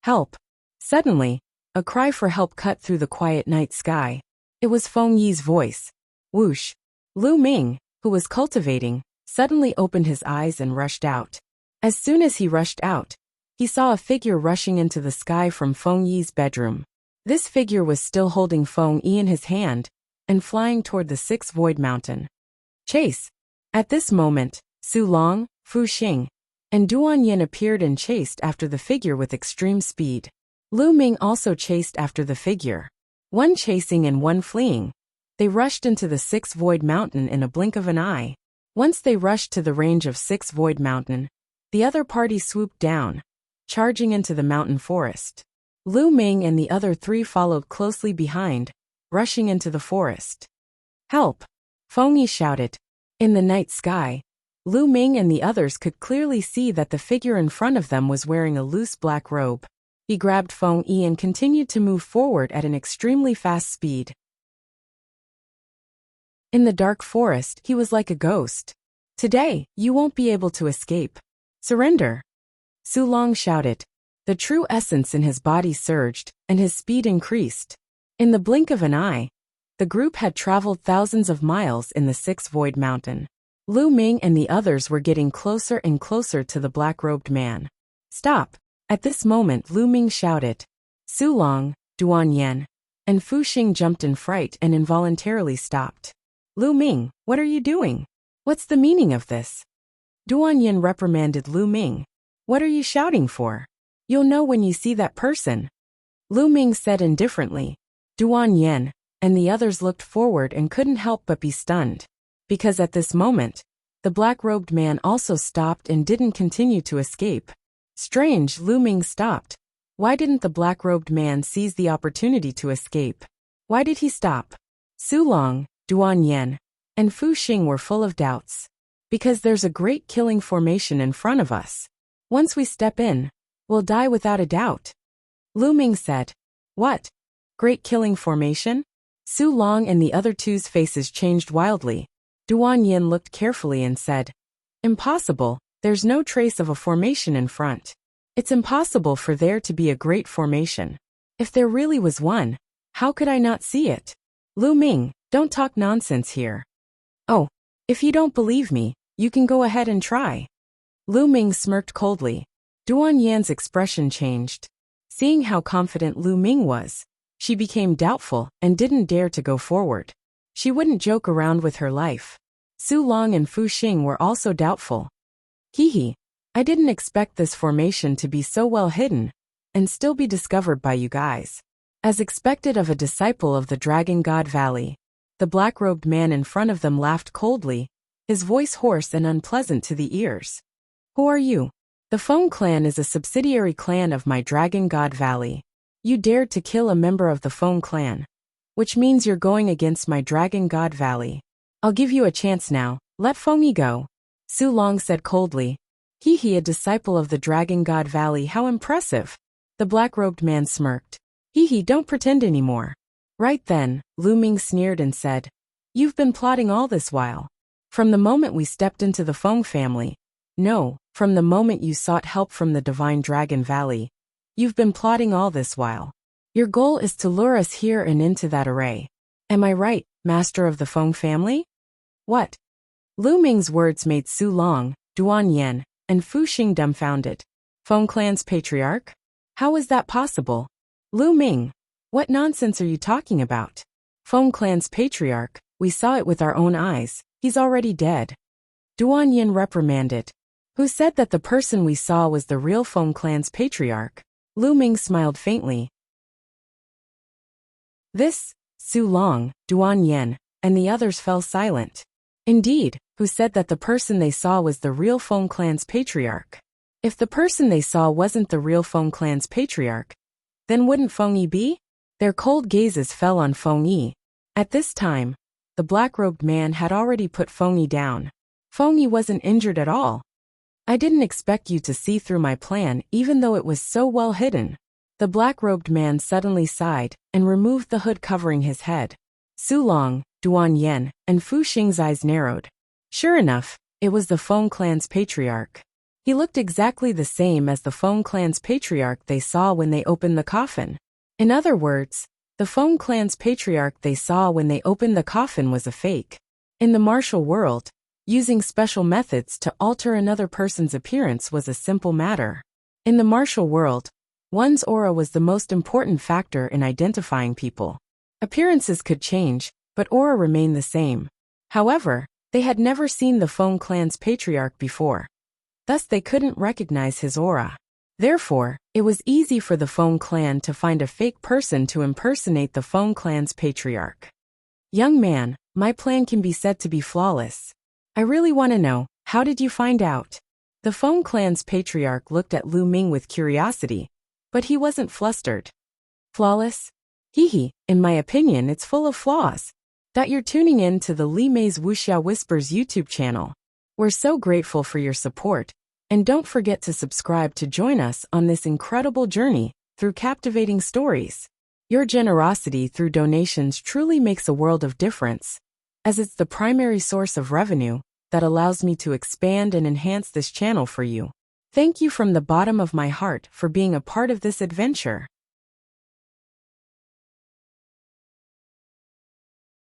Help! Suddenly, a cry for help cut through the quiet night sky. It was Feng Yi's voice. Whoosh! Lu Ming, who was cultivating, suddenly opened his eyes and rushed out. As soon as he rushed out, he saw a figure rushing into the sky from Feng Yi's bedroom. This figure was still holding Feng Yi in his hand, and flying toward the 6th Void Mountain. Chase! At this moment, Su Long, Fu Xing, and Duan Yin appeared and chased after the figure with extreme speed. Lu Ming also chased after the figure. One chasing and one fleeing. They rushed into the 6th Void Mountain in a blink of an eye. Once they rushed to the range of 6th Void Mountain, the other party swooped down. charging into the mountain forest. Lu Ming and the other three followed closely behind, rushing into the forest. Help! Feng Yi shouted. In the night sky, Lu Ming and the others could clearly see that the figure in front of them was wearing a loose black robe. He grabbed Feng Yi and continued to move forward at an extremely fast speed. In the dark forest, he was like a ghost. Today, you won't be able to escape. Surrender! Su Long shouted. The true essence in his body surged, and his speed increased. In the blink of an eye, the group had traveled thousands of miles in the Sixth Void Mountain. Lu Ming and the others were getting closer and closer to the black-robed man. Stop! At this moment Lu Ming shouted. Su Long, Duan Yen, and Fu Xing jumped in fright and involuntarily stopped. Lu Ming, what are you doing? What's the meaning of this? Duan Yen reprimanded Lu Ming. What are you shouting for? You'll know when you see that person. Lu Ming said indifferently. Duan Yen and the others looked forward and couldn't help but be stunned. Because at this moment, the black-robed man also stopped and didn't continue to escape. Strange, Lu Ming stopped. Why didn't the black-robed man seize the opportunity to escape? Why did he stop? Su Long, Duan Yen, and Fu Xing were full of doubts. Because there's a great killing formation in front of us. Once we step in, we'll die without a doubt. Lu Ming said. What? Great killing formation? Su Long and the other two's faces changed wildly. Duan Yin looked carefully and said, Impossible, there's no trace of a formation in front. It's impossible for there to be a great formation. If there really was one, how could I not see it? Lu Ming, don't talk nonsense here. Oh, if you don't believe me, you can go ahead and try. Lu Ming smirked coldly. Duan Yan's expression changed. Seeing how confident Lu Ming was, she became doubtful and didn't dare to go forward. She wouldn't joke around with her life. Su Long and Fu Xing were also doubtful. Hee, I didn't expect this formation to be so well hidden and still be discovered by you guys. As expected of a disciple of the Dragon God Valley, the black-robed man in front of them laughed coldly, his voice hoarse and unpleasant to the ears. Who are you? The Feng clan is a subsidiary clan of my Dragon God Valley. You dared to kill a member of the Feng clan, which means you're going against my Dragon God Valley. I'll give you a chance now, let Feng Yi go. Su Long said coldly. Hee, a disciple of the Dragon God Valley, how impressive. The black-robed man smirked. Hee, don't pretend anymore. Right then, Lu Ming sneered and said, You've been plotting all this while. From the moment we stepped into the Feng family. No, from the moment you sought help from the Divine Dragon Valley. You've been plotting all this while. Your goal is to lure us here and into that array. Am I right, master of the Feng family? What? Lu Ming's words made Su Long, Duan Yen, and Fu Xing dumbfounded. Feng clan's patriarch? How is that possible? Lu Ming, what nonsense are you talking about? Feng clan's patriarch, we saw it with our own eyes, he's already dead. Duan Yen reprimanded. Who said that the person we saw was the real Feng clan's patriarch? Lu Ming smiled faintly. This, Su Long, Duan Yen, and the others fell silent. Indeed, who said that the person they saw was the real Feng clan's patriarch? If the person they saw wasn't the real Feng clan's patriarch, then wouldn't Feng Yi be? Their cold gazes fell on Feng Yi. At this time, the black-robed man had already put Feng Yi down. Feng Yi wasn't injured at all. I didn't expect you to see through my plan even though it was so well hidden. The black-robed man suddenly sighed and removed the hood covering his head. Su Long, Duan Yen, and Fu Xing's eyes narrowed. Sure enough, it was the Feng clan's patriarch. He looked exactly the same as the Feng clan's patriarch they saw when they opened the coffin. In other words, the Feng clan's patriarch they saw when they opened the coffin was a fake. In the martial world, using special methods to alter another person's appearance was a simple matter. In the martial world, one's aura was the most important factor in identifying people. Appearances could change, but aura remained the same. However, they had never seen the Feng clan's patriarch before. Thus they couldn't recognize his aura. Therefore, it was easy for the Feng clan to find a fake person to impersonate the Feng clan's patriarch. Young man, my plan can be said to be flawless. I really want to know, how did you find out? The Feng clan's patriarch looked at Lu Ming with curiosity, but he wasn't flustered. Flawless? Hee hee, in my opinion it's full of flaws. You're tuning in to the Li Mei's Wuxia Whispers YouTube channel. We're so grateful for your support, and don't forget to subscribe to join us on this incredible journey through captivating stories. Your generosity through donations truly makes a world of difference, as it's the primary source of revenue that allows me to expand and enhance this channel for you. Thank you from the bottom of my heart for being a part of this adventure.